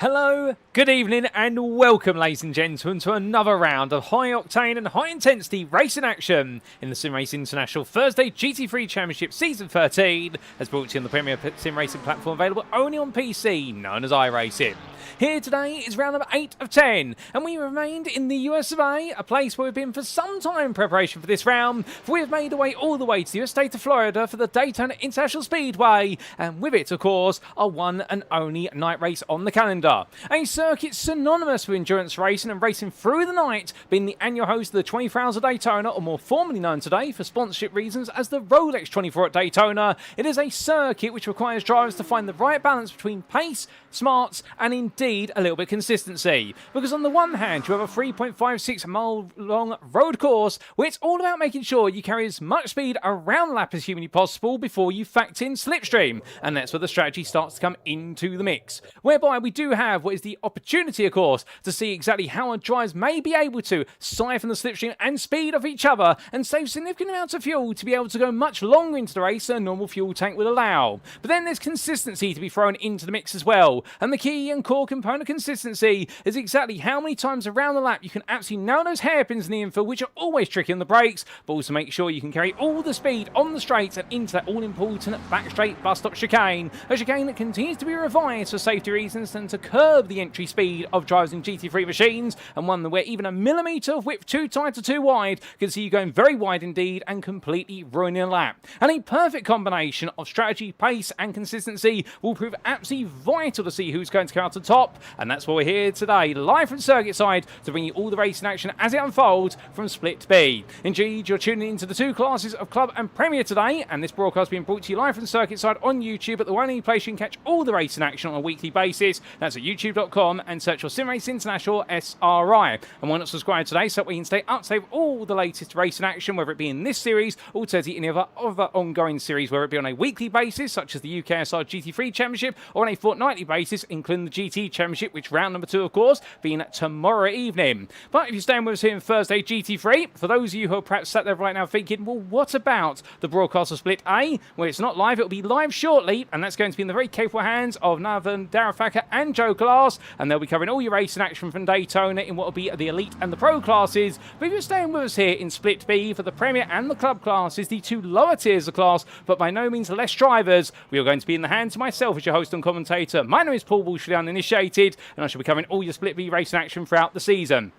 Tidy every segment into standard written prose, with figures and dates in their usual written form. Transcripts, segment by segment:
Hello, good evening and welcome ladies and gentlemen to another round of high octane and high intensity racing action in the SimRacing International Thursday GT3 Championship Season 13 as brought to you on the premier sim racing platform available only on PC known as iRacing. Here today is round number 8 of 10 and we remained in the US of A, a place where we've been for some time in preparation for this round, for we've made our way all the way to the US state of Florida for the Daytona International Speedway, and with it of course our one and only night race on the calendar. A circuit synonymous with endurance racing and racing through the night, being the annual host of the 24 Hours of Daytona, or more formally known today for sponsorship reasons as the Rolex 24 at Daytona. It is a circuit which requires drivers to find the right balance between pace, smarts and indeed a little bit of consistency. Because on the one hand you have a 3.56 mile long road course where it's all about making sure you carry as much speed around the lap as humanly possible before you factor in slipstream, and that's where the strategy starts to come into the mix, whereby we do have what is the opportunity, of course, to see exactly how our drivers may be able to siphon the slipstream and speed off each other and save significant amounts of fuel to be able to go much longer into the race than a normal fuel tank would allow. But then there's consistency to be thrown into the mix as well, and the key and core component of consistency is exactly how many times around the lap you can absolutely nail those hairpins in the infield, which are always tricky on the brakes, but also make sure you can carry all the speed on the straights and into that all-important back straight bus stop chicane, a chicane that continues to be revised for safety reasons and to curb the entry speed of drivers in GT3 machines, and one where even a millimetre of width too tight or too wide can see you going very wide indeed and completely ruining a lap. And a perfect combination of strategy, pace and consistency will prove absolutely vital to see who's going to come out to top, and that's why we're here today, live from circuit side, to bring you all the racing action as it unfolds from Split B. Indeed, you're tuning into the two classes of Club and Premier today, and this broadcast being brought to you live from circuit side on YouTube at the only place you can catch all the racing action on a weekly basis. That's at youtube.com and search for SimRacing International SRI. And why not subscribe today so that we can stay up to date with all the latest racing action, whether it be in this series or to any other ongoing series, whether it be on a weekly basis such as the UKSR GT3 Championship or on a fortnightly basis, including the GT Championship, which round number 2 of course being tomorrow evening. But if you're staying with us here in Thursday GT3, for those of you who are perhaps sat there right now thinking, well, what about the broadcast of Split A? Well, it's not live, it'll be live shortly, and that's going to be in the very capable hands of Nathan Darafaka and Joe Glass, and they'll be covering all your racing action from Daytona in what will be the elite and the pro classes. But if you're staying with us here in Split B for the Premier and the Club classes, the two lower tiers of class, but by no means less drivers, we are going to be in the hands of myself as your host and commentator. My name is Paul Walsh, the Uninitiated, and I shall be covering all your Split B racing action throughout the season.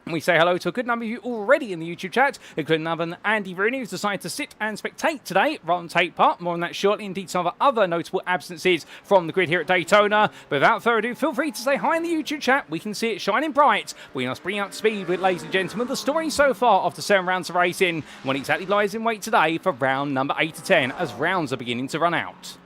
And we say hello to a good number of you already in the YouTube chat, including another Andy Rooney, who's decided to sit and spectate today rather than take part. More on that shortly. Indeed, some of other notable absences from the grid here at Daytona. But without further ado, feel free to say hi in the YouTube chat. We can see it shining bright. We must bring out to speed with, ladies and gentlemen, the story so far after 7 rounds of racing, what exactly lies in wait today for round number 8 to 10 as rounds are beginning to run out.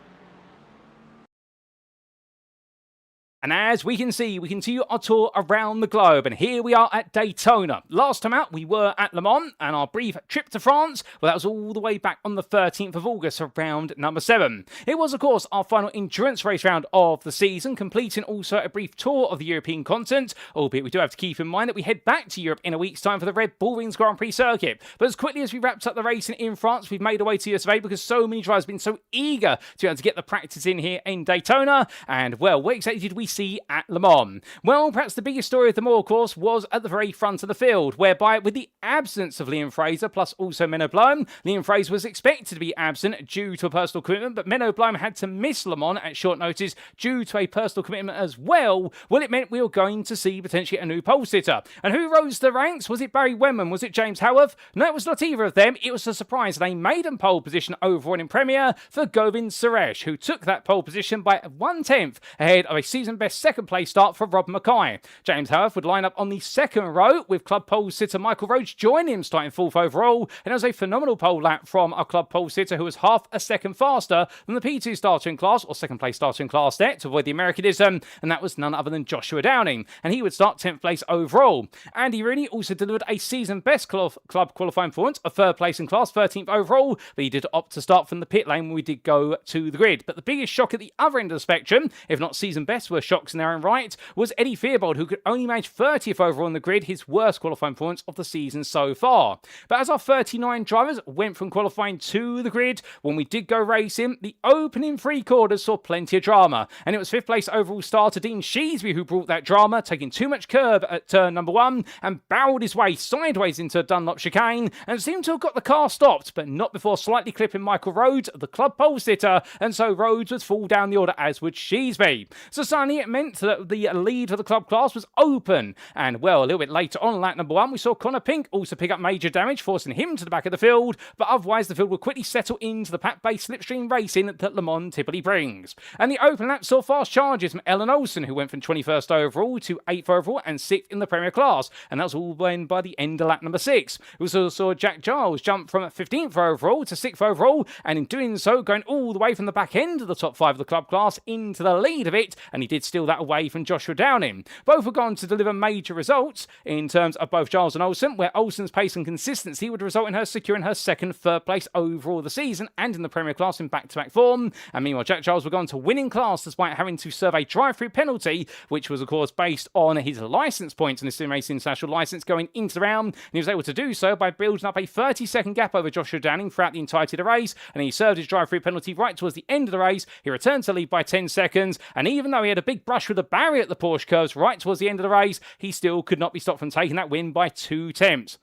And as we can see, we continue our tour around the globe, and here we are at Daytona. Last time out, we were at Le Mans, and our brief trip to France, well, that was all the way back on the 13th of August for round number 7. It was, of course, our final endurance race round of the season, completing also a brief tour of the European continent, albeit we do have to keep in mind that we head back to Europe in a week's time for the Red Bull Rings Grand Prix circuit. But as quickly as we wrapped up the racing in France, we've made our way to US of A because so many drivers have been so eager to be able to get the practice in here in Daytona, and, well, what exactly did we see at Le Mans? Well, perhaps the biggest story of them all, of course, was at the very front of the field, whereby with the absence of Liam Fraser, plus also Menno Bloem, Liam Fraser was expected to be absent due to a personal commitment, but Menno Bloem had to miss Le Mans at short notice due to a personal commitment as well. Well, it meant we were going to see potentially a new pole sitter. And who rose the ranks? Was it Barry Wenman? Was it James Haworth? No, it was not either of them. It was a surprise and a maiden pole position overall in Premier for Govind Suresh, who took that pole position by 1/10 ahead of a season best second place start for Rob McKie. James Haworth would line up on the second row with club pole sitter Michael Rhodes joining him starting 4th overall, and it was a phenomenal pole lap from our club pole sitter who was half a second faster than the P2 starter in class, or second place starter in class there, to avoid the Americanism, and that was none other than Joshua Downing, and he would start 10th place overall. Andy Rooney also delivered a season best club qualifying performance of 3rd place in class, 13th overall, but he did opt to start from the pit lane when we did go to the grid. But the biggest shock at the other end of the spectrum, if not season best, was shocks in their own right was Eddie Fearbold, who could only manage 30th overall on the grid, his worst qualifying points of the season so far. But as our 39 drivers went from qualifying to the grid, when we did go racing, the opening 3 quarters saw plenty of drama, and it was 5th place overall starter Dean Sheesby who brought that drama, taking too much curb at turn number 1 and barreled his way sideways into a Dunlop chicane and seemed to have got the car stopped, but not before slightly clipping Michael Rhodes, the club pole sitter, and so Rhodes would fall down the order, as would Sheesby. So suddenly it meant that the lead for the club class was open, and well, a little bit later on lap number 1 we saw Connor Pink also pick up major damage, forcing him to the back of the field, but otherwise the field would quickly settle into the pack-based slipstream racing that Le Mans typically brings. And the open lap saw fast charges from Ellen Olsen, who went from 21st overall to 8th overall and 6th in the Premier class, and that was all when by the end of lap number 6. We also saw Jack Giles jump from 15th overall to 6th overall, and in doing so going all the way from the back end of the top 5 of the club class into the lead of it, and he did steal that away from Joshua Downing. Both were gone to deliver major results in terms of both Giles and Olsen, where Olsen's pace and consistency would result in her securing her second third place overall the season and in the Premier class in back-to-back form. And meanwhile, Jack Giles would go on to win in class despite having to serve a drive-through penalty, which was of course based on his licence points in the SimRacing International licence going into the round, and he was able to do so by building up a 30-second gap over Joshua Downing throughout the entirety of the race, and he served his drive-through penalty right towards the end of the race. He returned to lead by 10 seconds, and even though he had a big brush with the barrier at the Porsche curves right towards the end of the race, he still could not be stopped from taking that win by 2 tenths.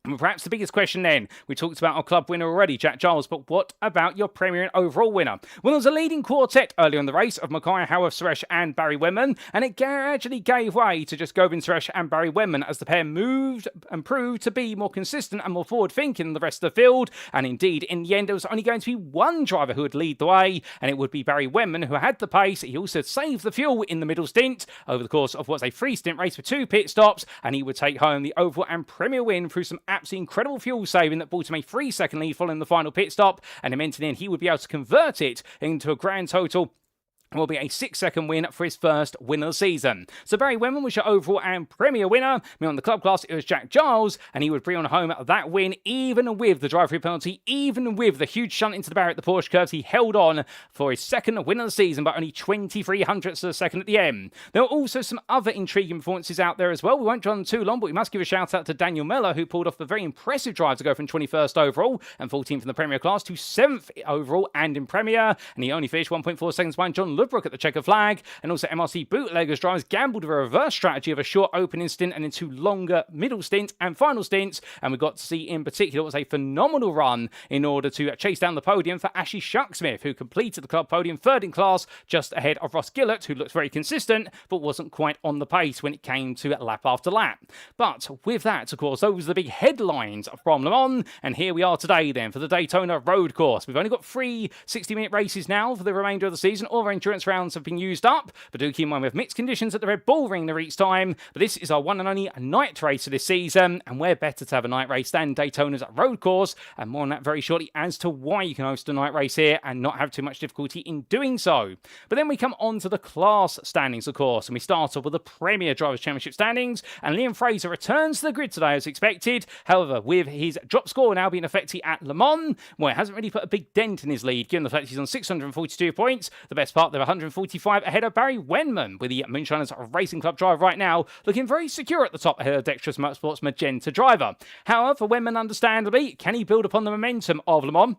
And perhaps the biggest question then, we talked about our club winner already, Jack Giles, but what about your Premier and overall winner? Well, there was a leading quartet earlier in the race of McKie, Howorth, Suresh and Barry Wenman, and it gradually gave way to just Govind Suresh and Barry Wenman as the pair moved and proved to be more consistent and more forward-thinking than the rest of the field. And indeed, in the end, there was only going to be one driver who would lead the way, and it would be Barry Wenman, who had the pace. He also saved the fuel in the middle stint over the course of what's a 3-stint race with 2 pit stops, and he would take home the overall and Premier win through some absolutely incredible fuel saving that brought him a 3-second lead following the final pit stop, and it meant in the end he would be able to convert it into a grand total will be a 6-second win for his first win of the season. So Barry Wenman was your overall and Premier winner. On the club class, it was Jack Giles, and he would bring on home that win even with the drive-through penalty, even with the huge shunt into the barrier at the Porsche curves. He held on for his second win of the season by only 23 hundredths of a second at the end. There were also some other intriguing performances out there as well. We won't dwell on too long, but we must give a shout out to Daniel Mellor, who pulled off a very impressive drive to go from 21st overall and 14th in the Premier class to 7th overall and in Premier, and he only finished 1.4 seconds behind John Ludbrook at the checker flag. And also MRC bootleggers drivers gambled with a reverse strategy of a short opening stint and into longer middle stints and final stints, and we got to see in particular what was a phenomenal run in order to chase down the podium for Ashley Shucksmith, who completed the club podium 3rd in class, just ahead of Ross Gillett, who looked very consistent but wasn't quite on the pace when it came to lap after lap. But with that, of course, those are the big headlines from Le Mans, and here we are today then for the Daytona road course. We've only got 3 60-minute races now for the remainder of the season. All our endurance rounds have been used up, but do keep in mind we have mixed conditions at the Red Bull Ring near each time. But this is our one and only night race of this season, and we're better to have a night race than Daytona's road course, and more on that very shortly as to why you can host a night race here and not have too much difficulty in doing so. But then we come on to the class standings, of course, and we start off with the Premier Drivers' Championship standings, and Liam Fraser returns to the grid today as expected. However, with his drop score now being affected at Le Mans, well, it hasn't really put a big dent in his lead, given the fact he's on 642 points. The best part, they're 145 ahead of Barry Wenman, with the Moonshiners Racing Club driver right now looking very secure at the top ahead of Dexterous Motorsports Magenta driver. However, Wenman, understandably, can he build upon the momentum of Le Mans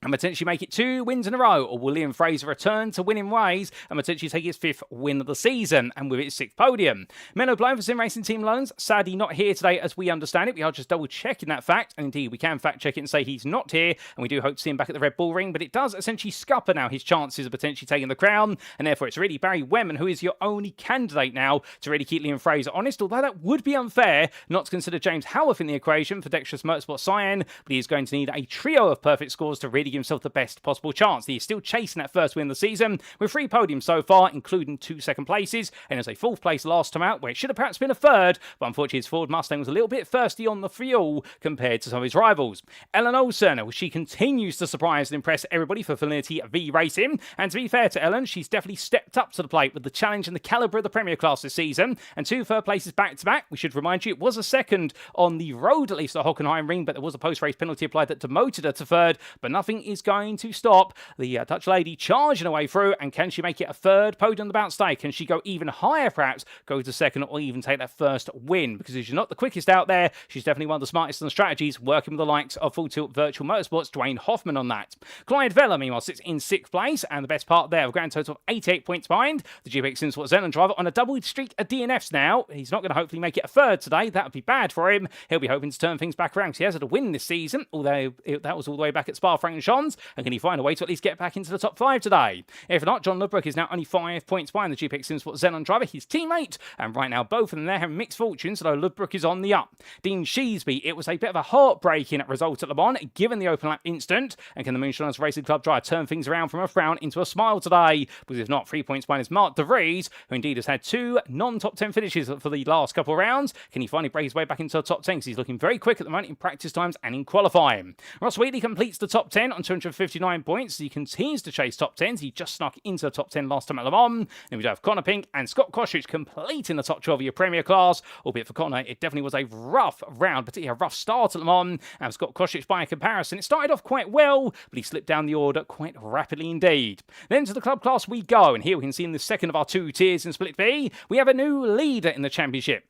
and potentially make it 2 wins in a row, or will Liam Fraser return to winning ways and potentially take his 5th win of the season and with his 6th podium? Menno Bloem for SimRacing Team London's sadly not here today as we understand it. We are just double checking that fact, and indeed we can fact check it and say he's not here, and we do hope to see him back at the Red Bull Ring, but it does essentially scupper now his chances of potentially taking the crown, and therefore it's really Barry Wenman who is your only candidate now to really keep Liam Fraser honest, although that would be unfair not to consider James Haworth in the equation for Dexterous Motorsport Cyan, but he is going to need a trio of perfect scores to really give himself the best possible chance. He is still chasing that first win of the season with 3 podiums so far, including 2 second places, and as a 4th place last time out, where it should have perhaps been a 3rd, but unfortunately his Ford Mustang was a little bit thirsty on the fuel compared to some of his rivals. Ellen Olsen, she continues to surprise and impress everybody for Felinity V Racing, and to be fair to Ellen, she's definitely stepped up to the plate with the challenge and the calibre of the Premier class this season, and 2 third places back to back. We should remind you it was a 2nd on the road, at least at Hockenheim Ring, but there was a post-race penalty applied that demoted her to 3rd, but nothing nothing is going to stop the Dutch lady charging away through. And can she make it a third podium on the bounce day? Can she go even higher, perhaps, go to second, or even take that first win? Because if she's not the quickest out there, she's definitely one of the smartest on the strategies, working with the likes of Full Tilt Virtual Motorsports, Dwayne Hoffman on that. Clyde Vella, meanwhile, sits in 6th place, and the best part there, a grand total of 88 points behind the GPX SimSport Zealand driver on a double streak of DNFs now. He's not going to hopefully make it a third today. That would be bad for him. He'll be hoping to turn things back around because he has had a win this season, although that was all the way back at Spa-Francorchamps. And can he find a way to at least get back into the top 5 today? If not, John Ludbrook is now only 5 points behind the GPX SimSport Zealand driver, his teammate, and right now both of them there have mixed fortunes, although Ludbrook is on the up. Dean Sheesby, it was a bit of a heartbreaking result at Le Mans, given the open lap instant, and can the Moonshiners Racing Club driver turn things around from a frown into a smile today? Because if not, 3 points behind is Mark De Vries, who indeed has had 2 non-top 10 finishes for the last couple of rounds. Can he finally break his way back into the top 10? Because he's looking very quick at the moment in practice times and in qualifying. Ross Wheatley completes the top 10 on 259 points. He continues to chase top 10s. He just snuck into the top 10 last time at Le Mans. Then we do have Connor Pink and Scott Koshich completing the top 12 of your Premier class. Albeit for Connor, it definitely was a rough round, particularly a rough start at Le Mans. And Scott Koshich, by comparison, it started off quite well, but he slipped down the order quite rapidly indeed. Then to the club class we go, and here we can see in the second of our 2 tiers in Split B, we have a new leader in the championship.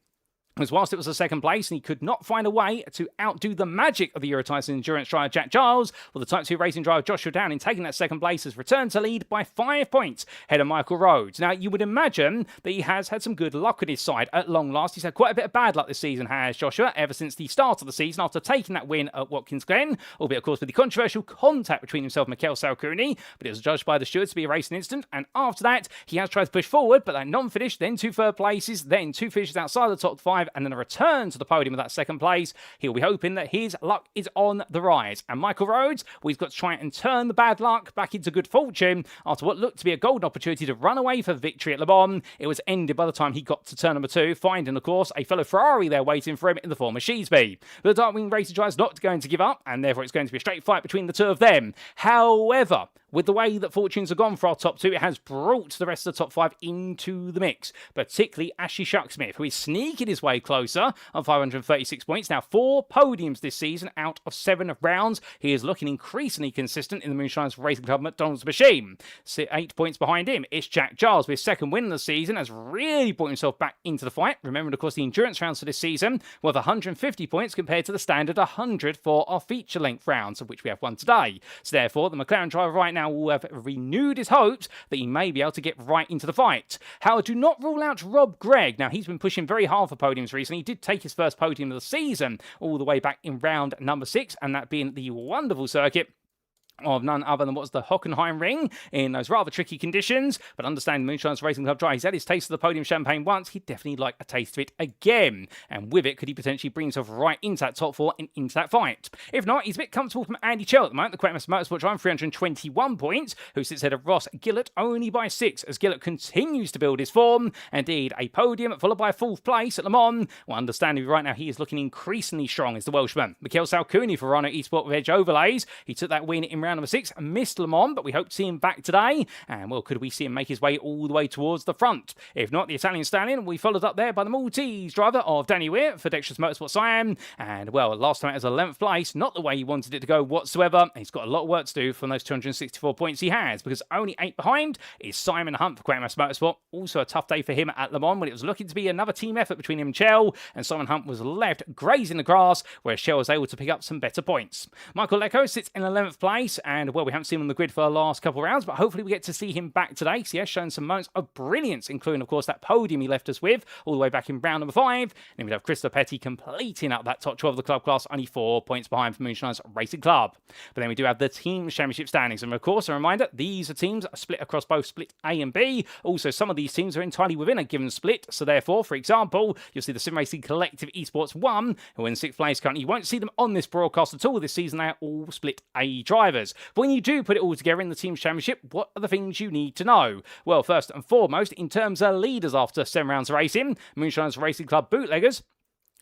Because whilst it was a second place and he could not find a way to outdo the magic of the Eurotyson endurance driver Jack Giles, well, the Type 2 racing driver Joshua Down, in taking that second place, has returned to lead by 5 points ahead of Michael Rhodes. Now, you would imagine that he has had some good luck on his side at long last. He's had quite a bit of bad luck this season, has Joshua, ever since the start of the season after taking that win at Watkins Glen, albeit, of course, with the controversial contact between himself and Mikel Salcuni, but it was judged by the stewards to be a racing incident, and after that, he has tried to push forward, but that non-finish, then 2 third places, then 2 finishes outside the top 5, and then a return to the podium of that second place. He'll be hoping that his luck is on the rise. And Michael Rhodes, well, he's got to try and turn the bad luck back into good fortune after what looked to be a golden opportunity to run away for victory at Le Mans. It was ended by the time he got to turn number 2, finding, of course, a fellow Ferrari there waiting for him in the form of Sheesby. But the Darkwing Racing driver is not going to give up, and therefore it's going to be a straight fight between the two of them. However, with the way that fortunes have gone for our top 2, it has brought the rest of the top 5 into the mix, particularly Ashley Shucksmith, who is sneaking his way closer on 536 points. Now 4 podiums this season out of 7 rounds. He is looking increasingly consistent in the Moonshiners Racing Club McDonald's machine. 8 points behind him, it's Jack Giles, with his second win of the season, has really brought himself back into the fight. Remember, of course, the endurance rounds for this season worth 150 points compared to the standard 100 for our feature-length rounds, of which we have one today. So therefore, the McLaren driver right now will have renewed his hopes that he may be able to get right into the fight. However, do not rule out Rob Gregg. Now, he's been pushing very hard for podiums recently. He did take his first podium of the season all the way back in round number 6, and that being the wonderful circuit of none other than what's the Hockenheim Ring in those rather tricky conditions. But understanding Moonshine's Racing Club driver, he's had his taste of the podium champagne once. He'd definitely like a taste of it again. And with it, could he potentially bring himself right into that top 4 and into that fight? If not, he's a bit comfortable from Andy Chell at the moment, the Quetmas Motorsport driver, 321 points, who sits ahead of Ross Gillett only by 6, as Gillett continues to build his form. Indeed, a podium followed by a 4th place at Le Mans. Well, understanding right now, he is looking increasingly strong as the Welshman. Mikel Salcuni for Renault Esport with Edge Overlays. He took that win in round number 6 and missed Le Mans, but we hope to see him back today. And, well, could we see him make his way all the way towards the front? If not, the Italian Stallion will be followed up there by the Maltese driver of Danny Weir for Dexterous Motorsport Siam. And, well, last time it was 11th place, not the way he wanted it to go whatsoever. He's got a lot of work to do from those 264 points he has, because only 8 behind is Simon Hunt for Quetmas Motorsport. Also a tough day for him at Le Mans when it was looking to be another team effort between him and Chell, and Simon Hunt was left grazing the grass, where Chell was able to pick up some better points. Michael Lecco sits in 11th place, and, well, we haven't seen him on the grid for the last couple of rounds, but hopefully we get to see him back today. So he has shown some moments of brilliance, including, of course, that podium he left us with all the way back in round number 5. Then we'd have Christopher Petty completing up that top 12 of the club class, only 4 points behind for Moonshine's Racing Club. But then we do have the team championship standings, and of course, a reminder, these are teams split across both split A and B. Also, some of these teams are entirely within a given split, so therefore, for example, you'll see the SimRacing Collective Esports 1, who are in 6th place currently. You won't see them on this broadcast at all this season. They are all split A drivers. But when you do put it all together in the team championship, what are the things you need to know? Well, first and foremost, in terms of leaders after 7 rounds of racing, Moonshine's Racing Club Bootleggers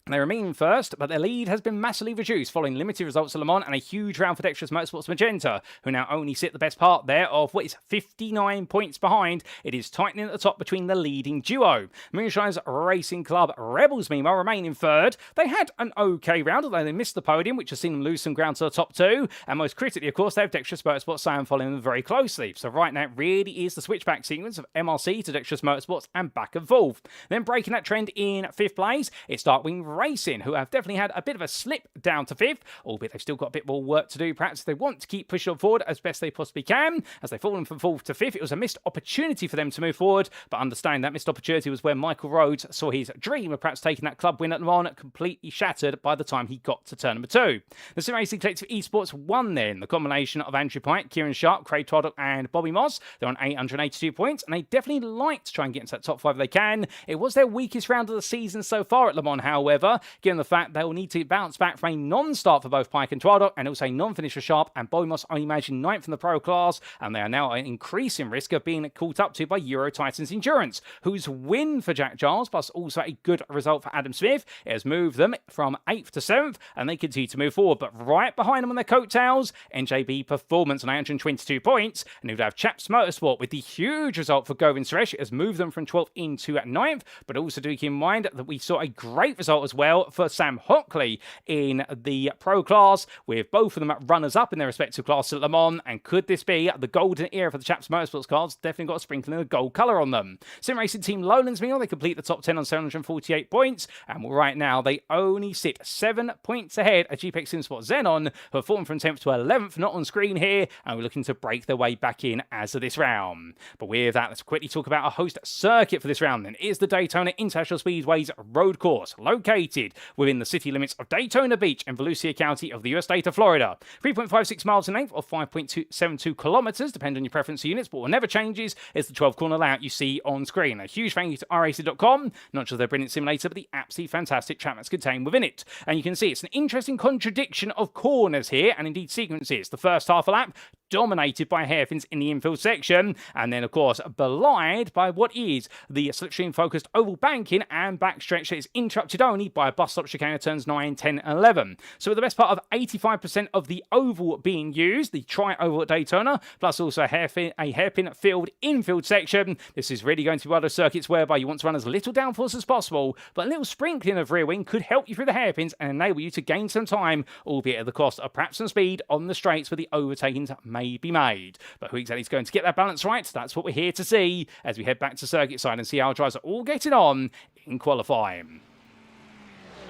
They remain first, but their lead has been massively reduced following limited results at Le Mans and a huge round for Dexterous Motorsports Magenta, who now only sit the best part there of what is 59 points behind. It is tightening at the top between the leading duo. Moonshine's Racing Club Rebels, meanwhile, remain in third. They had an okay round, although they missed the podium, which has seen them lose some ground to the top two. And most critically, of course, they have Dexterous Motorsports Sam following them very closely. So right now, it really is the switchback sequence of MRC to Dexterous Motorsports and back and forth. Then breaking that trend in fifth place, it's Darkwing Racing, who have definitely had a bit of a slip down to fifth, albeit they've still got a bit more work to do. Perhaps if they want to keep pushing forward as best they possibly can. As they've fallen from fourth to fifth, it was a missed opportunity for them to move forward, but understand that missed opportunity was where Michael Rhodes saw his dream of perhaps taking that club win at Le Mans completely shattered by the time he got to turn number 2. The SimRacing Collective Esports won then. The combination of Andrew Pike, Kieran Sharp, Craig Toddock and Bobby Moss. They're on 882 points, and they definitely like to try and get into that top 5 if they can. It was their weakest round of the season so far at Le Mans, however, given the fact they will need to bounce back from a non-start for both Pike and Twaddock, and also a non-finish for Sharp, and Bobby Moss only managing 9th in the pro class, and they are now at increasing risk of being caught up to by Euro Titans Endurance, whose win for Jack Giles, plus also a good result for Adam Smith, it has moved them from 8th to 7th, and they continue to move forward. But right behind them on their coattails, NJB Performance on 822 points, and you'd have Chaps Motorsport with the huge result for Govind Suresh. It has moved them from 12th into 9th, but also do keep in mind that we saw a great result as well for Sam Hockley in the pro class, with both of them runners-up in their respective classes at Le Mans. And could this be the golden era for the Chaps Motorsports cars? Definitely got a sprinkling of gold colour on them. Sim Racing Team Lowlands, meanwhile, they complete the top 10 on 748 points, and right now they only sit 7 points ahead of GPX SimSport Xenon, who have fallen from 10th to 11th, not on screen here, and we're looking to break their way back in as of this round. But with that, let's quickly talk about our host circuit for this round then. It is the Daytona International Speedway's road course, located within the city limits of Daytona Beach and Volusia County of the US state of Florida. 3.56 miles in length, or 5.72 kilometers, depending on your preference of units, but what never changes is the 12-corner layout you see on screen. A huge thank you to iRacing.com, not just their brilliant simulator, but the absolutely fantastic track that's contained within it. And you can see it's an interesting contradiction of corners here, and indeed sequences. The first half a lap dominated by hairpins in the infield section, and then of course belied by what is the slipstream focused oval banking and backstretch that is interrupted only by a bus stop chicane at turns 9, 10 and 11. So with the best part of 85% of the oval being used, the tri-oval at Daytona, plus also a hairpin-filled infield section, this is really going to be one of those circuits whereby you want to run as little downforce as possible, but a little sprinkling of rear wing could help you through the hairpins and enable you to gain some time, albeit at the cost of perhaps some speed on the straights where the overtakings may be made. But who exactly is going to get that balance right? That's what we're here to see as we head back to circuit side and see how our drivers are all getting on in qualifying.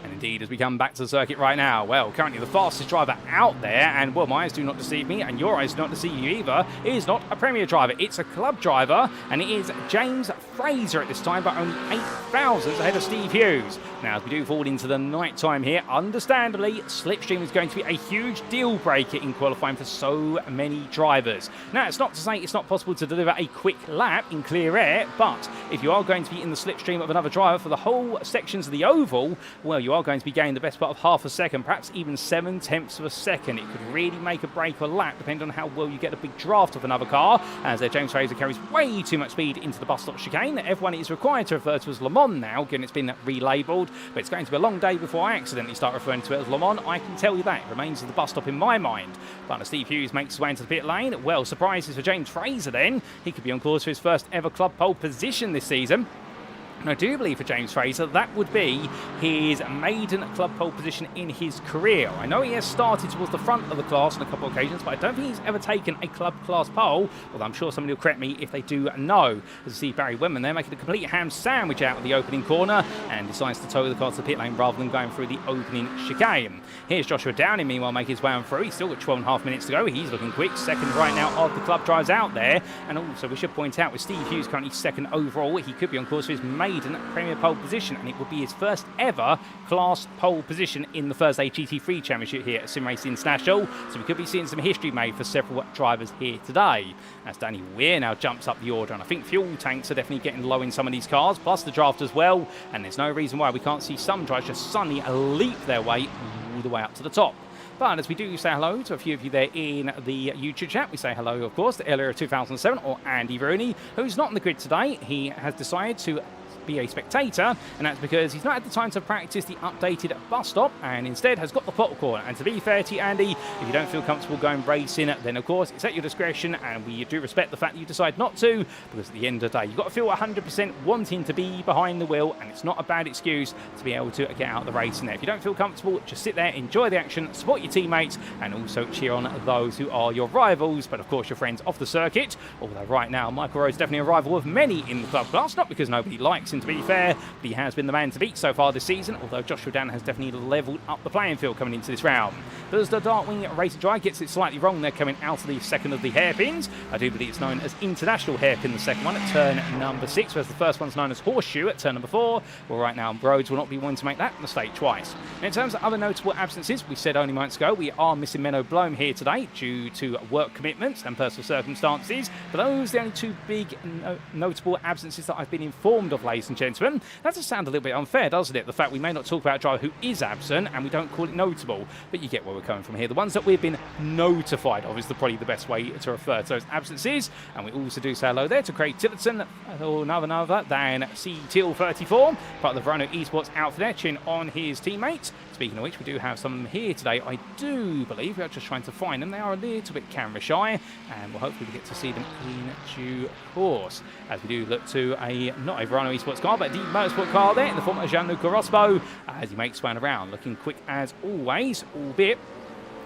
And indeed, as we come back to the circuit right now, well, currently the fastest driver out there, and well, my eyes do not deceive me, and your eyes do not deceive you either, is not a Premier driver. It's a club driver, and it is James Fraser at this time, by only 8 thousandths ahead of Steve Hughes. Now, as we do fall into the night time here, understandably, slipstream is going to be a huge deal breaker in qualifying for so many drivers. Now, it's not to say it's not possible to deliver a quick lap in clear air, but if you are going to be in the slipstream of another driver for the whole sections of the oval, well, you are going to be gaining the best part of half a second, perhaps even 7/10 of a second. It could really make a break or lap, depending on how well you get a big draft of another car, as James Fraser carries way too much speed into the bus stop chicane. Everyone is required to refer to as Le Mans now, given it's been relabelled, but it's going to be a long day before I accidentally start referring to it as Le Mans. I can tell you that. It remains as the bus stop in my mind. But as Steve Hughes makes his way into the pit lane, well, surprises for James Fraser then. He could be on course for his first ever club pole position this season. And I do believe for James Fraser, that would be his maiden club pole position in his career. I know he has started towards the front of the class on a couple of occasions, but I don't think he's ever taken a club class pole, although I'm sure somebody will correct me if they do know. As you see Barry Wenman there making a complete ham sandwich out of the opening corner and decides to tow the car to the pit lane rather than going through the opening chicane. Here's Joshua Downing, meanwhile, making his way on through. He's still got 12.5 minutes to go. He's looking quick. Second right now of the club drives out there. And also, we should point out, with Steve Hughes currently second overall, he could be on course for his maiden Premier pole position, and it would be his first ever class pole position in the Thursday GT3 Championship here at SimRacing International. So we could be seeing some history made for several drivers here today. As Danny Weir now jumps up the order, and I think fuel tanks are definitely getting low in some of these cars, plus the draft as well, and there's no reason why we can't see some drivers just suddenly leap their way all the way up to the top. But as we do say hello to a few of you there in the YouTube chat, we say hello, of course, to Earlier 2007, or Andy Rooney, who's not on the grid today. He has decided to be a spectator, and that's because he's not had the time to practice the updated bus stop and instead has got the popcorn. And to be fair to you, Andy, if you don't feel comfortable going racing, then of course it's at your discretion, and we do respect the fact that you decide not to, because at the end of the day you've got to feel 100% wanting to be behind the wheel, and it's not a bad excuse to be able to get out of the racing there. If you don't feel comfortable, just sit there, enjoy the action, support your teammates, and also cheer on those who are your rivals, but of course your friends off the circuit. Although right now Michael Rowe's definitely a rival of many in the club class, not because nobody likes him, to be fair, but he has been the man to beat so far this season, although Joshua Dan has definitely levelled up the playing field coming into this round. But as the Darkwing Racer Drive gets it slightly wrong, they're coming out of the second of the hairpins. I do believe it's known as International Hairpin, the second one at turn number 6, whereas the first one's known as Horseshoe at turn number 4. Well, right now Rhodes will not be one to make that mistake twice. And in terms of other notable absences, we said only months ago we are missing Menno Bloem here today due to work commitments and personal circumstances, but those are the only two big notable absences that I've been informed of, ladies and gentlemen. That does sound a little bit unfair, doesn't it? The fact we may not talk about a driver who is absent and we don't call it notable, but you get where we're coming from here. The ones that we've been notified of is probably the best way to refer to those absences. And we also do say hello there to Craig Tillotson, or none other than CTIL34, part of the Verona Esports outfit there, cheering on his teammates. Speaking of which, we do have some here today. I do believe we are just trying to find them. They are a little bit camera shy, and we'll hopefully get to see them in due course. As we do look to not a Verona Esports car, but a deep motorsport car there in the form of Gianluca Rospo, as he makes one around, looking quick as always, albeit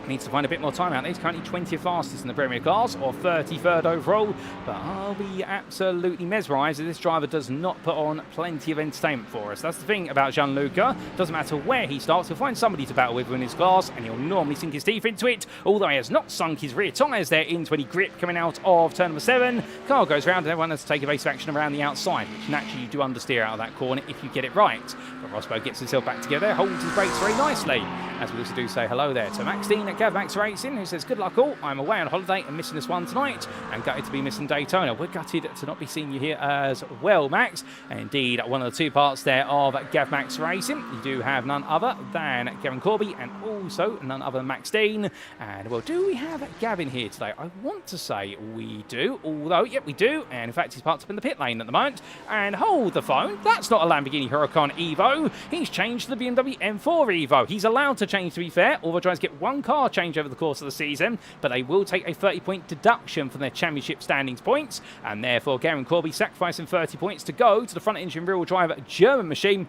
needs to find a bit more time out there. He's currently 20th fastest in the Premier class, or 33rd overall, but I'll be absolutely mesmerised if this driver does not put on plenty of entertainment for us. That's the thing about Gianluca. Doesn't matter where he starts, he'll find somebody to battle with in his class, and he'll normally sink his teeth into it, although he has not sunk his rear tyres there into any grip coming out of turn number 7. Car goes round and everyone has to take a base of action around the outside, which naturally you do understeer out of that corner if you get it right. But Rospo gets himself back together, holds his brakes very nicely, as we also do say hello there to Max Dean at Max Racing, who says, good luck all, I'm away on holiday and missing this one tonight, and gutted to be missing Daytona. We're gutted to not be seeing you here as well, Max. And indeed, one of the two parts there of Max Racing, you do have none other than Gavin Corby and also none other than Max Dean. And well, do we have Gavin here today? I want to say we do, although, yep, we do, and in fact he's parked up in the pit lane at the moment. And hold the phone, that's not a Lamborghini Huracan Evo, he's changed to the BMW M4 Evo. He's allowed to change, to be fair. All the drivers get one car change over the course of the season, but they will take a 30-point deduction from their championship standings points, and therefore Garen Corby sacrificing 30 points to go to the front engine rear-wheel drive German machine,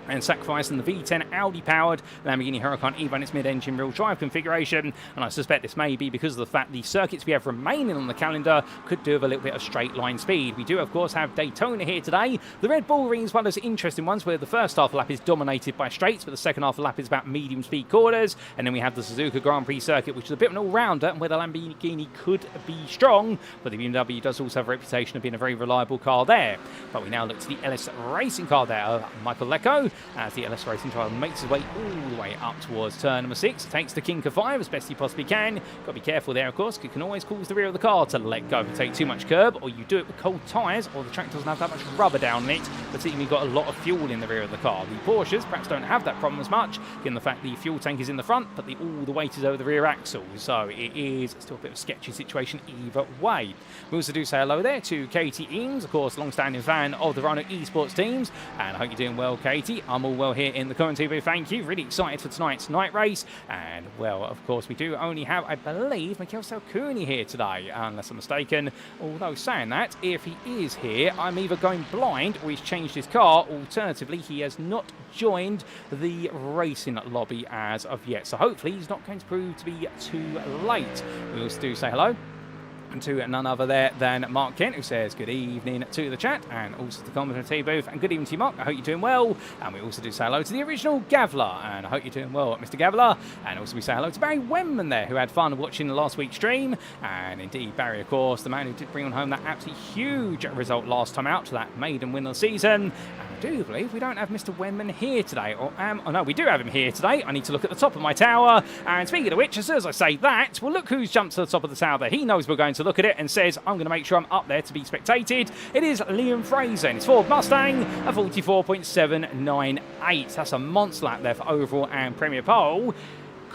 and sacrificing the V10 Audi-powered Lamborghini Huracan Evo in its mid-engine rear drive configuration. And I suspect this may be because of the fact the circuits we have remaining on the calendar could do with a little bit of straight-line speed. We do, of course, have Daytona here today. The Red Bull Ring is one of those interesting ones where the first half of the lap is dominated by straights, but the second half of the lap is about medium-speed corners. And then we have the Suzuka Grand Prix circuit, which is a bit of an all-rounder, and where the Lamborghini could be strong, but the BMW does also have a reputation of being a very reliable car there. But we now look to the LS Racing car there, Michael Lecco, as the LS Racing driver makes his way all the way up towards turn number 6. Takes the kink of 5 as best he possibly can. Got to be careful there, of course. It can always cause the rear of the car to let go if you take too much curb, or you do it with cold tyres, or the track doesn't have that much rubber down it, particularly you've got a lot of fuel in the rear of the car. The Porsches perhaps don't have that problem as much, given the fact the fuel tank is in the front, but all the weight is over the rear axle, so it is still a bit of a sketchy situation either way. We also do say hello there to Katie Eames, of course, long-standing fan of the Verona Esports teams, and I hope you're doing well, Katie. I'm all well here in the commentary booth, thank you. Really excited for tonight's night race, and well, of course, we do only have, I believe, Mikhail Salcuni here today, unless I'm mistaken. Although saying that, if he is here, I'm either going blind or he's changed his car. Alternatively, he has not joined the racing lobby as of yet, so hopefully he's not going to prove to be too late. We also do say hello to none other there than Mark Kent, who says good evening to the chat, and also to the commentary booth, and good evening to you, Mark. I hope you're doing well. And we also do say hello to the original Gavler, and I hope you're doing well, Mr. Gavler. And also we say hello to Barry Wenman there, who had fun watching the last week's stream. And indeed, Barry, of course, the man who did bring on home that absolutely huge result last time out to that maiden win of the season. And I do believe we don't have Mr. Wenman here today, or oh no, we do have him here today. I need to look at the top of my tower. And speaking of which, as soon as I say that, well, look who's jumped to the top of the tower there. He knows we're going to look at it and says, I'm going to make sure I'm up there to be spectated. It is Liam Fraser in his Ford Mustang, a 44.798. That's a monster lap there for overall and Premier Pole.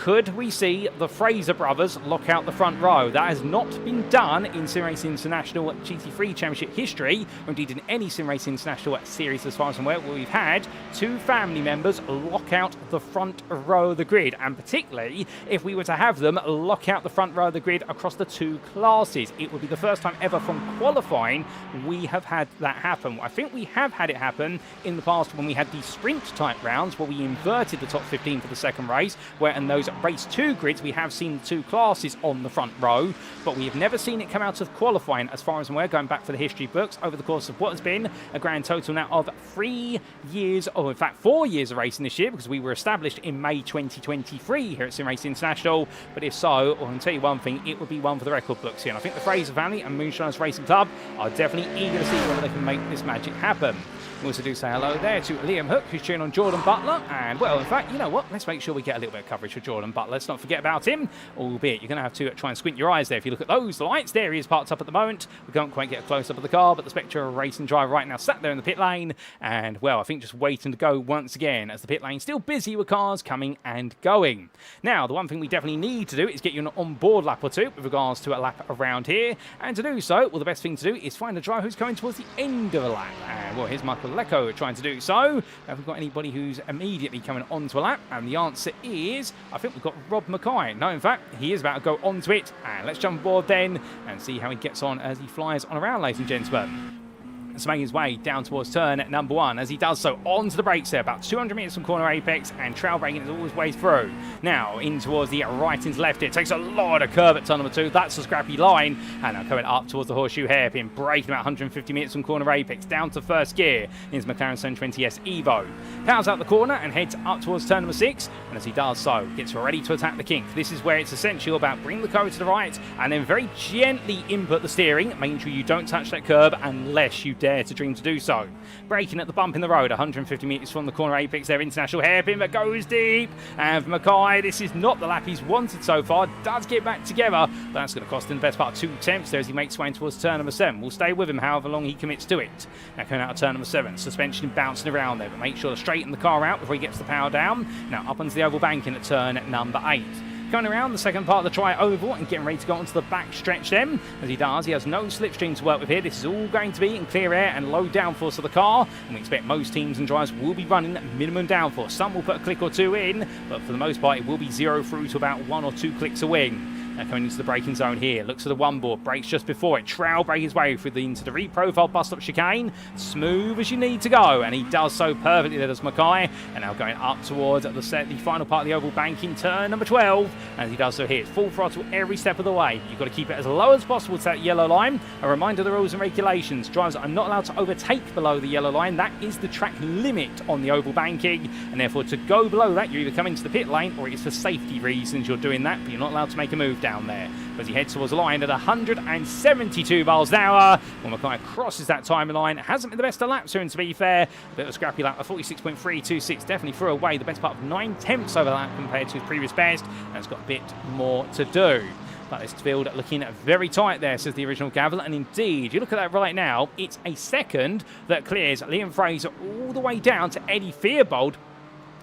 Could we see the Fraser brothers lock out the front row? That has not been done in SimRacing International GT3 Championship history, or indeed in any SimRacing International series as far as I'm aware, where we've had two family members lock out the front row of the grid, and particularly if we were to have them lock out the front row of the grid across the two classes. It would be the first time ever from qualifying we have had that happen. I think we have had it happen in the past when we had the sprint type rounds where we inverted the top 15 for the second race, where in those race 2 grids we have seen the two classes on the front row, but we have never seen it come out of qualifying as far as I'm aware, going back for the history books over the course of what has been a grand total now of 3 years, or in fact 4 years of racing this year, because we were established in May 2023 here at SimRacing International. But if so, I can tell you one thing, it would be one for the record books here, and I think the Fraser family and Moonshiners Racing Club are definitely eager to see whether they can make this magic happen. We also do say hello there to Liam Hook, who's cheering on Jordan Butler. And, well, in fact, you know what? Let's make sure we get a little bit of coverage for Jordan Butler. Let's not forget about him, albeit you're going to have to try and squint your eyes there. If you look at those lights, there he is parked up at the moment. We can't quite get a close-up of the car, but the Spectre racing driver right now sat there in the pit lane. And, well, I think just waiting to go once again, as the pit lane's still busy with cars coming and going. Now, the one thing we definitely need to do is get you an on-board lap or two with regards to a lap around here. And to do so, well, the best thing to do is find a driver who's coming towards the end of a lap. And, well, here's Michael Lecco trying to do so. Have we got anybody who's immediately coming onto a lap? And the answer is, I think we've got Rob McKie. No, in fact, he is about to go onto it. And let's jump aboard then and see how he gets on as he flies on around, ladies and gentlemen. Making his way down towards turn number 1. As he does so, onto the brakes there, about 200 metres from corner apex, and trail braking is all his way through. Now, in towards the right into left, it takes a lot of curve at turn number 2. That's a scrappy line, and now coming up towards the horseshoe hairpin, braking about 150 metres from corner apex, down to first gear is McLaren 720S Evo. Powers out the corner and heads up towards turn number 6, and as he does so, gets ready to attack the kink. This is where it's essential about bringing the car to the right, and then very gently input the steering, making sure you don't touch that curb unless you dare to dream to do so. Braking at the bump in the road, 150 metres from the corner apex there, international hairpin that goes deep, and for McKie, this is not the lap he's wanted so far. Does get back together, but that's going to cost him the best part of 2 tenths there as he makes his way towards turn number 7. We'll stay with him however long he commits to it. Now coming out of turn number 7, suspension bouncing around there, but make sure to straighten the car out before he gets the power down. Now up onto the oval banking at turn number 8. Coming around the second part of the tri-oval and getting ready to go onto the back stretch then. As he does, he has no slipstream to work with here. This is all going to be in clear air and low downforce of the car, and we expect most teams and drivers will be running minimum downforce. Some will put a click or 2 in, but for the most part it will be 0 through to about 1 or 2 clicks a wing. Now coming into the braking zone here, looks at the one board, brakes just before it, trail brake his way through into the reprofiled bus stop chicane, smooth as you need to go, and he does so perfectly there, does McKie, and now going up towards the final part of the oval banking, turn number 12, and he does so here, full throttle every step of the way. You've got to keep it as low as possible to that yellow line. A reminder of the rules and regulations, drivers are not allowed to overtake below the yellow line. That is the track limit on the oval banking, and therefore to go below that, you either come into the pit lane or it's for safety reasons you're doing that, but you're not allowed to make a move down there. As he heads towards the line at 172 miles an hour, well, McKie crosses that timing line. Hasn't been the best of laps here, and to be fair, a bit of a scrappy lap, a 46.326, definitely threw away the best part of 9 tenths over that compared to his previous best, and has got a bit more to do. But this field looking very tight there, says the original gavel, and indeed, you look at that right now, it's a second that clears Liam Fraser all the way down to Eddie Fearbold.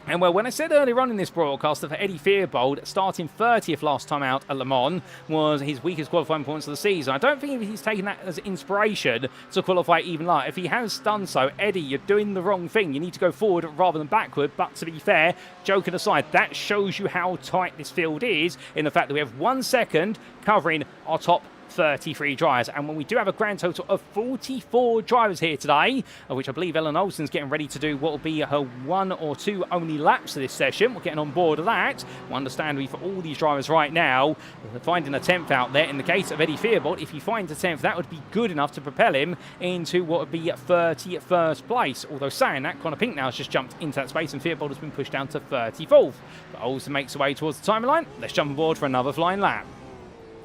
And well, when I said earlier on in this broadcast that for Eddie Fearbold, starting 30th last time out at Le Mans was his weakest qualifying points of the season, I don't think he's taken that as inspiration to qualify even like. If he has done so, Eddie, you're doing the wrong thing. You need to go forward rather than backward. But to be fair, joking aside, that shows you how tight this field is in the fact that we have 1 second covering our top 33 drivers, and when we do have a grand total of 44 drivers here today, of which I believe Ellen Olsen's getting ready to do what will be her 1 or 2 only laps of this session. We're getting on board of that. Well, understandably for all these drivers right now, finding a 10th out there. In the case of Eddie Fearbold, if he finds a 10th, that would be good enough to propel him into what would be 31st place. Although saying that, Connor Pink now has just jumped into that space, and Fearbold has been pushed down to 34th. But Olsen makes her way towards the timeline. Let's jump on board for another flying lap.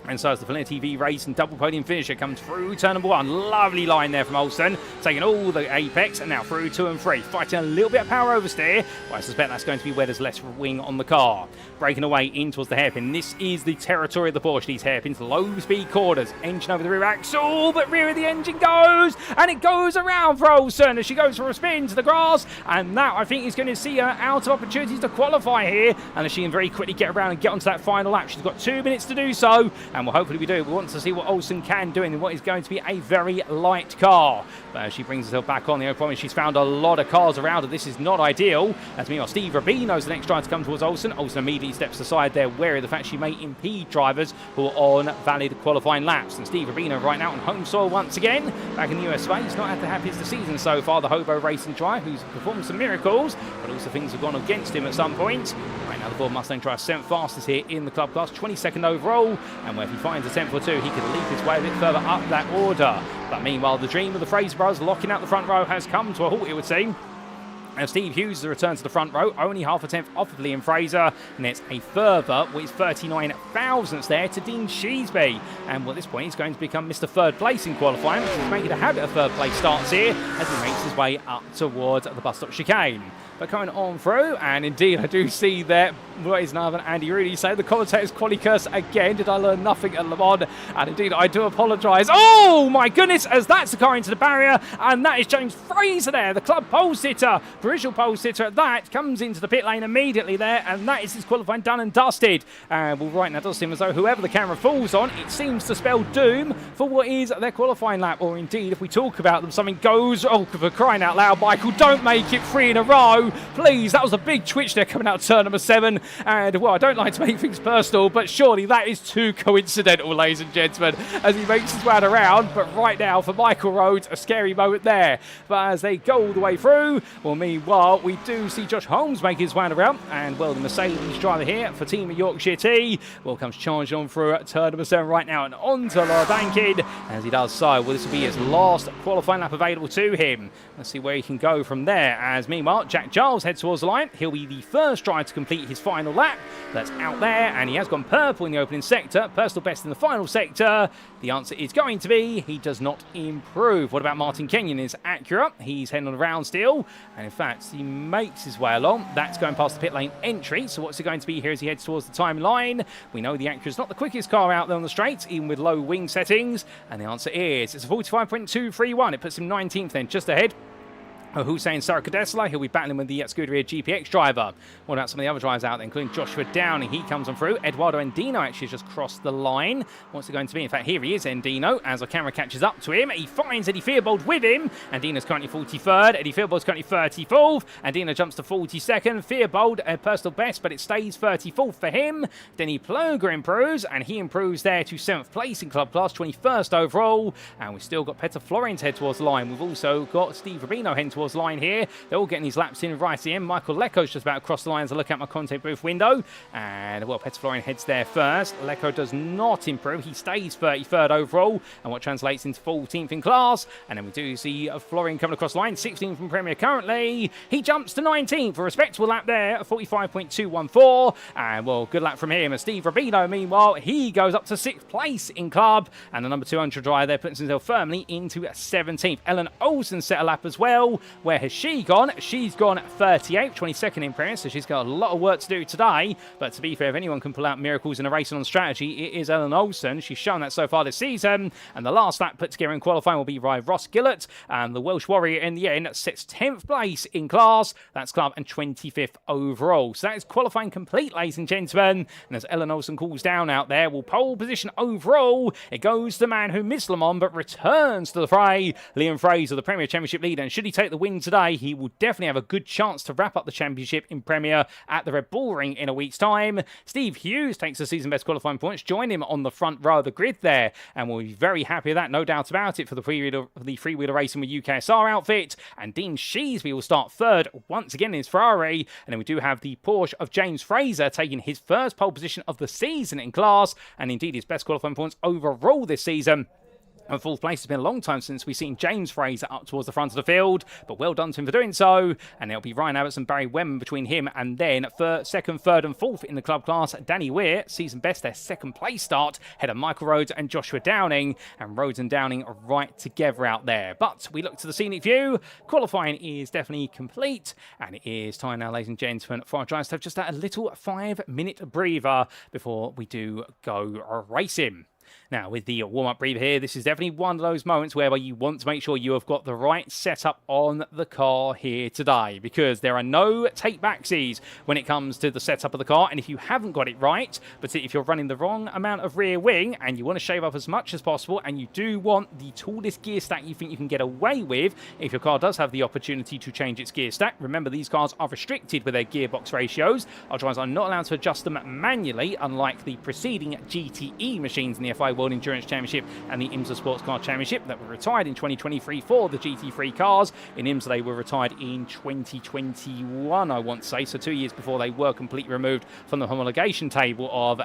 And so as the Floridian TV race and double podium finisher comes through turn number 1. Lovely line there from Olsen, taking all the apex and now through 2 and 3. Fighting a little bit of power oversteer, but I suspect that's going to be where there's less wing on the car. Breaking away in towards the hairpin. This is the territory of the Porsche, these hairpins. Low speed corners. Engine over the rear axle, but rear of the engine goes, and it goes around for Olsen as she goes for a spin to the grass. And that, I think, is going to see her out of opportunities to qualify here, unless she can very quickly get around and get onto that final lap. She's got 2 minutes to do so. And well, hopefully we do. We want to see what Olsen can do in what is going to be a very light car. But as she brings herself back on the open, she's found a lot of cars around her. This is not ideal. As meanwhile, Steve Rubino's the next driver to come towards Olsen. Olsen immediately steps aside there, wary of the fact she may impede drivers who are on valid qualifying laps. And Steve Rubino right now on home soil once again. Back in the US of A. He's not had the happiest of seasons so far, the Hobo racing driver, who's performed some miracles, but also things have gone against him at some point. Right now, the Ford Mustang driver 7th fastest here in the club class, 22nd overall. And where if he finds a 10th or 2, he can leap his way a bit further up that order. But meanwhile, the dream of the Fraser brothers locking out the front row has come to a halt, it would seem. And Steve Hughes has returned to the front row, only half a tenth off of Liam Fraser, and it's a further, with 39 thousandths there to Dean Sheesby. And well, at this point, he's going to become Mr. Third Place in qualifying, which is making a habit of third place starts here as he makes his way up towards the bus stop chicane. But coming on through, and indeed I do see there, what is another Andy Rooney say, the commentator's quality curse again. Did I learn nothing at Le Mans? And indeed I do apologise. Oh my goodness, as that's a car into the barrier, and that is James Fraser there, the club pole sitter, provisional pole sitter at that, comes into the pit lane immediately there, and that is his qualifying done and dusted. And well, right now it does seem as though whoever the camera falls on, it seems to spell doom for what is their qualifying lap, or indeed if we talk about them, something goes, oh, for crying out loud, Michael, don't make it 3 in a row. Please, that was a big twitch there coming out of turn number 7. And, well, I don't like to make things personal, but surely that is too coincidental, ladies and gentlemen, as he makes his way around. But right now, for Michael Rhodes, a scary moment there. But as they go all the way through, well, meanwhile, we do see Josh Holmes make his way around. And, well, the Mercedes driver here for Team Yorkshire T, well, comes charging on through turn number 7 right now and on to Laura Dankid. As he does so, well, this will be his last qualifying lap available to him. Let's see where he can go from there. As, meanwhile, Jack Giles heads towards the line. He'll be the first driver to complete his final lap. That's out there, and he has gone purple in the opening sector. Personal best in the final sector. The answer is going to be he does not improve. What about Martin Kenyon? Is accurate. He's heading on around still, and in fact, he makes his way along. That's going past the pit lane entry. So what's it going to be here as he heads towards the time line? We know the Acura is not the quickest car out there on the straight, even with low wing settings. And the answer is it's a 45.231. It puts him 19th then, just ahead Hussein Sarakadesla. He'll be battling with the Scuderia GPX driver. What about some of the other drivers out there, including Joshua Downing? He comes on through. Eduardo Endino actually just crossed the line. What's it going to be? In fact, here he is, Endino. As our camera catches up to him, he finds Eddie Theobald with him. Endino's currently 43rd. Eddie Theobald's currently 34th. Endino jumps to 42nd. Theobald, a personal best, but it stays 34th for him. Denny Ploger improves, and he improves there to 7th place in club class, 21st overall. And we've still got Peter Florian head towards the line. We've also got Steve Rubino heading towards the line here. They're all getting these laps in right at the end. Michael Lecco's just about across the line as I look at my content booth window. And, well, Peter Florian heads there first. Lecco does not improve. He stays 33rd overall, and what translates into 14th in class. And then we do see Florian coming across the line, 16th from Premier currently. He jumps to 19th, a respectable lap there, 45.214. And, well, good lap from him. And Steve Rubino, meanwhile, he goes up to 6th place in club. And the number 200 driver there puts himself firmly into 17th. Ellen Olsen set a lap as well. Where has she gone? She's gone 38th, 22nd in Paris, so she's got a lot of work to do today. But to be fair, if anyone can pull out miracles in a race and on strategy, it is Ellen Olsen. She's shown that so far this season. And the last lap put together in qualifying will be by Ross Gillett. And the Welsh Warrior in the end sits 10th place in class. That's club and 25th overall. So that is qualifying complete, ladies and gentlemen. And as Ellen Olsen cools down out there, well, pole position overall, it goes to the man who missed Le Mans but returns to the fray, Liam Fraser, the Premier Championship leader. And should he take the win today, he will definitely have a good chance to wrap up the championship in Premier at the Red Bull Ring in a week's time. Steve Hughes takes the season best qualifying points. Join him on the front row of the grid there, and we'll be very happy with that, no doubt about it, for the freewheeler racing with UKSR outfit. And Dean Sheesby will start third once again in his Ferrari. And then we do have the Porsche of James Fraser taking his first pole position of the season in class, and indeed his best qualifying points overall this season. And fourth place, has been a long time since we've seen James Fraser up towards the front of the field, but well done to him for doing so. And it'll be Ryan Abbott and Barry Wenman between him, and then second, third and fourth in the club class, Danny Weir, season best, their second place start, ahead of Michael Rhodes and Joshua Downing, and Rhodes and Downing are right together out there. But we look to the scenic view. Qualifying is definitely complete, and it is time now, ladies and gentlemen, for our drivers to have just a little 5-minute breather before we do go racing. Now, with the warm-up breather here, this is definitely one of those moments where you want to make sure you have got the right setup on the car here today, because there are no take-backsies when it comes to the setup of the car, and if you haven't got it right, but if you're running the wrong amount of rear wing and you want to shave up as much as possible, and you do want the tallest gear stack you think you can get away with, if your car does have the opportunity to change its gear stack, remember these cars are restricted with their gearbox ratios. Our drivers are not allowed to adjust them manually, unlike the preceding GTE machines in the FI World Endurance Championship and the IMSA Sports Car Championship that were retired in 2023 for the GT3 cars. In IMSA, they were retired in 2021, I want to say, so 2 years before they were completely removed from the homologation table of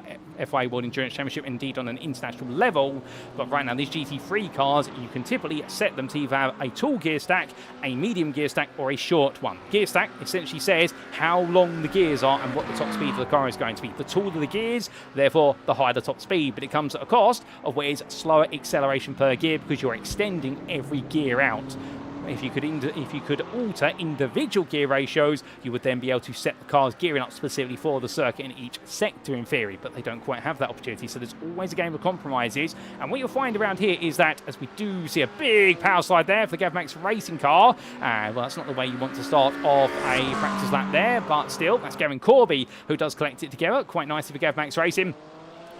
FI World Endurance Championship, indeed on an international level. But right now, these GT3 cars, you can typically set them to either have a tall gear stack, a medium gear stack, or a short one. Gear stack essentially says how long the gears are and what the top speed of the car is going to be. The taller the gears, therefore the higher the top speed, but it comes at a cost of what is slower acceleration per gear, because you're extending every gear out. If you could alter individual gear ratios, you would then be able to set the car's gearing up specifically for the circuit in each sector in theory, but they don't quite have that opportunity, so there's always a game of compromises. And what you'll find around here is that, as we do see a big power slide there for the GavMax racing car, well, that's not the way you want to start off a practice lap there, but still, that's Gavin Corby who does collect it together quite nicely for GavMax Racing.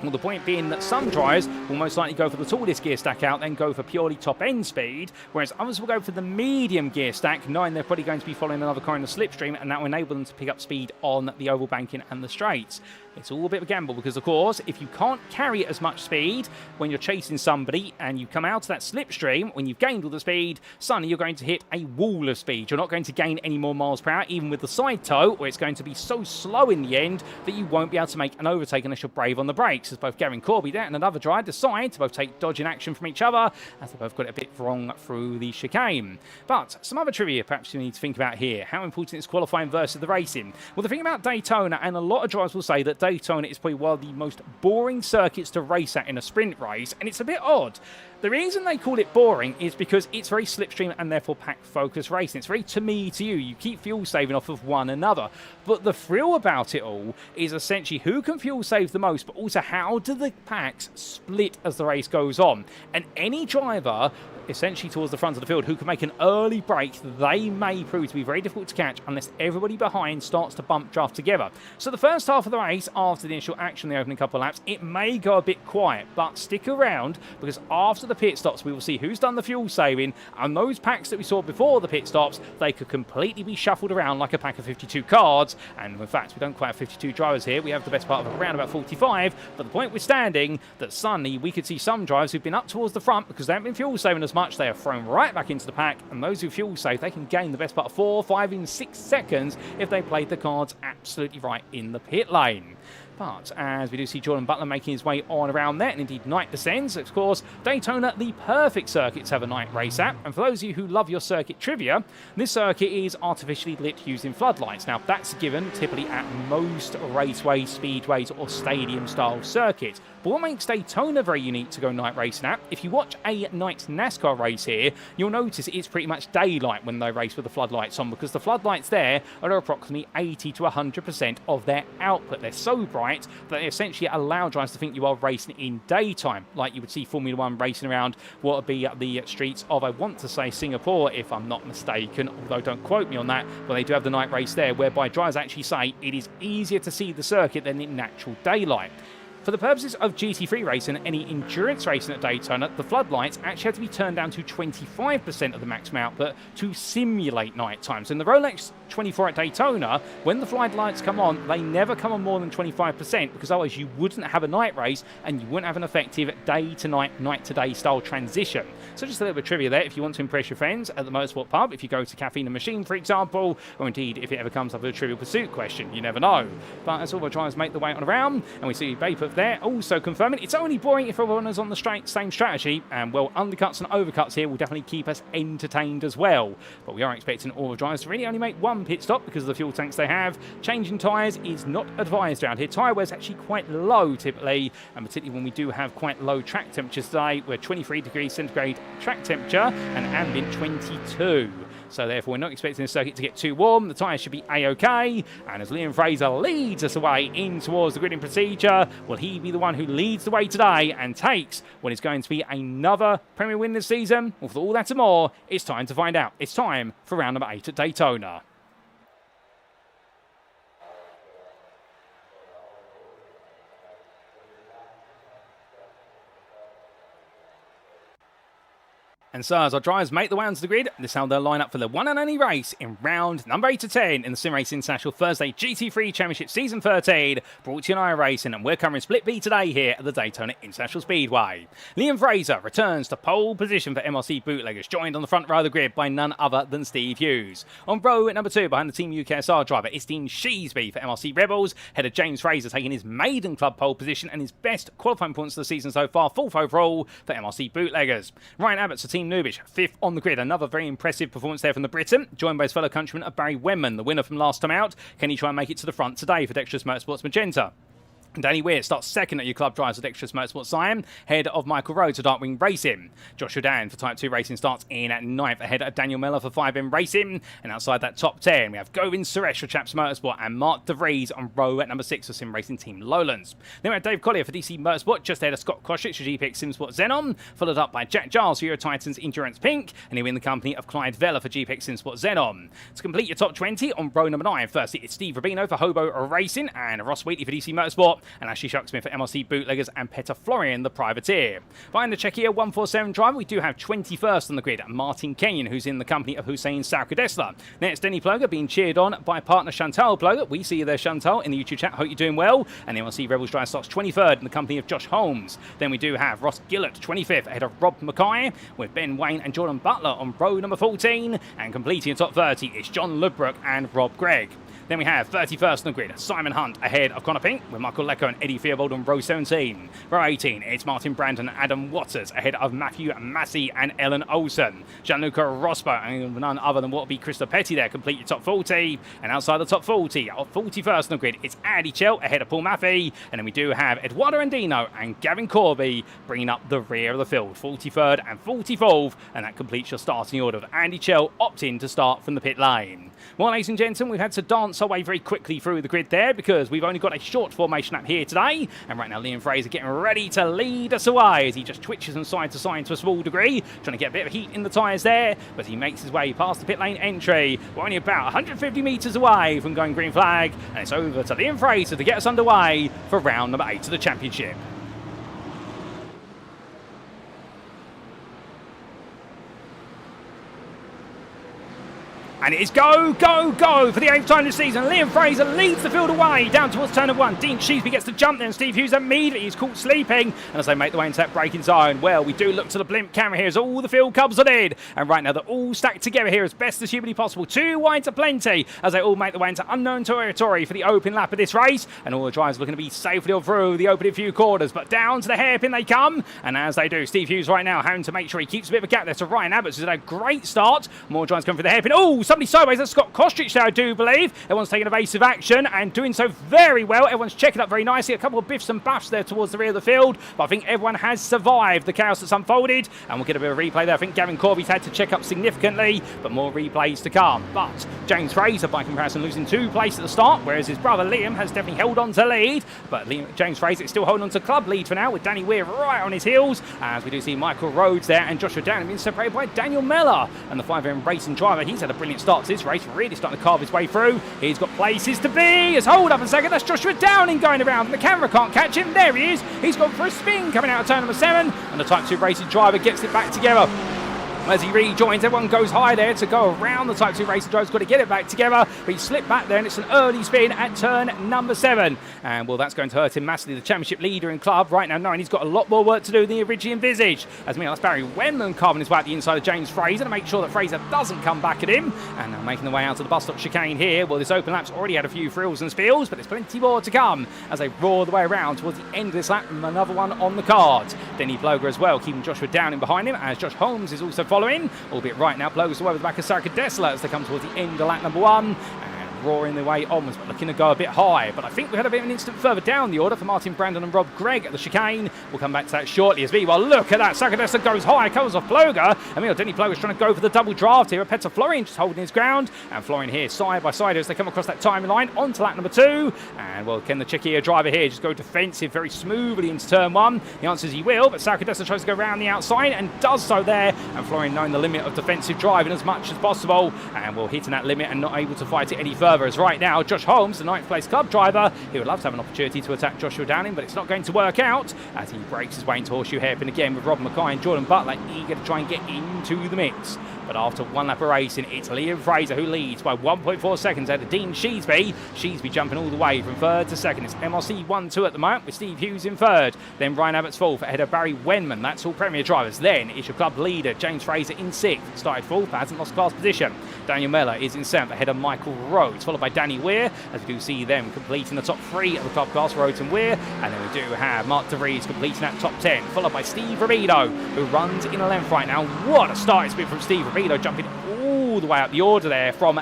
Well, the point being that some drivers will most likely go for the tallest gear stack out, then go for purely top-end speed, whereas others will go for the medium gear stack, knowing they're probably going to be following another car in the slipstream, and that will enable them to pick up speed on the oval banking and the straights. It's all a bit of a gamble because, of course, if you can't carry as much speed when you're chasing somebody and you come out of that slipstream, when you've gained all the speed, suddenly you're going to hit a wall of speed. You're not going to gain any more miles per hour, even with the side toe, or it's going to be so slow in the end that you won't be able to make an overtake unless you're brave on the brakes. As both Gavin Corby there and another driver decide to both take dodging action from each other, as they both got it a bit wrong through the chicane. But some other trivia perhaps you need to think about here. How important is qualifying versus the racing? Well, the thing about Daytona, and a lot of drivers will say that Daytona is probably one of the most boring circuits to race at in a sprint race, and it's a bit odd. The reason they call it boring is because it's very slipstream and therefore pack-focused racing. It's very to me, to you. You keep fuel saving off of one another. But the thrill about it all is essentially who can fuel save the most, but also how do the packs split as the race goes on. And any driver essentially towards the front of the field who can make an early break, they may prove to be very difficult to catch unless everybody behind starts to bump draft together. So the first half of the race, after the initial action, the opening couple of laps, it may go a bit quiet, but stick around, because after the pit stops we will see who's done the fuel saving, and those packs that we saw before the pit stops, they could completely be shuffled around like a pack of 52 cards. And in fact, we don't quite have 52 drivers here, we have the best part of around about 45, but the point we're standing that suddenly we could see some drivers who've been up towards the front because they haven't been fuel saving as much, they are thrown right back into the pack, and those who fuel save, they can gain the best part of 4, 5, even 6 seconds if they played the cards absolutely right in the pit lane. But as we do see Jordan Butler making his way on around there, and indeed night descends, of course, Daytona, the perfect circuit to have a night race at. And for those of you who love your circuit trivia, this circuit is artificially lit using floodlights. Now, that's given typically at most raceway, speedways, or stadium-style circuits. But what makes Daytona very unique to go night racing at, if you watch a night NASCAR race here, you'll notice it's pretty much daylight when they race with the floodlights on, because the floodlights there are approximately 80 to 100% of their output. They're so bright that they essentially allow drivers to think you are racing in daytime, like you would see Formula One racing around what would be the streets of, I want to say, Singapore, if I'm not mistaken, although don't quote me on that, but they do have the night race there, whereby drivers actually say it is easier to see the circuit than in natural daylight. For the purposes of GT3 racing and any endurance racing at Daytona, the floodlights actually have to be turned down to 25% of the maximum output to simulate night time. So in the Rolex 24 at Daytona, when the floodlights come on, they never come on more than 25%, because otherwise you wouldn't have a night race and you wouldn't have an effective day-to-night, night-to-day style transition. So just a little bit of trivia there if you want to impress your friends at the motorsport pub, if you go to Caffeine and Machine, for example, or indeed if it ever comes up with a Trivial Pursuit question, you never know. But as all the drivers make the way on around, and we see Bay put there, also confirming it's only boring if everyone is on the same strategy, and well, undercuts and overcuts here will definitely keep us entertained as well. But we are expecting all the drivers to really only make one pit stop because of the fuel tanks they have. Changing tyres is not advised around here. Tyre wear is actually quite low typically, and particularly when we do have quite low track temperatures today. We're 23 degrees centigrade track temperature and ambient 22. So therefore we're not expecting the circuit to get too warm. The tyres should be A-OK. And as Liam Fraser leads us away in towards the gridding procedure, will he be the one who leads the way today and takes what is going to be another Premier win this season? Well, for all that and more, it's time to find out. It's time for round number 8 at Daytona. And so as our drivers make the way onto the grid, this is how they'll line up for the one and only race in round number 8 to 10 in the SimRacing International Thursday GT3 Championship Season 13, brought to you on iRacing, and we're covering Split B today here at the Daytona International Speedway. Liam Fraser returns to pole position for MRC Bootleggers, joined on the front row of the grid by none other than Steve Hughes. On row at number 2 behind the Team UKSR driver is Dean Sheesby for MRC Rebels, head of James Fraser taking his maiden club pole position and his best qualifying points of the season so far, 4th overall for MRC Bootleggers. Ryan Abbott's the Team Nubish, 5th on the grid. Another very impressive performance there from the Briton, joined by his fellow countryman of Barry Wenman, the winner from last time out. Can he try and make it to the front today for Dexterous Motorsports Magenta? Danny Weir starts second at your club drives at Dexterous Motorsports Siam, head of Michael Rhodes for Darkwing Racing. Joshua Dan for Type 2 Racing starts in at 9th, ahead of Daniel Miller for 5M Racing. And outside that top 10, we have Govind Suresh for Chaps Motorsport and Mark De Vries on row at number 6 for SimRacing Team Lowlands. Then we have Dave Collier for DC Motorsport, just ahead of Scott Koshich for GPX SimSport Xenon, followed up by Jack Giles for Euro Titans Endurance Pink, and he'll be in the company of Clyde Vella for GPX SimSport Xenon. To complete your top 20 on row number 9, firstly it's Steve Rubino for Hobo Racing, and Ross Wheatley for DC Motorsport, and Ashley Shucksmith for MRC Bootleggers, and Petter Florian, the privateer. Behind the Czechia 147 driver, we do have 21st on the grid, Martin Kenyon, who's in the company of Hussein Sarkadesla. Next, Denny Ploger being cheered on by partner Chantal Ploger. We see you there, Chantal, in the YouTube chat. Hope you're doing well. And the MRC Rebels driver starts 23rd in the company of Josh Holmes. Then we do have Ross Gillett, 25th, ahead of Rob McKie, with Ben Wayne and Jordan Butler on row number 14. And completing the top 30 is John Ludbrook and Rob Gregg. Then we have 31st on the grid, Simon Hunt ahead of Connor Pink, with Michael Lecco and Eddie Theobald on row 17. Row 18, it's Martin Brandon and Adam Waters ahead of Matthew Massey and Ellen Olsen. Gianluca Rospo and none other than what will be Krista Petty there complete your top 40. And outside the top 40, 41st on the grid, it's Andy Chell ahead of Paul Maffey. And then we do have Eduardo Andino and Gavin Corby bringing up the rear of the field, 43rd and 44th. And that completes your starting order, with Andy Chell opting to start from the pit lane. Well, ladies and gentlemen, we've had to dance our way very quickly through the grid there because we've only got a short formation up here today. And right now, Liam Fraser getting ready to lead us away as he just twitches from side to side to a small degree, trying to get a bit of heat in the tyres there. But he makes his way past the pit lane entry. We're only about 150 metres away from going green flag. And it's over to Liam Fraser to get us underway for round number 8 of the championship. And it is go, go, go for the 8th time this season. Liam Fraser leads the field away down towards turn of 1. Dean Sheesby gets the jump there, and Steve Hughes immediately is caught sleeping. And as they make the way into that braking zone, well, we do look to the blimp camera here as all the field comes on in. And right now they're all stacked together here as best as humanly possible. 2 wide to plenty as they all make the way into unknown territory for the open lap of this race. And all the drivers looking to be safely through the opening few quarters. But down to the hairpin they come. And as they do, Steve Hughes right now having to make sure he keeps a bit of a gap there to Ryan Abbott, who's had a great start. More drivers come for the hairpin. Oh, somebody sideways. That's Scott Kostrich there, I do believe. Everyone's taking evasive action and doing so very well. Everyone's checking up very nicely. A couple of biffs and buffs there towards the rear of the field. But I think everyone has survived the chaos that's unfolded. And we'll get a bit of a replay there. I think Gavin Corby's had to check up significantly, but more replays to come. But James Fraser, by comparison, losing 2 places at the start, whereas his brother Liam has definitely held on to lead. But James Fraser is still holding on to club lead for now, with Danny Weir right on his heels. As we do see Michael Rhodes there and Joshua Down being separated by Daniel Miller. And the 5M Racing driver, he's had a brilliant start to this race, really starting to carve his way through. He's got places to be. As hold up a second, that's Joshua Downing going around, and the camera can't catch him. There he is. He's gone for a spin coming out of turn number 7, and the Type 2 Racing driver gets it back together. As he rejoins, everyone goes high there to go around the Type 2 racing driver's got to get it back together, but he slipped back there and it's an early spin at turn number 7. And well, that's going to hurt him massively, the championship leader in club right now, knowing he's got a lot more work to do than he originally envisaged. As meanwhile, that's Barry Wenman carving his way at the inside of James Fraser to make sure that Fraser doesn't come back at him. And now making the way out to the bus stop chicane here. Well, this open lap's already had a few frills and spills, but there's plenty more to come as they roar the way around towards the end of this lap. Another one on the card. Denny Ploger as well, keeping Joshua down in behind him, as Josh Holmes is also following, albeit right now Ploger's away with the back of Sarka Dessler as they come towards the end of lap number 1. Roaring their way onwards, but looking to go a bit high. But I think we had a bit of an instant further down the order for Martin Brandon and Rob Gregg at the chicane. We'll come back to that shortly as well. Look at that. Sakadessa goes high, covers off Ploger. And meanwhile, Denny Ploger's trying to go for the double draft here. Peter Florian just holding his ground. And Florian here side by side as they come across that timing line onto lap number 2. And well, can the Czechia driver here just go defensive very smoothly into turn 1? The answer is he will, but Sakadessa tries to go around the outside and does so there. And Florian knowing the limit of defensive driving as much as possible. And well, hitting that limit and not able to fight it any further as right now Josh Holmes, the 9th place club driver, he would love to have an opportunity to attack Joshua Downing, but it's not going to work out as he breaks his way into horseshoe hairpin again with Rob McKie and Jordan Butler eager to try and get into the mix. But after one lap of racing, it's Liam Fraser who leads by 1.4 seconds out of Dean Sheesby. Sheesby jumping all the way from 3rd to 2nd. It's MRC 1-2 at the moment with Steve Hughes in 3rd. Then Ryan Abbott's 4th ahead of Barry Wenman. That's all Premier drivers. Then it's your club leader, James Fraser in 6th. Started 4th, but hasn't lost class position. Daniel Mellor is in 7th ahead of Michael Rhodes, followed by Danny Weir, as we do see them completing the top 3 of the club class, Rhodes and Weir. And then we do have Mark De Vries completing that top 10, followed by Steve Rabido, who runs in a length right now. What a start it's been from Steve Rabido, jumping all the way up the order there from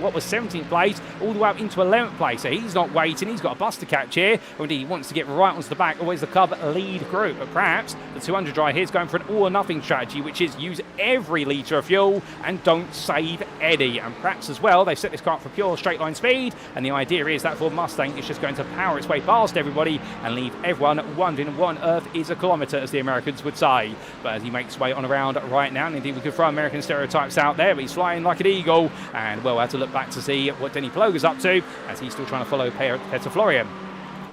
what was 17th place all the way up into 11th place. So he's not waiting, he's got a bus to catch here, or indeed he wants to get right onto the back, always the club lead group. But perhaps the 200 driver here is going for an all or nothing strategy, which is use every litre of fuel and don't save any. And perhaps as well they've set this car up for pure straight line speed, and the idea is that Ford Mustang is just going to power its way past everybody and leave everyone wondering what on earth is a kilometre, as the Americans would say. But as he makes his way on around right now, and indeed we could throw American stereotypes out there, but he's flying like an eagle. And well, to look back to see what Denny Ploger's up to as he's still trying to follow Peter Florian.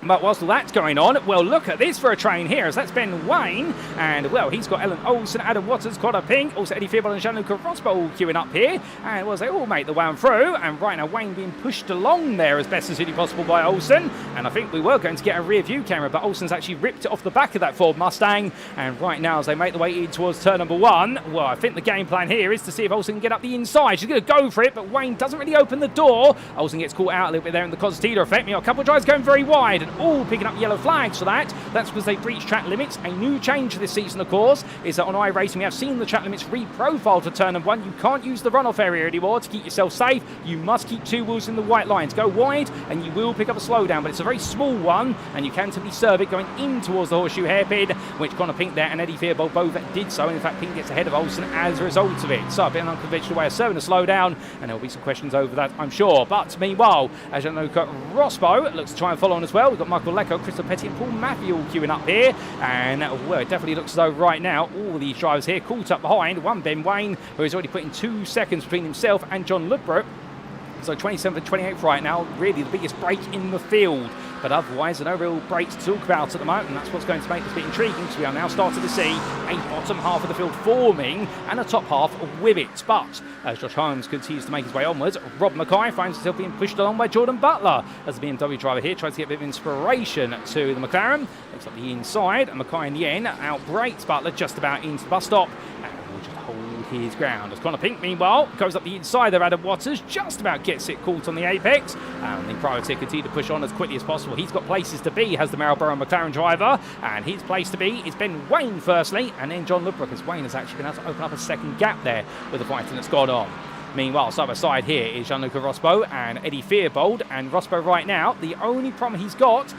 But whilst all that's going on, well, look at this for a train here, as that's Ben Wayne, and well, he's got Ellen Olsen, Adam Waters, Connor Pink, also Eddie Fearbold and Jean-Luc Rosbo all queuing up here, and well, they all make the way on through, and right now Wayne being pushed along there as best as really possible by Olsen, and I think we were going to get a rear view camera, but Olsen's actually ripped it off the back of that Ford Mustang, and right now as they make the way in towards turn number 1, well, I think the game plan here is to see if Olsen can get up the inside. She's going to go for it, but Wayne doesn't really open the door. Olsen gets caught out a little bit there in the Cosatida effect. A couple of drivers going very wide, and all picking up yellow flags for that. That's because they breached track limits. A new change for this season, of course, is that on iRacing we have seen the track limits re-profiled to turn number 1. You can't use the runoff area anymore to keep yourself safe. You must keep 2 wheels in the white lines. Go wide and you will pick up a slowdown, but it's a very small one, and you can simply serve it going in towards the horseshoe hairpin, which Connor Pink there and Eddie Fearbold both did so. In fact, Pink gets ahead of Olsen as a result of it. So a bit of an unconventional way of serving a slowdown, and there will be some questions over that, I'm sure. But meanwhile, as Jean-Luc Rosbo looks to try and follow on as well. We've got Michael Lecco, Crystal Petty and Paul Matthew all queuing up here, and well, it definitely looks as though right now all these drivers here caught up behind one Ben Wayne, who is already putting 2 seconds between himself and John Ludbrook. So 27th and 28th right now, really the biggest break in the field. But otherwise, no real break to talk about at the moment, and that's what's going to make this bit intriguing, because we are now starting to see a bottom half of the field forming and a top half with it. But as Josh Holmes continues to make his way onwards, Rob McKie finds himself being pushed along by Jordan Butler as the BMW driver here tries to get a bit of inspiration to the McLaren. Looks like the inside, and McKie in the end outbreaks Butler just about into the bus stop. His ground as Connor Pink meanwhile goes up the inside there. Adam Waters just about gets it caught on the apex, and the priority continue to push on as quickly as possible. He's got places to be, has the Marlboro McLaren driver, and his place to be is Ben Wayne firstly, and then John Ludbrook, as Wayne has actually been able to open up a second gap there with the fighting that's gone on. Meanwhile, side by side here is Jean-Luc Rosbo and Eddie Fearbold, and Rosbo right now, the only problem he's got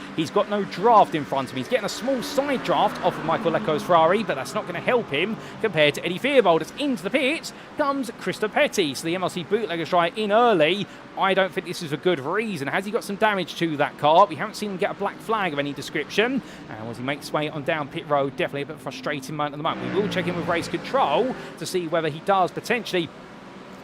no draft in front of him. He's getting a small side draft off of Michael Lecco's Ferrari, but that's not going to help him compared to Eddie Fearbold. As into the pit comes Krista Petty, so the MLC bootleggers try in early. I don't think this is a good reason. Has he got some damage to that car? We haven't seen him get a black flag of any description, and as he makes his way on down pit road, definitely a bit frustrating moment at the moment. We will check in with race control to see whether he does potentially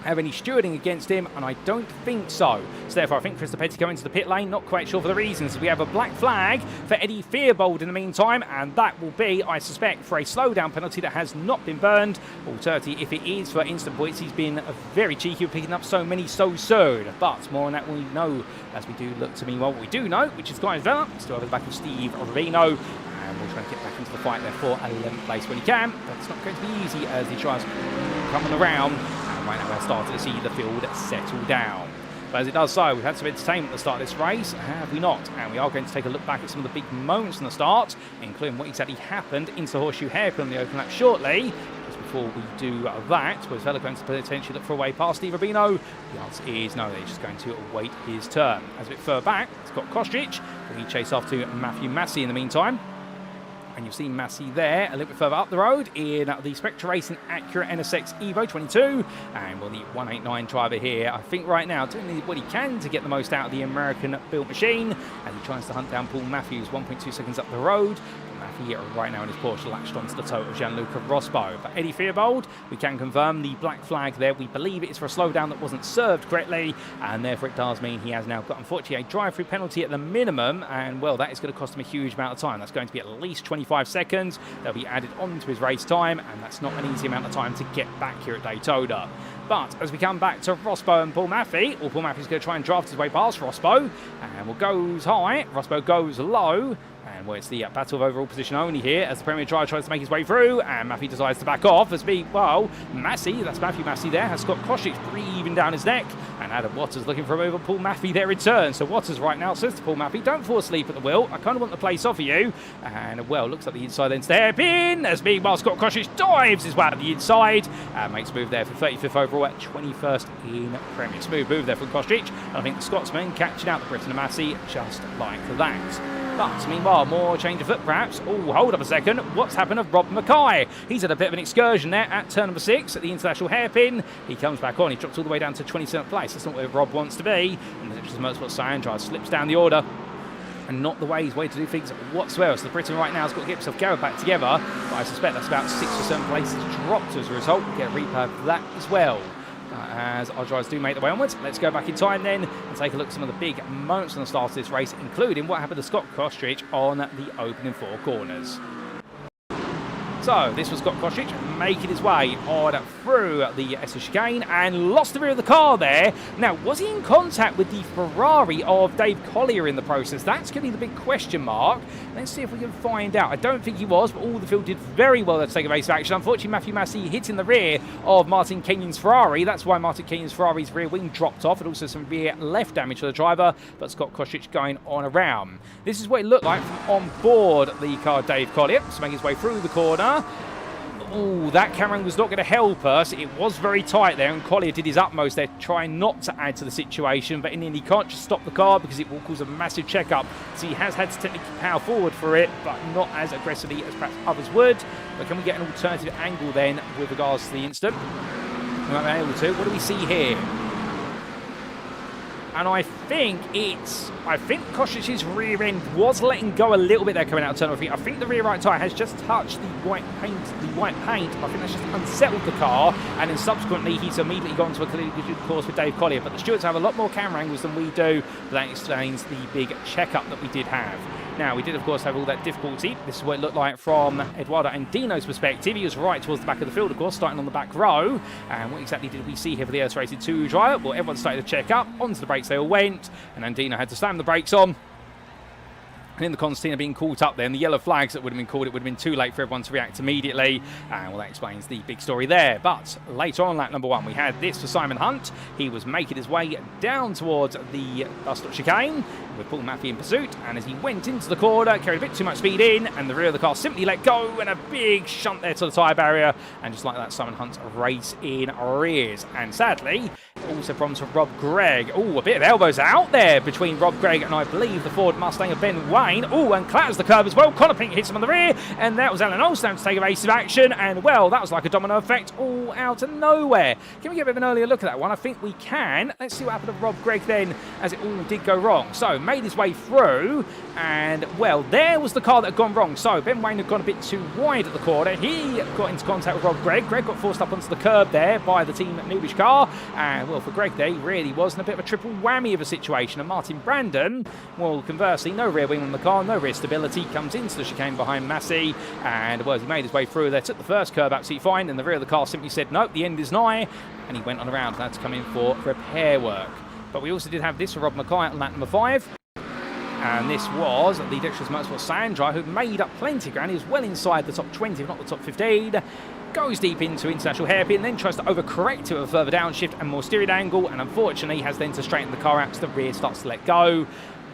have any stewarding against him, and I don't think so. So therefore, I think Chris Petty going into the pit lane, not quite sure for the reasons. We have a black flag for Eddie Fearbold in the meantime, and that will be, I suspect, for a slowdown penalty that has not been burned. Alternatively, if it is for instant points, he's been very cheeky with picking up so many so soon. But more on that we know as we do look to meanwhile what we do know, which is Guy Vella, still over the back of Steve Rubino. And we'll try and get back into the fight there for 11th place when he can. But it's not going to be easy as he tries coming around. Right now we're starting to see the field settle down. But as it does so, we've had some entertainment at the start of this race, have we not? And we are going to take a look back at some of the big moments from the start, including what exactly happened into the horseshoe hairpin on the open lap shortly. Just before we do that, was Vella going to potentially look for a way past Steve Rubino? The answer is no, they're just going to await his turn. As a bit further back, Scott Kostrich, he chase off to Matthew Massey in the meantime. And you've seen Massey there a little bit further up the road in the Spectre Racing Acura NSX Evo 22. And well, the 189 driver here, I think right now, doing what he can to get the most out of the American-built machine. And he tries to hunt down Paul Matthews 1.2 seconds up the road. Matthew right now in his Porsche latched onto the total of Gianluca Rospo. But Eddie Fearbold, we can confirm the black flag there. We believe it is for a slowdown that wasn't served correctly. And therefore it does mean he has now got, unfortunately, a drive-through penalty at the minimum. And well, that is going to cost him a huge amount of time. That's going to be at least 25 seconds. They'll be added onto his race time. And that's not an easy amount of time to get back here at Daytona. But as we come back to Rospo and Paul Maffey, well, Paul Maffey's going to try and draft his way past Rospo. And well, goes high, Rospo goes low. And well, it's the battle of overall position only here as the Premier Driver tries to make his way through. And Maffey decides to back off as Massey, that's Matthew Massey there, has Scott Kostrich breathing down his neck. And Adam Waters looking for a move on Paul Maffey there in turn. So Waters right now says to Paul Maffey, don't fall asleep at the wheel. I kind of want the place off of you. And well, looks like the inside ends the hairpin. As meanwhile, Scott Kostrich dives his way out of the inside. And makes a move there for 35th overall at 21st in Premier. Smooth move there from Kostrich. And I think the Scotsman catching out the Britain and Massey just like that. But meanwhile, more change of foot perhaps. Oh, hold up a second. What's happened to Rob McKie? He's had a bit of an excursion there at turn number 6 at the international hairpin. He comes back on. He drops all the way down to 27th place. That's not where Rob wants to be. And the motorsport Scion slips down the order. And not the way to do things whatsoever. So the Briton right now has got to get himself gathered back together. But I suspect that's about 6 or 7 places dropped as a result. We'll get a replay of that as well. As our drivers do make their way onwards, let's go back in time then and take a look at some of the big moments on the start of this race, including what happened to Scott Kostrich on the opening 4 corners. So this was Scott Kostrich making his way on through the Esser chicane and lost the rear of the car there. Now, was he in contact with the Ferrari of Dave Collier in the process? That's going to be the big question mark. Let's see if we can find out. I don't think he was, but all the field did very well to take a race of action. Unfortunately, Matthew Massey hit in the rear of Martin Kenyon's Ferrari. That's why Martin Kenyon's Ferrari's rear wing dropped off, and also some rear left damage to the driver, but Scott Kostrich going on around. This is what it looked like from on board the car of Dave Collier. So making his way through the corner. Oh, that camera was not going to help us. It was very tight there, and Collier did his utmost there, trying not to add to the situation. But in the end, he can't just stop the car because it will cause a massive checkup. So he has had to technically power forward for it, but not as aggressively as perhaps others would. But can we get an alternative angle then with regards to the incident? We might be able to. What do we see here? And I think Kostrich's rear end was letting go a little bit there coming out of turn number 3. I think the rear right tyre has just touched the white paint. I think that's just unsettled the car, and then subsequently he's immediately gone to a collision course with Dave Collier. But the stewards have a lot more camera angles than we do, but that explains the big checkup that we did have. Now, we did, of course, have all that difficulty. This is what it looked like from Eduardo Andino's perspective. He was right towards the back of the field, of course, starting on the back row. And what exactly did we see here for the Earth Racing 2 driver? Well, everyone started to check up. Onto the brakes they all went. And Andino had to slam the brakes on. And in the concertina being caught up there, and the yellow flags that would have been called, it would have been too late for everyone to react immediately. And well, that explains the big story there. But later on, lap number 1, we had this for Simon Hunt. He was making his way down towards the bus stop chicane with Paul Maffey in pursuit. And as he went into the corner, carried a bit too much speed in, and the rear of the car simply let go, and a big shunt there to the tyre barrier. And just like that, Simon Hunt's race in arrears. And sadly, Also from to Rob Gregg. Oh, a bit of elbows out there between Rob Gregg and I believe the Ford Mustang of Ben Wayne. Oh, and clatters the curb as well. Connor Pink hits him on the rear, and that was Alan Olstone to take evasive action. And well, that was like a domino effect all out of nowhere. Can we get a bit of an earlier look at that one? I think we can. Let's see what happened to Rob Gregg then, as it all did go wrong. So made his way through, and well, there was the car that had gone wrong. So Ben Wayne had gone a bit too wide at the corner. He got into contact with Rob Gregg. Gregg got forced up onto the curb there by the Team Noobish car, and well, for Gregg there, he really was in a bit of a triple whammy of a situation. And Martin Brandon, well, conversely, no rear wing on the car, no rear stability, comes into the chicane behind Massey, and well, he made his way through there, took the first curb absolutely fine, and the rear of the car simply said, nope, the end is nigh, and he went on around and had to come in for repair work. But we also did have this for Rob McKie on lap number 5. And this was the Dexterous Motorsport Sandra, who made up plenty of ground. He was well inside the top 20, if not the top 15. Goes deep into international hairpin, then tries to overcorrect to a further downshift and more steering angle, and unfortunately has then to straighten the car out as the rear starts to let go.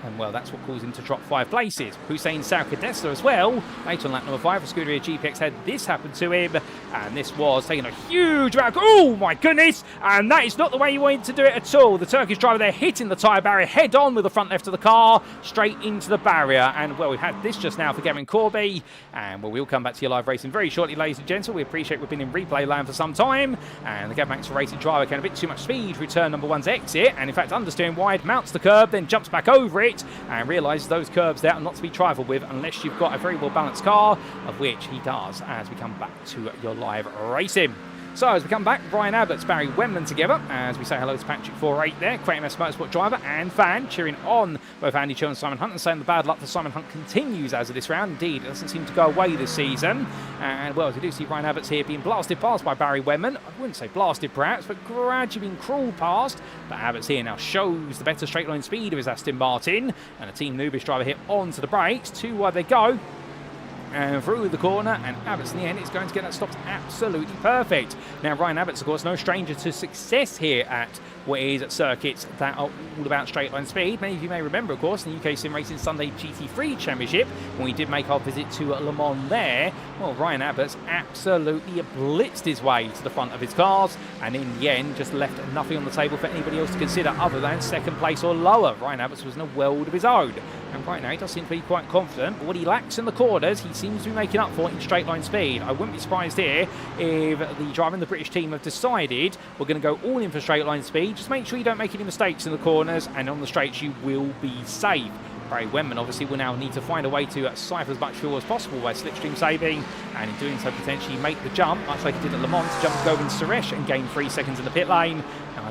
And well, that's what caused him to drop 5 places. Hussein Salkadesta as well, later on lap number 5 for Scuderia GPX, had this happen to him, and this was taking a huge amount. Oh my goodness! And that is not the way you wanted to do it at all. The Turkish driver there hitting the tyre barrier head on with the front left of the car, straight into the barrier. And well, we've had this just now for Gavin Corby, and well, we'll come back to your live racing very shortly, ladies and gentlemen. We appreciate we've been in replay land for some time, and the Gav Max Racing driver can a bit too much speed through turn number 1's exit, and in fact understeering wide, mounts the curb, then jumps back over it, and realises those curbs there are not to be trifled with unless you've got a very well balanced car, of which he does, as we come back to your live racing. So as we come back, Brian Abbott's Barry Wenman together, as we say hello to Patrick 48 there, QMS Motorsport driver and fan, cheering on both Andy Cho and Simon Hunt, and saying the bad luck for Simon Hunt continues as of this round. Indeed, it doesn't seem to go away this season. And well, as we do see Brian Abbott's here being blasted past by Barry Wenman. I wouldn't say blasted perhaps, but gradually being crawled past. But Abbott's here now shows the better straight line speed of his Aston Martin, and a Team Noobish driver here onto the brakes. 2 wide they go. And through the corner, and Abbott's in the end is going to get that stopped absolutely perfect. Now, Ryan Abbott's, of course, no stranger to success here at what is circuits that are all about straight line speed. Many of you may remember, of course, in the UK SimRacing Sunday GT3 Championship, when we did make our visit to Le Mans there. Well, Ryan Abbott's absolutely blitzed his way to the front of his cars, and in the end, just left nothing on the table for anybody else to consider other than second place or lower. Ryan Abbott's was in a world of his own. And right now, he does seem to be quite confident, but what he lacks in the corners, he seems to be making up for in straight line speed. I wouldn't be surprised here if the driver and the British team have decided we're going to go all in for straight line speed. Just make sure you don't make any mistakes in the corners, and on the straights you will be safe. Barry Wenman obviously will now need to find a way to siphon as much fuel as possible by slipstream saving, and in doing so potentially make the jump, much like he did at Le Mans, to jump to Govind Suresh and gain 3 seconds in the pit lane,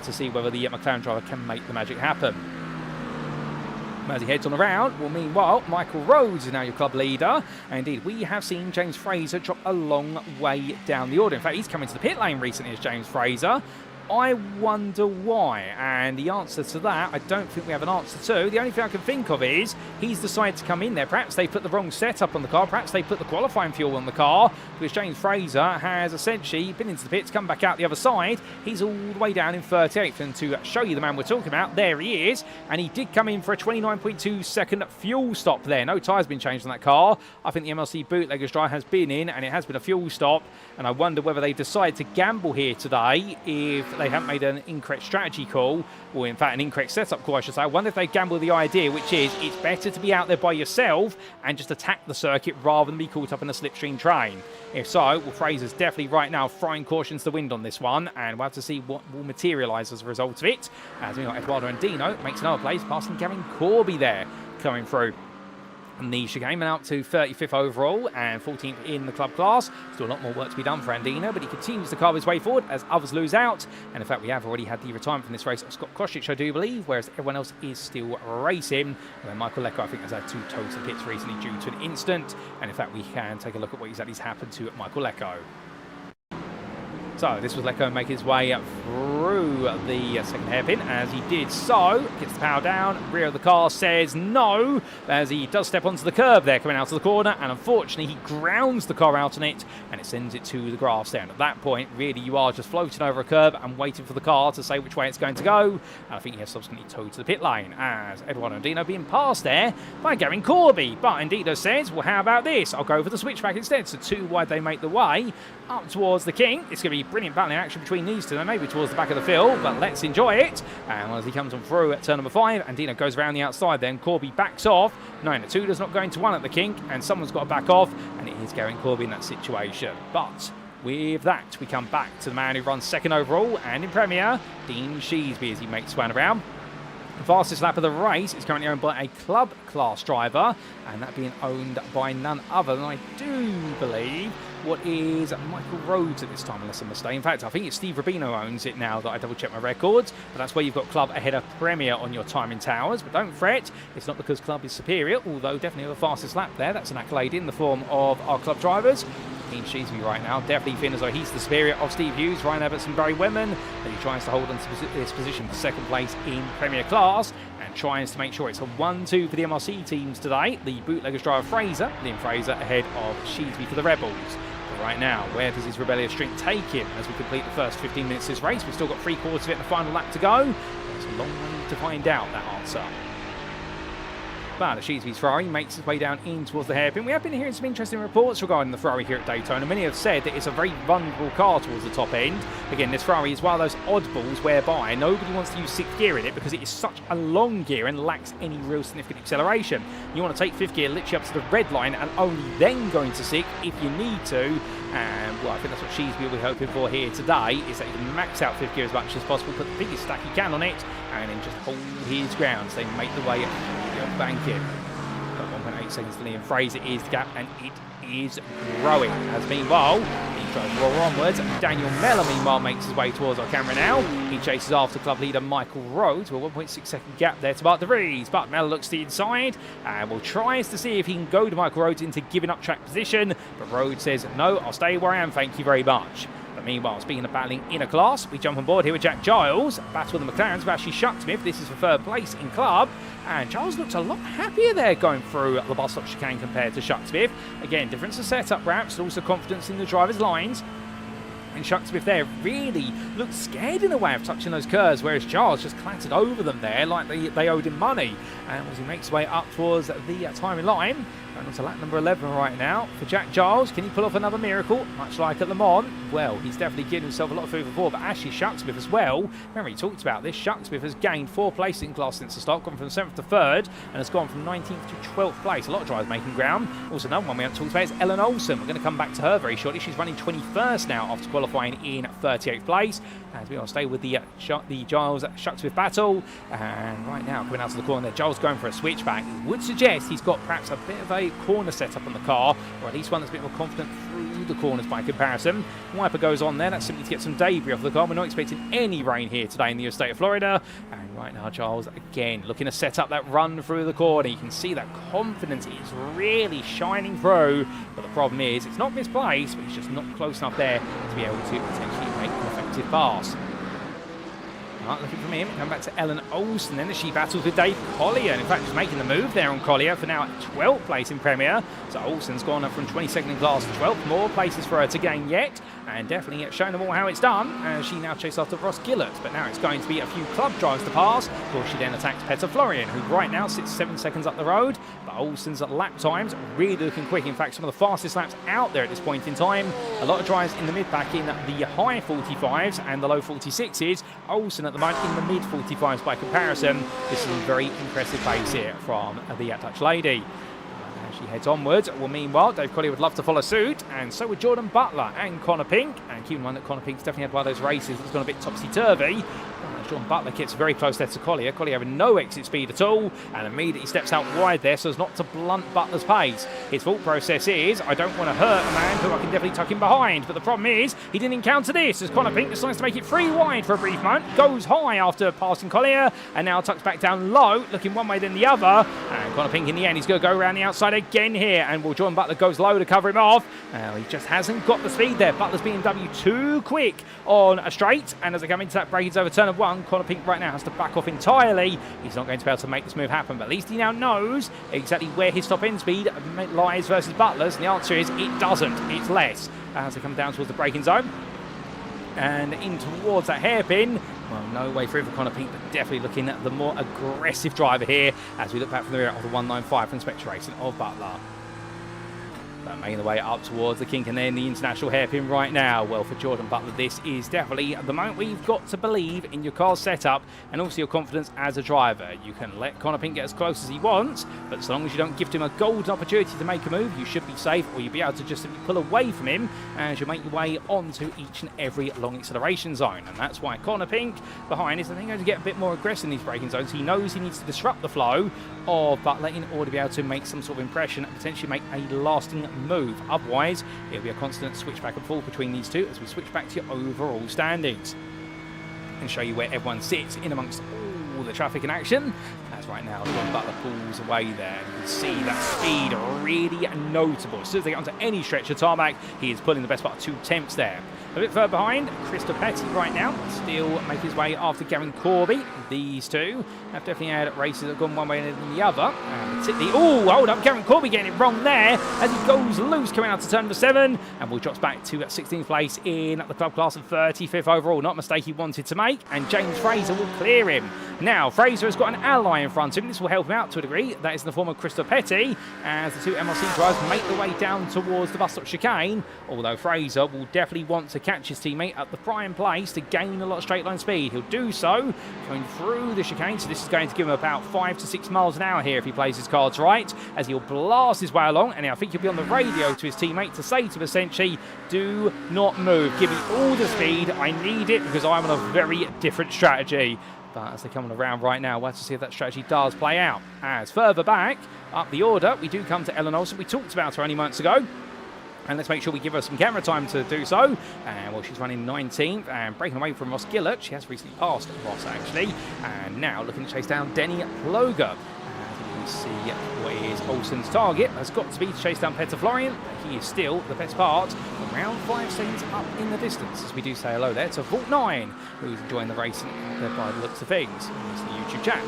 to see whether the McLaren driver can make the magic happen. As he heads on around, well, meanwhile, Michael Rhodes is now your club leader. And indeed, we have seen James Fraser drop a long way down the order. In fact, he's come into the pit lane recently as James Fraser. I wonder why, and the answer to that I don't think we have an answer to. The only thing I can think of is he's decided to come in there. Perhaps they put the wrong setup on the car, perhaps they put the qualifying fuel on the car, because James Fraser has essentially been into the pits, come back out the other side. He's all the way down in 38th, and to show you the man we're talking about, there he is, and he did come in for a 29.2 second fuel stop there. No tyres been changed on that car. I think the MLC bootleggers drive has been in, and it has been a fuel stop, and I wonder whether they decide to gamble here today if they haven't made an incorrect strategy call, or in fact an incorrect setup call I should say. I wonder if they gamble the idea, which is it's better to be out there by yourself and just attack the circuit rather than be caught up in a slipstream train. If so, well, Fraser's definitely right now throwing caution to the wind on this one, and we'll have to see what will materialise as a result of it. As we know, Eduardo Andino makes another place, passing Gavin Corby there coming through. And the chicane went out to 35th overall and 14th in the club class. Still a lot more work to be done for Andino, but he continues to carve his way forward as others lose out. And in fact, we have already had the retirement from this race of Scott Kostrich, I do believe, whereas everyone else is still racing. And then Michael Lecco, I think, has had 2 total pits recently due to an incident. And in fact, we can take a look at what exactly has happened to Michael Lecco. So this was Lecco making his way through the second hairpin. As he did so, gets the power down, rear of the car says no, as he does step onto the curb there coming out of the corner, and unfortunately he grounds the car out on it and it sends it to the grass there. And at that point, really you are just floating over a curb and waiting for the car to say which way it's going to go. And I think he has subsequently towed to the pit lane as Eduardo Andino being passed there by Gavin Corby. But Andino says, well, how about this? I'll go for the switchback instead. So 2 wide they make the way up towards the King. It's going to be brilliant battling action between these two. They may be towards the back of the field, but let's enjoy it. And as he comes on through at turn number 5, and Dino goes around the outside, then Corby backs off. 9-2 does not go into 1 at the kink, and someone's got to back off, and it is Geraint Corby in that situation. But with that, we come back to the man who runs 2nd overall and in Premier, Dean Sheesby, as he makes his way around. The fastest lap of the race is currently owned by a club class driver, and that being owned by none other than, I do believe, what is Michael Rhodes at this time, unless I'm mistaken. In fact, I think it's Steve Rubino owns it now that I double check my records, but that's where you've got club ahead of Premier on your time in towers. But don't fret, it's not because club is superior, although definitely the fastest lap there. That's an accolade in the form of our club drivers. Dean Sheesby right now definitely feeling as though he's the superior of Steve Hughes, Ryan Everts and Barry Wenman, and he tries to hold on to his position for 2nd place in Premier class, and tries to make sure it's a 1-2 for the MRC teams today. The bootleggers driver Fraser, Liam Fraser, ahead of Sheesby for the Rebels. But right now, where does his rebellious streak take him as we complete the first 15 minutes of this race? We've still got 3/4 of it in the final lap to go. There's a long way to find out that answer. But Sheesby's Ferrari makes its way down in towards the hairpin. We have been hearing some interesting reports regarding the Ferrari here at Daytona. Many have said that it's a very vulnerable car towards the top end. Again, this Ferrari is one of those oddballs whereby nobody wants to use 6th gear in it because it is such a long gear and lacks any real significant acceleration. You want to take 5th gear literally up to the red line and only then go into 6th if you need to. And well, I think that's what Sheesby will be hoping for here today, is that he can max out 5th gear as much as possible, put the biggest stack he can on it, and then just hold his ground so they make the way up the banking. Got 1.8 seconds to Liam Fraser is the gap, and it is growing. As meanwhile, he tries to roll onwards. Daniel Mellor, meanwhile, makes his way towards our camera now. He chases after club leader Michael Rhodes with a 1.6 second gap there to Bart de Vries. But Mellor looks to the inside and will try to see if he can go to Michael Rhodes into giving up track position. But Rhodes says, no, I'll stay where I am, thank you very much. But meanwhile, speaking of battling in a class, we jump on board here with Jack Giles. Battle with the McLarens with Ashley Shucksmith. This is for 3rd place in club. And Giles looks a lot happier there going through the bus stop chicane compared to Shucksmith. Again, difference of setup ramps, but also confidence in the driver's lines. And Shucksmith there really looked scared in a way of touching those curves, whereas Giles just clattered over them there like they owed him money. And as he makes his way up towards the timing line, going on to lap number 11 right now for Jack Giles. Can he pull off another miracle, much like at Le Mans? Well, he's definitely given himself a lot of food for thought, but actually Shucksmith as well. Remember, he talked about this. Shucksmith has gained 4 places in class since the start, gone from 7th to 3rd, and has gone from 19th to 12th place. A lot of drivers making ground. Also, another one we haven't talked about is Ellen Olsen. We're going to come back to her very shortly. She's running 21st now after qualifying in 38th place. As we will stay with the Giles Shucksmith battle. And right now, coming out to the corner there, Giles going for a switchback. It would suggest he's got perhaps a bit of a corner setup on the car, or at least one that's a bit more confident through the corners by comparison. Wiper goes on there. That's simply to get some debris off the car. We're not expecting any rain here today in the state of Florida. And right now, Giles again looking to set up that run through the corner. You can see that confidence is really shining through. But the problem is, it's not misplaced, but he's just not close enough there to be able to potentially make an effective pass. Right, looking from him, come back to Ellen Olsen then as she battles with Dave Collier. And in fact, just making the move there on Collier for now at 12th place in Premier. So Olsen's gone up from 22nd in class to 12th. More places for her to gain yet. And definitely showing them all how it's done. As she now chases after Ross Gillett. But now it's going to be a few club drives to pass. Of course, she then attacks Petter Florian, who right now sits 7 seconds up the road. But Olsen's lap times really looking quick. In fact, some of the fastest laps out there at this point in time. A lot of drives in the mid-pack in the high 45s and the low 46s. Olsen at the moment in the mid 45s by comparison. This is a very impressive pace here from the Dutch lady. As she heads onwards. Well, meanwhile, Dave Collier would love to follow suit, and so would Jordan Butler and Connor Pink. And keep in mind that Connor Pink's definitely had one of those races that's gone a bit topsy-turvy. Jordan Butler gets very close there to Collier. Collier having no exit speed at all, and immediately steps out wide there so as not to blunt Butler's pace. His thought process is, I don't want to hurt a man who I can definitely tuck in behind. But the problem is, he didn't encounter this, as Connor Pink decides to make it 3 wide for a brief moment, goes high after passing Collier, and now tucks back down low, looking one way then the other. And Connor Pink in the end, he's going to go around the outside again here, and well, Jordan Butler goes low to cover him off. He just hasn't got the speed there. Butler's BMW too quick on a straight, and as they come into that break, it's over turn of 1. Connor Pink right now has to back off entirely. He's not going to be able to make this move happen, but at least he now knows exactly where his top end speed lies versus Butler's, and the answer is it doesn't. It's less as they come down towards the braking zone and in towards that hairpin. Well, no way through for Connor Pink, but definitely looking at the more aggressive driver here as we look back from the rear of the 195 from Spectre Racing of Butler. but making the way up towards the kink and then the international hairpin right now. Well, for Jordan Butler, this is definitely the moment where you've got to believe in your car's setup and also your confidence as a driver. You can let Connor Pink get as close as he wants, but so long as you don't give him a golden opportunity to make a move, you should be safe, or you'll be able to just simply pull away from him as you make your way onto each and every long acceleration zone. And that's why Connor Pink behind is, I think, going to get a bit more aggressive in these braking zones. He knows he needs to disrupt the flow of Butler in order to be able to make some sort of impression and potentially make a lasting move. Otherwise, it'll be a constant switch back and forth between these two as we switch back to your overall standings and show you where everyone sits in amongst all the traffic in action. As right now, Jordan Butler pulls away there. You can see that speed really notable. As soon as they get onto any stretch of tarmac, he is pulling the best part of 2 tenths there. A bit further behind, Christopher Petty right now still make his way after Gavin Corby. These two have definitely had races that have gone one way and the other. And particularly, oh, hold up, Gavin Corby getting it wrong there as he goes loose coming out to turn number 7, and will drops back to 16th place in the club class and 35th overall. Not a mistake he wanted to make, and James Fraser will clear him. Now, Fraser has got an ally in front of him. This will help him out to a degree. That is in the form of Christopher Petty, as the two MLC drivers make their way down towards the bus stop chicane, although Fraser will definitely want to catch his teammate at the prime place to gain a lot of straight line speed. He'll do so going through the chicane, so this is going to give him about 5 to 6 miles an hour here if he plays his cards right, as he'll blast his way along, and I think he'll be on the radio to his teammate to say to him essentially, do not move, give me all the speed, I need it because I'm on a very different strategy. But as they're coming around right now, we'll have to see if that strategy does play out. As further back up the order, we do come to Ellen Olsen. We talked about her only months ago. And let's make sure we give her some camera time to do so. And well, she's running 19th and breaking away from Ross Gillett. She has recently passed Ross, actually. And now looking to chase down Denny Ploger. And we see what is Olsen's target. Has got to be to chase down Peter Florian. He is still the best part, around 5 seconds up in the distance. As we do say hello there to Vault 9, who's enjoying the race by the looks of things. It's the YouTube chat.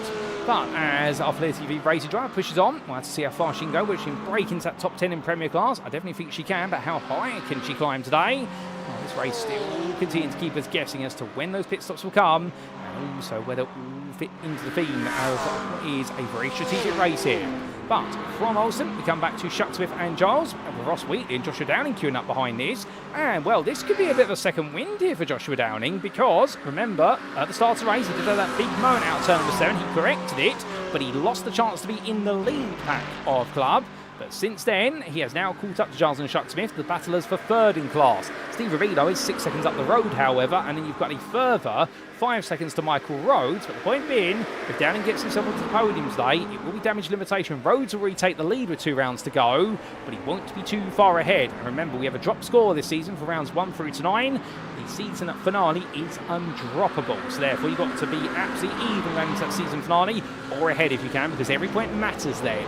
But as our Flare TV racing driver pushes on, we'll have to see how far she can go, whether she can break into that top 10 in Premier Class. I definitely think she can, but how high can she climb today? Well, this race still continues to keep us guessing as to when those pit stops will come, and also whether it will fit into the theme of what is a very strategic race here. But from Olsen, we come back to Shuck Smith and Giles, with Ross Wheatley and Joshua Downing queuing up behind this. And, well, this could be a bit of a second wind here for Joshua Downing, because, remember, at the start of the race, he did have that big moment out of turn number 7. He corrected it, but he lost the chance to be in the lead pack of club. But since then, he has now caught up to Giles and Shuck Smith, the battlers for 3rd in class. Steve Revedo is 6 seconds up the road, however, and then you've got a further 5 seconds to Michael Rhodes. But the point being, if Downing gets himself onto the podium today, it will be damage limitation. Rhodes will retake the lead with 2 rounds to go, but he won't be too far ahead. And remember, we have a drop score this season for rounds 1 through to 9. The season finale is undroppable, so therefore you've got to be absolutely even going into that season finale, or ahead if you can, because every point matters then.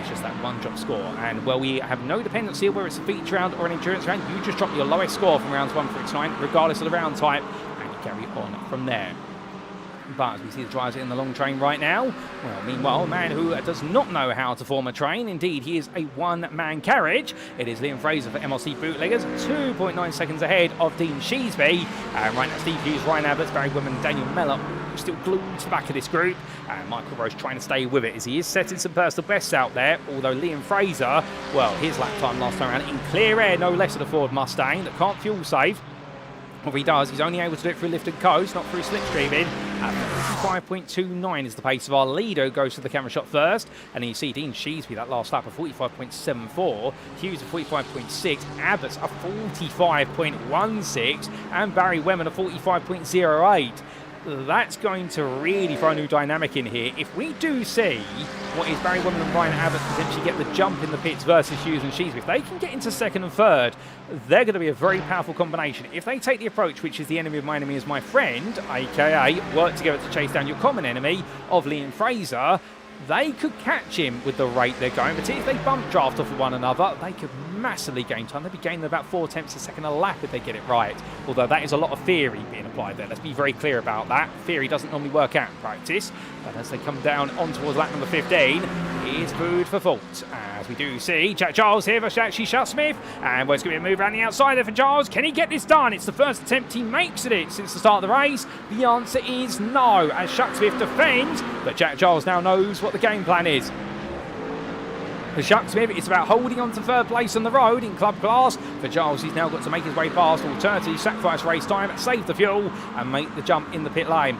Just that 1 drop score, and well, we have no dependency on whether it's a feature round or an endurance round. You just drop your lowest score from rounds 1 through to 9, regardless of the round type, and you carry on from there. But as we see the drivers in the long train right now, well, meanwhile, a man who does not know how to form a train, indeed, he is a one-man carriage. It is Liam Fraser for MLC Bootleggers, 2.9 seconds ahead of Dean Sheesby. Right now, Steve Hughes, Ryan Abbots, Barry Wenman, Daniel Mellor, still glued to the back of this group. And Michael Roche trying to stay with it as he is setting some personal bests out there. Although Liam Fraser, well, his lap time last time around in clear air, no less than a Ford Mustang that can't fuel save. What he does, he's only able to do it through lift and coast, not through slipstreaming. At 55.29 is the pace of our leader, who goes to the camera shot first. And then you see Dean Sheesby, that last lap, of 45.74. Hughes of 45.6. Abbots a 45.16. And Barry Wenman a 45.08. That's going to really throw a new dynamic in here. If we do see what is Barry Wenman and Ryan Abbott potentially get the jump in the pits versus Hughes and Sheesby, if they can get into 2nd and 3rd, they're going to be a very powerful combination. If they take the approach, which is the enemy of my enemy is my friend, aka work together to chase down your common enemy of Liam Fraser, they could catch him with the rate they're going, but if they bump draft off of one another, they could massively gain time. They'd be gaining about 4 tenths a second a lap if they get it right. Although that is a lot of theory being applied there. Let's be very clear about that. Theory doesn't normally work out in practice. But as they come down on towards lap number 15, is food for thought. As we do see Jack Giles here versus actually Shuck Smith. And well, it's going to be a move around the outside there for Giles. Can he get this done? It's the first attempt he makes at it since the start of the race. The answer is no, as Shuck Smith defends. But Jack Giles now knows what the game plan is. For Chuck Smith, it's about holding on to third place on the road in club class. For Giles, he's now got to make his way past Alternative, sacrifice race time, save the fuel, and make the jump in the pit lane.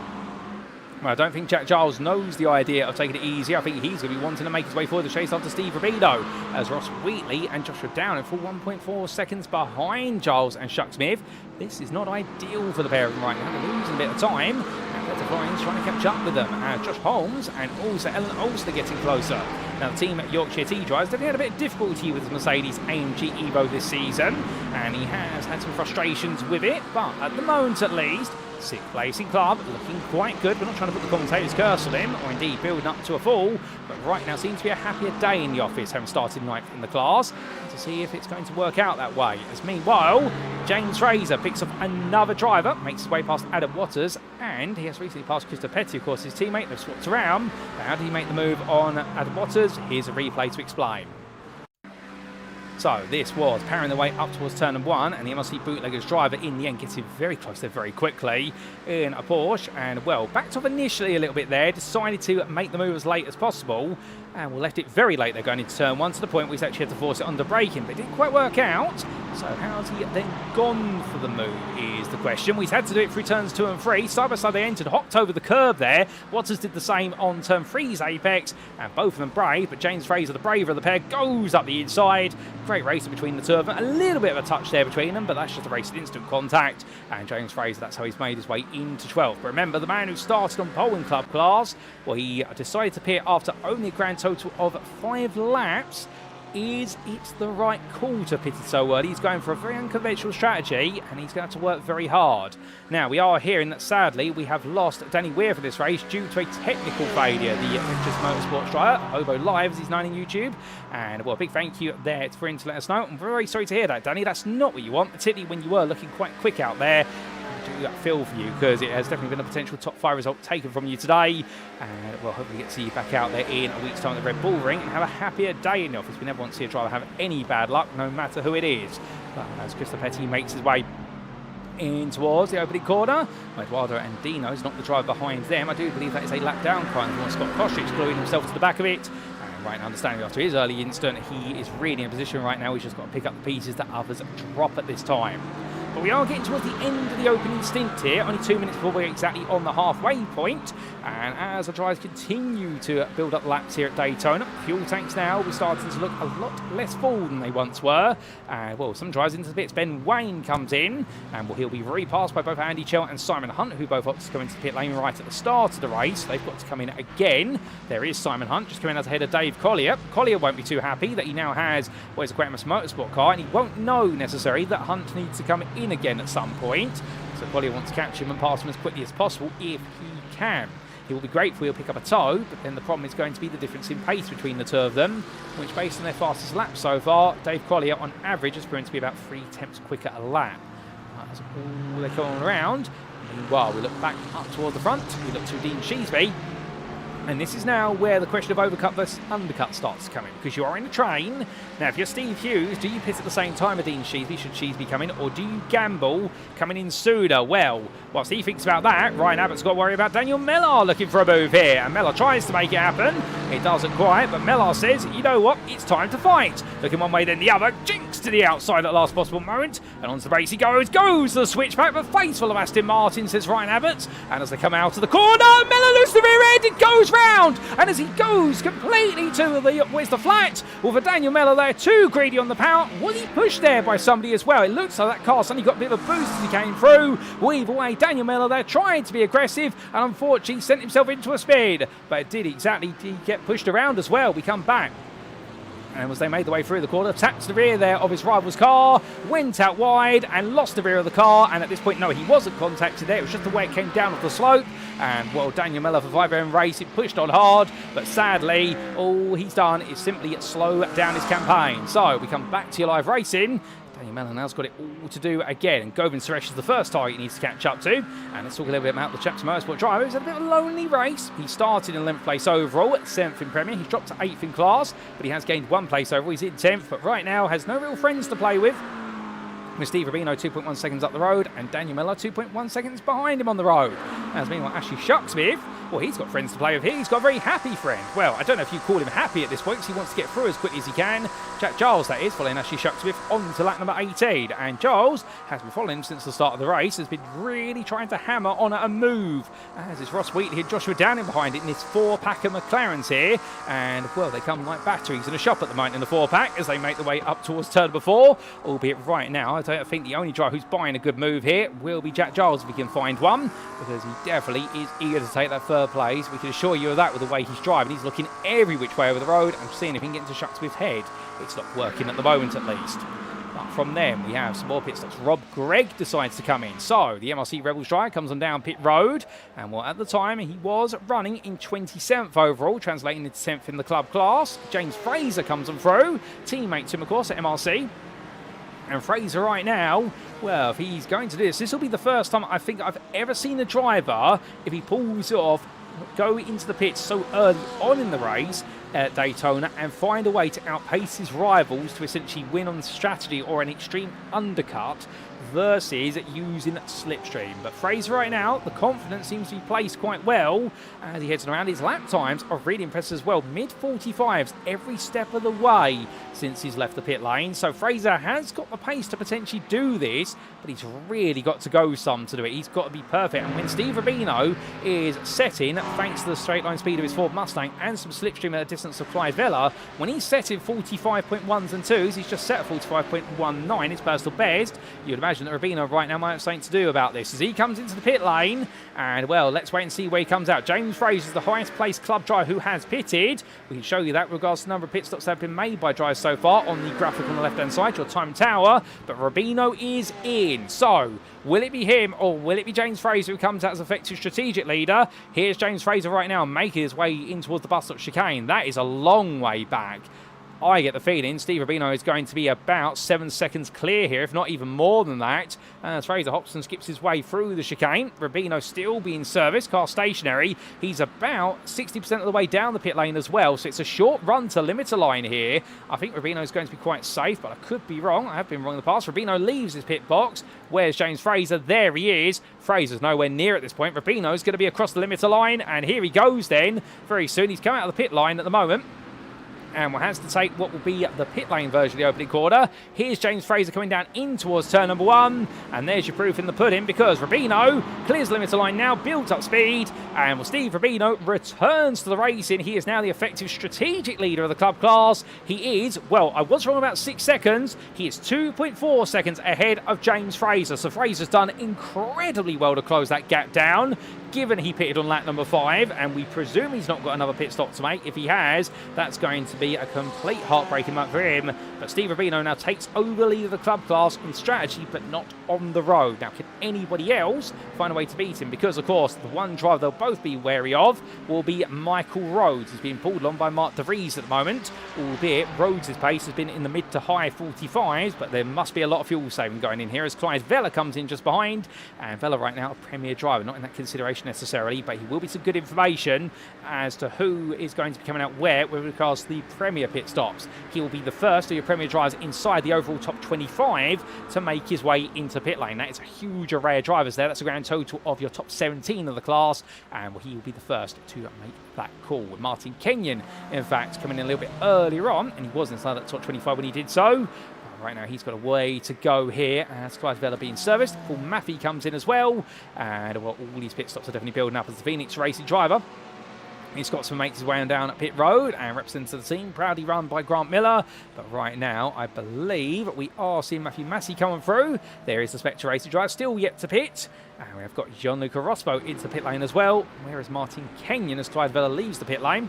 Well, I don't think Jack Giles knows the idea of taking it easy. I think he's going to be wanting to make his way forward to chase after Steve Rubino, as Ross Wheatley and Joshua Down in full 1.4 seconds behind Giles and Chuck Smith. This is not ideal for the pair of them right now. They're losing a bit of time. And Floridian's trying to catch up with them. Josh Holmes and also Ellen Olster getting closer. Now, the team at Yorkshire T-Drives, they've had a bit of difficulty with his Mercedes AMG Evo this season, and he has had some frustrations with it, but at the moment at least, 6th place in club, looking quite good. We're not trying to put the commentator's curse on him, or indeed building up to a fall, but right now seems to be a happier day in the office, having started 9th in the class, to see if it's going to work out that way. As meanwhile, James Fraser picks up another driver, makes his way past Adam Waters, and he has recently passed Christopher Petty, of course, his teammate. They've swapped around. How did he make the move on Adam Waters? Here's a replay to explain. So this was powering the way up towards turn number 1, and the MLC bootleggers driver in the end gets it very close there very quickly in a Porsche, and well, backed off initially a little bit there, decided to make the move as late as possible, and we left it very late there going into turn 1 to the point where he's actually had to force it under braking, but it didn't quite work out. So how's he then gone for the move is the question. Well, he's had to do it through turns 2 and 3. Side by side they entered, hopped over the curb there. Waters did the same on turn 3's apex, and both of them brave, but James Fraser, the braver of the pair, goes up the inside. Great racing between the two of them. A little bit of a touch there between them, but that's just a race of instant contact. And James Fraser, that's how he's made his way into 12th. But remember, the man who started on pole in club class, well, he decided to pit after only a grand total of 5 laps. Is it the right call to pit it so early? He's going for a very unconventional strategy, and he's going to have to work very hard. Now, we are hearing that, sadly, we have lost Danny Weir for this race due to a technical failure. The Ventures Motorsports driver, Hobo Live, as he's known in YouTube. And, well, a big thank you there for him to let us know. I'm very sorry to hear that, Danny. That's not what you want, particularly when you were looking quite quick out there. I feel for you, because it has definitely been a potential top 5 result taken from you today, and we'll hopefully get to see you back out there in a week's time at the Red Bull Ring and have a happier day in the office. We never want to see a driver have any bad luck, no matter who it is. But as Christopher Petty makes his way in towards the opening corner, Eduardo and Dino's not the driver behind them. I do believe that is a lap down car from Scott Kostrich gluing himself to the back of it. And right now, understanding after his early instant, he is really in a position right now. He's just got to pick up the pieces that others drop at this time. But we are getting towards the end of the opening stint here, only 2 minutes before we're exactly on the halfway point. And as the drivers continue to build up laps here at Daytona, fuel tanks now are starting to look a lot less full than they once were. Well, some drives into the pits. Ben Wayne comes in, and he'll be repassed by both Andy Chell and Simon Hunt, who both opted to come into the pit lane right at the start of the race. They've got to come in again. There is Simon Hunt just coming out ahead of Dave Collier. Collier won't be too happy that he now has what is a Quatermass Motorsport car, and he won't know necessarily that Hunt needs to come in again at some point. So Collier wants to catch him and pass him as quickly as possible if he can. He will be grateful he'll pick up a tow, but then the problem is going to be the difference in pace between the two of them, which based on their fastest lap so far, Dave Collier on average has proven to be about 3/10 quicker a lap. That's all they're going around. Meanwhile, we look back up toward the front, we look to Dean Sheesby, and this is now where the question of overcut versus undercut starts to come in, because you are in a train. Now, if you're Steve Hughes, do you pit at the same time as Dean Sheesby, should Sheesby come in, or do you gamble coming in sooner? Well, whilst he thinks about that, Ryan Abbott's got to worry about Daniel Millar looking for a move here, and Millar tries to make it happen. It doesn't quite, but Millar says, you know what, it's time to fight. Looking one way then the other, jinks to the outside at the last possible moment, and onto the brakes he goes to the switchback, but face full of Aston Martin, says Ryan Abbott, and as they come out of the corner, Millar loses the rear end, it goes round, and as he goes completely to the flat, with a Daniel Millar there, too greedy on the power. Was he pushed there by somebody as well? It looks like that car suddenly got a bit of a boost as he came through. Weave away, Daniel Millar there, trying to be aggressive, and unfortunately sent himself into a speed, but it did exactly get pushed around as well. We come back, and as they made their way through the corner, tapped the rear there of his rival's car, went out wide and lost the rear of the car, and at this point, no, he wasn't contacted there, it was just the way it came down off the slope, and well, Daniel Millar for 5M race, it pushed on hard, but sadly, all he's done is simply slow down his campaign. So, we come back to your live racing. Daniel Millar now's got it all to do again, and Govind Suresh is the first target he needs to catch up to. And let's talk a little bit about the Chaps Motorsport driver. It's a bit of a lonely race. He started in 11th place overall, at 7th in Premier. He's dropped to 8th in class, but he has gained 1 place overall. He's in 10th, but right now has no real friends to play with Steve Rubino 2.1 seconds up the road, and Daniel Millar 2.1 seconds behind him on the road. As meanwhile, Ashley Shucksmith Well, he's got friends to play with here. He's got a very happy friend. Well, I don't know if you call him happy at this point because he wants to get through as quickly as he can. Jack Giles, that is, following Ashley Shucksmith on to lap number 18. And Giles has been following him since the start of the race, has been really trying to hammer on a move. As it's Ross Wheatley and Joshua Downing behind it in this four-packer McLarens here. And, well, they come like batteries in a shop at the moment in the four-pack as they make their way up towards turn number 4. Albeit right now, I don't think the only driver who's buying a good move here will be Jack Giles if he can find one, because he definitely is eager to take that third place. We can assure you of that with the way he's driving. He's looking every which way over the road and seeing if he can get into Shucksmith's head. It's not working at the moment, at least. But from them, we have some more pit stops. Rob Gregg decides to come in. So, the MRC Rebels driver comes on down pit road. And, well, at the time, he was running in 27th overall, translating into 10th in the club class. James Fraser comes on through. Teammate to him, of course, at MRC. And Fraser right now, well, if he's going to do this will be the first time I think I've ever seen a driver, if he pulls it off, go into the pits so early on in the race at Daytona and find a way to outpace his rivals to essentially win on strategy or an extreme undercut versus using slipstream. But Fraser right now, the confidence seems to be placed quite well as he heads around. His lap times are really impressive as well. Mid-45s every step of the way since he's left the pit lane. So Fraser has got the pace to potentially do this, but he's really got to go some to do it. He's got to be perfect. And when Steve Rubino is setting, thanks to the straight line speed of his Ford Mustang and some slipstream at a distance of Clyde Vella, when he's setting 45.1s and 2s, he's just set at 45.19, his personal best. You'd imagine that Rubino right now might have something to do about this as he comes into the pit lane. And, well, let's wait and see where he comes out. James Fraser is the highest placed club driver who has pitted. We can show you that with regards to the number of pit stops that have been made by drivers so far on the graphic on the left-hand side, your time tower. But Rubino is in. So, will it be him or will it be James Fraser who comes out as effective strategic leader? Here's James Fraser right now making his way in towards the bus stop chicane. That is a long way back. I get the feeling Steve Rubino is going to be about 7 seconds clear here, if not even more than that. As Fraser hops and skips his way through the chicane. Rubino still being serviced, car stationary. He's about 60% of the way down the pit lane as well, so it's a short run to limiter line here. I think Rubino is going to be quite safe, but I could be wrong. I have been wrong in the past. Rubino leaves his pit box. Where's James Fraser? There he is. Fraser's nowhere near at this point. Rubino's going to be across the limiter line, and here he goes then. Very soon. He's come out of the pit line at the moment. And has to take what will be the pit lane version of the opening quarter. Here's James Fraser coming down in towards turn number 1. And there's your proof in the pudding, because Rubino clears the limiter line now, builds up speed. And Steve Rubino returns to the racing. He is now the effective strategic leader of the club class. He is, well, I was wrong about 6 seconds. He is 2.4 seconds ahead of James Fraser. So Fraser's done incredibly well to close that gap down, given he pitted on lap number 5. And we presume he's not got another pit stop to make. If he has, that's going to be a complete heartbreaking month for him. But Steve Rubino now takes over the lead of the club class in strategy, but not on the road. Now, can anybody else find a way to beat him? Because, of course, the one driver they'll both be wary of will be Michael Rhodes. He's being pulled on by Mark De Vries at the moment, albeit Rhodes' pace has been in the mid to high 45s, but there must be a lot of fuel saving going in here as Clyde Vella comes in just behind. And Vella right now, a premier driver, not in that consideration necessarily, but he will be some good information as to who is going to be coming out where with regards to the Premier pit stops. He will be the first of your Premier drivers inside the overall top 25 to make his way into pit lane. That is a huge array of drivers there. That's a grand total of your top 17 of the class, and he will be the first to make that call. Martin Kenyon, in fact, coming in a little bit earlier on, and he was inside that top 25 when he did so. Right now, he's got a way to go here as Clyde Vella being serviced. Paul Maffey comes in as well, and well, all these pit stops are definitely building up as the Phoenix Racing driver. He's got to make his way on down at pit road and represents the team, proudly run by Grant Miller. But right now, I believe we are seeing Matthew Massey coming through. There is the Spectre Racing driver, still yet to pit. And we have got Gianluca Rospo into the pit lane as well. Where is Martin Kenyon as Clyde Vella leaves the pit lane?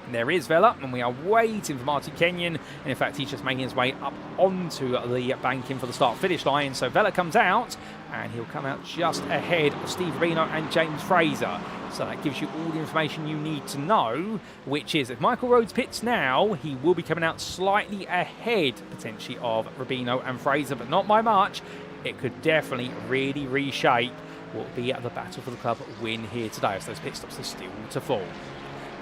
And there is Vella, and we are waiting for Martin Kenyon. And in fact, he's just making his way up onto the banking for the start-finish line. So Vella comes out, and he'll come out just ahead of Steve Rubino and James Fraser. So that gives you all the information you need to know, which is if Michael Rhodes pits now, he will be coming out slightly ahead, potentially, of Rubino and Fraser, but not by much. It could definitely really reshape what will be the battle for the club win here today, as those pit stops are still to fall.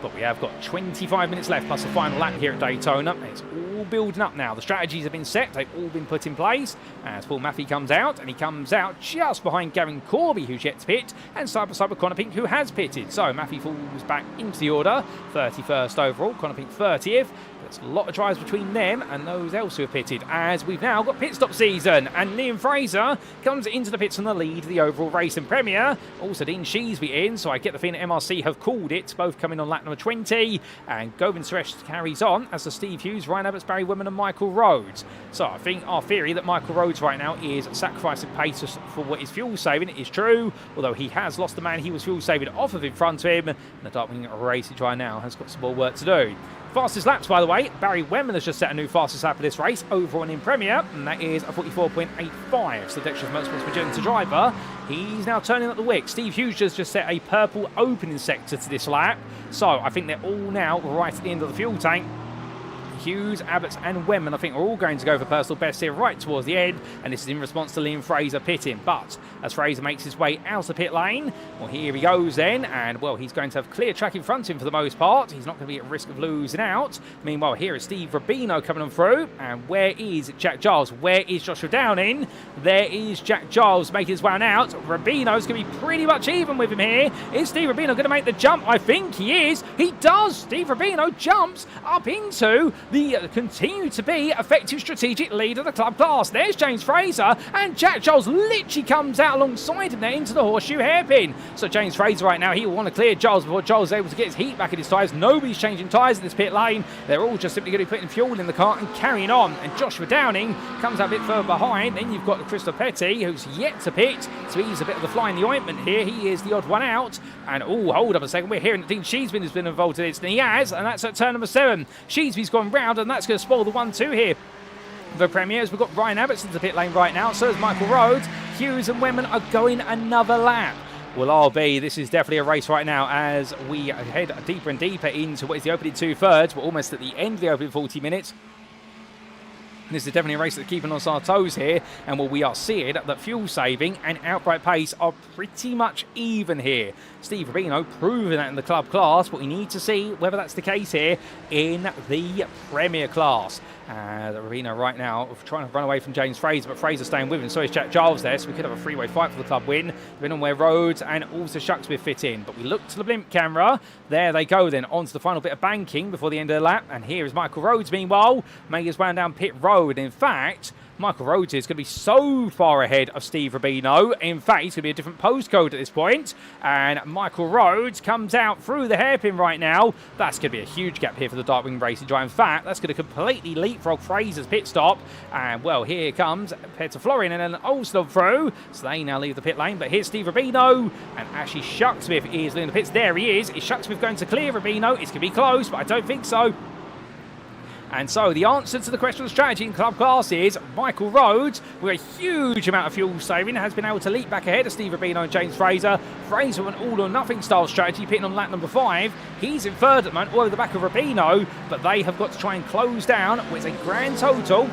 But we have got 25 minutes left plus the final lap here at Daytona. It's all building up now. The strategies have been set. They've all been put in place. As Paul Maffey comes out, and he comes out just behind Gavin Corby, who's yet to pit, and side by side with Connor Pink, who has pitted. So Maffey falls back into the order. 31st overall, Connor Pink 30th. There's a lot of drives between them and those else who have pitted, as we've now got pit stop season. And Liam Fraser comes into the pits on the lead of the overall race and Premier. Also Dean Sheesby in, so I get the feeling MRC have called it, both coming on lap number 20. And Govind Suresh carries on, as does Steve Hughes, Ryan Abbott's, Barry Wenman and Michael Rhodes. So I think our theory that Michael Rhodes right now is sacrificing pace for what is fuel saving is true, although he has lost the man he was fuel saving off of in front of him. And the Darkwing Racing Drive now has got some more work to do. Fastest laps, by the way, Barry Wenman has just set a new fastest lap of this race over on in Premier, and that is a 44.85. So Dexter's Motorsports Magenta driver, he's now turning up the wick. Steve Hughes just set a purple opening sector to this lap, so I think they're all now right at the end of the fuel tank. Hughes, Abbots and Wenman, I think, are all going to go for personal best here right towards the end, and this is in response to Liam Fraser pitting. But as Fraser makes his way out of the pit lane, well, here he goes then, and well, he's going to have clear track in front of him for the most part. He's not going to be at risk of losing out. Meanwhile, here is Steve Rubino coming on through, and where is Jack Giles? Where is Joshua Downing? There is Jack Giles making his way out. Rubino's going to be pretty much even with him here. Is Steve Rubino going to make the jump? I think he is. He does. Steve Rubino jumps up into the continue to be effective strategic lead of the club class. There's James Fraser, and Jack Giles literally comes out alongside him there into the horseshoe hairpin. So James Fraser right now, he will want to clear Giles before Giles is able to get his heat back in his tyres. Nobody's changing tyres in this pit lane. They're all just simply going to be putting fuel in the car and carrying on. And Joshua Downing comes out a bit further behind. Then you've got Christopher Petty, who's yet to pit. So he's a bit of the fly in the ointment here. He is the odd one out. And oh, hold up a second. We're hearing that Dean Sheesby has been involved in this. And he has, and that's at turn number 7. Sheesby's gone round, and that's going to spoil the 1-2 here. The Premiers, we've got Ryan Abbott's into the pit lane right now, so is Michael Rhodes. Hughes and Wenman are going another lap. Well, RB, this is definitely a race right now as we head deeper and deeper into what is the opening 2/3. We're almost at the end of the opening 40 minutes. This is definitely a race that's keeping us on our toes here, and well, we are seeing that fuel saving and outright pace are pretty much even here. Steve Rubino proving that in the club class, but we need to see whether that's the case here in the Premier class. Rubino right now trying to run away from James Fraser, but Fraser staying with him. So is Jack Giles there, so we could have a three-way fight for the club win, depending on where Rhodes and also Shucksmith fit in. But we look to the blimp camera. There they go then, on to the final bit of banking before the end of the lap. And here is Michael Rhodes, meanwhile, making his way down pit road. In fact, Michael Rhodes is going to be so far ahead of Steve Rubino. In fact, he's going to be a different postcode at this point. And Michael Rhodes comes out through the hairpin right now. That's going to be a huge gap here for the Darkwing Racing Drive. In fact, that's going to completely leapfrog Fraser's pit stop. And, well, here comes Peter Florian and then Olsen through. So they now leave the pit lane. But here's Steve Rubino. And actually, Shucksmith is leaving the pits. There he is. Is Shucksmith going to clear Rubino? It's going to be close, but I don't think so. And so the answer to the question of strategy in club class is Michael Rhodes, with a huge amount of fuel saving, has been able to leap back ahead of Steve Rubino and James Fraser. Fraser, an all-or-nothing style strategy, pitting on lap number 5. He's in third at the moment, all over the back of Rubino, but they have got to try and close down with a grand total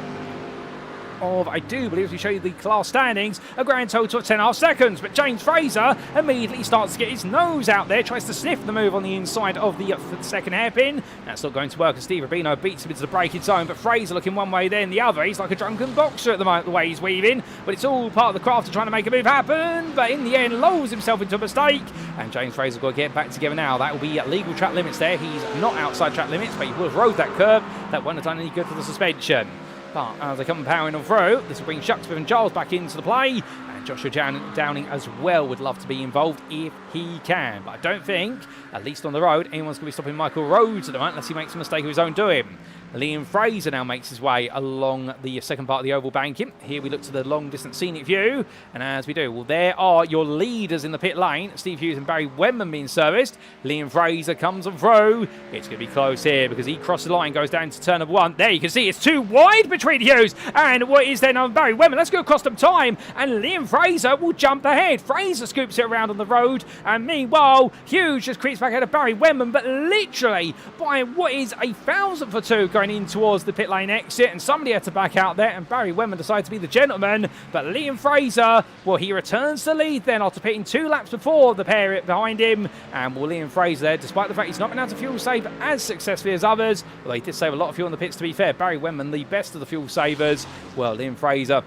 of, I do believe, if we show you the class standings, a grand total of 10.5 seconds. But James Fraser immediately starts to get his nose out there, tries to sniff the move on the inside of the second hairpin. That's not going to work as Steve Rubino beats him into the braking zone. But Fraser looking one way, then the other. He's like a drunken boxer at the moment, the way he's weaving. But it's all part of the craft of trying to make a move happen. But in the end, lulls himself into a mistake. And James Fraser's got to get back together now. That will be legal track limits there. He's not outside track limits, but he would have rode that curb. That wouldn't have done any good for the suspension. But as they come powering on through, this will bring Shucksmith and Giles back into the play. And Joshua Downing as well would love to be involved if he can. But I don't think, at least on the road, anyone's going to be stopping Michael Rhodes at the moment unless he makes a mistake of his own doing. Liam Fraser now makes his way along the second part of the oval banking. Here we look to the long-distance scenic view. And as we do, well, there are your leaders in the pit lane. Steve Hughes and Barry Wenman being serviced. Liam Fraser comes on through. It's going to be close here because he crosses the line, goes down to turn number 1. There you can see it's too wide between Hughes and what is then on Barry Wenman. That's going to cost them time. And Liam Fraser will jump ahead. Fraser scoops it around on the road. And meanwhile, Hughes just creeps back ahead of Barry Wenman. But literally, by what is a 1,000th or 2, going in towards the pit lane exit, and somebody had to back out there, and Barry Wenman decided to be the gentleman. But Liam Fraser, well, he returns to lead then after pitting 2 laps before the pair behind him. And well, Liam Fraser there, despite the fact he's not been able to fuel save as successfully as others, well, he did save a lot of fuel in the pits, to be fair. Barry Wenman, the best of the fuel savers. Well, Liam Fraser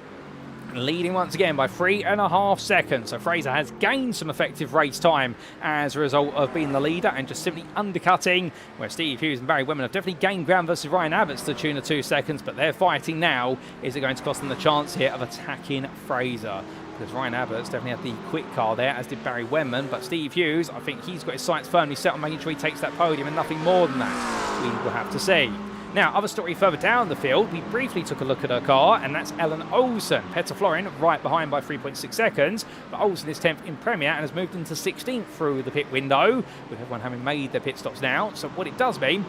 leading once again by 3.5 seconds. So Fraser has gained some effective race time as a result of being the leader and just simply undercutting, where Steve Hughes and Barry Wenman have definitely gained ground versus Ryan Abbott's to the tune of 2 seconds, but they're fighting now. Is it going to cost them the chance here of attacking Fraser? Because Ryan Abbott's definitely had the quick car there, as did Barry Wenman, but Steve Hughes, I think he's got his sights firmly set on making sure he takes that podium and nothing more than that. We will have to see. Now, other story further down the field, we briefly took a look at her car, and that's Ellen Olsen. Petter Florian right behind by 3.6 seconds, but Olsen is 10th in Premier and has moved into 16th through the pit window, with everyone having made their pit stops now. So what it does mean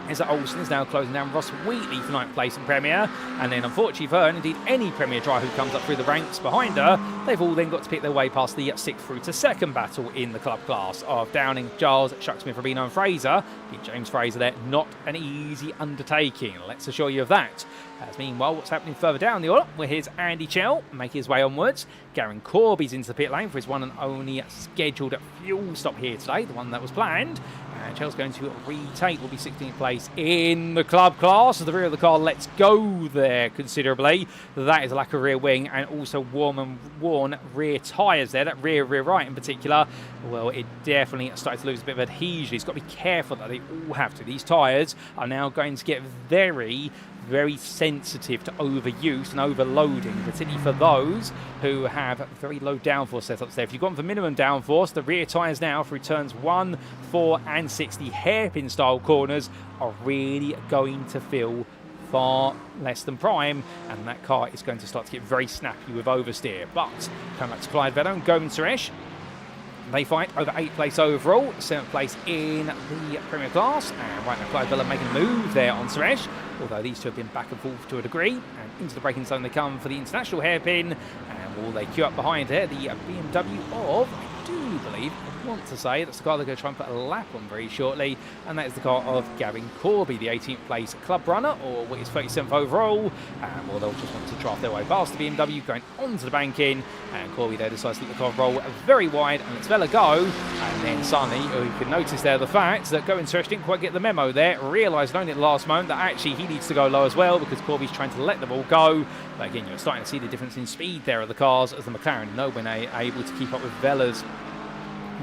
is that Olsen is now closing down Ross Wheatley for 9th place in Premier, and then unfortunately for her, and indeed any Premier driver who comes up through the ranks behind her, they've all then got to pick their way past the 6th through to 2nd battle in the club class of Downing, Giles, Shucksmith, Rubino and Fraser. James Fraser there, not an easy undertaking, let's assure you of that. As meanwhile, what's happening further down the order? Well, here's Andy Chell making his way onwards. Garen Corby's into the pit lane for his one and only scheduled fuel stop here today, the one that was planned. And Chell's going to retake, will be 16th place in the club class. As the rear of the car lets go there considerably. That is a lack of rear wing and also worn rear tyres there. That rear right in particular, well, it definitely started to lose a bit of adhesion. He's got to be careful that they all have to. These tyres are now going to get very sensitive to overuse and overloading, particularly for those who have very low downforce setups there. If you've gone for minimum downforce, the rear tyres now through turns 1, 4 and 6, the hairpin style corners, are really going to feel far less than prime, and that car is going to start to get very snappy with oversteer. But coming back to Clyde Vedder and Govind Suresh, they fight over 8th place overall, 7th place in the Premier class, and right now Clyde Villa making a move there on Suresh, although these two have been back and forth to a degree, and into the braking zone they come for the international hairpin, and will they queue up behind here, the BMW of, I do believe, I want to say, that's the car they're going to try and put a lap on very shortly, and that is the car of Gavin Corby, the 18th place club runner, or what is 37th overall, well, they'll just want to draft their way past the BMW, going onto the banking, and Corby there decides to let the car roll very wide, and lets Vella go, and then Sonny, who you can notice there the fact that Govind Suresh didn't quite get the memo there, realised only at the last moment that actually he needs to go low as well, because Corby's trying to let the ball go. But again, you're starting to see the difference in speed there of the cars, as the McLaren nowhere able to keep up with Vella's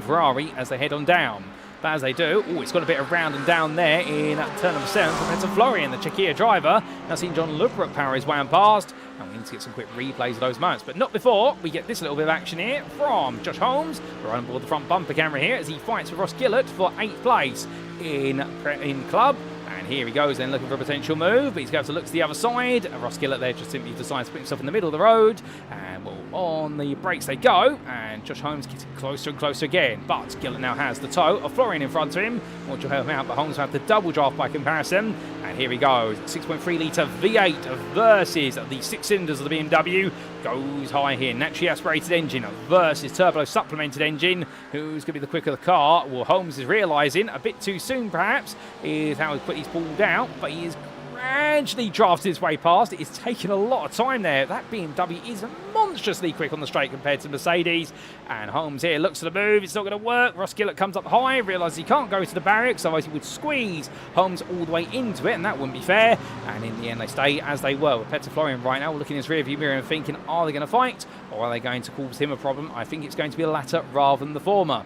Ferrari as they head on down. But as they do, it's got a bit of round and down there in turn number 7 for Petter Florian, the Czechia driver. Now seen John Lubrook power his way on past, and we need to get some quick replays of those moments. But not before we get this little bit of action here from Josh Holmes. We're on board the front bumper camera here as he fights with Ross Gillett for 8th place in club. And here he goes then, looking for a potential move, but he's going to look to the other side. Ross Gillett there just simply decides to put himself in the middle of the road, and well, on the brakes they go, and Josh Holmes gets closer and closer again, but Gillett now has the toe of Florian in front of him, which will help him out, but Holmes will have the double draft by comparison, and here he goes, 6.3 litre V8 versus the 6 cylinders of the BMW, goes high here, naturally aspirated engine versus turbo supplemented engine. Who's going to be the quicker of the car? Well, Holmes is realising a bit too soon perhaps is how he put his pulled out, but he is gradually drafted his way past. It is taking a lot of time there. That BMW is monstrously quick on the straight compared to Mercedes, and Holmes here looks at the move, it's not going to work. Ross Gillett comes up high, realises he can't go to the barracks, otherwise he would squeeze Holmes all the way into it, and that wouldn't be fair, and in the end they stay as they were, with Petter Florian right now looking in his rear view mirror and thinking, are they going to fight, or are they going to cause him a problem? I think it's going to be the latter rather than the former.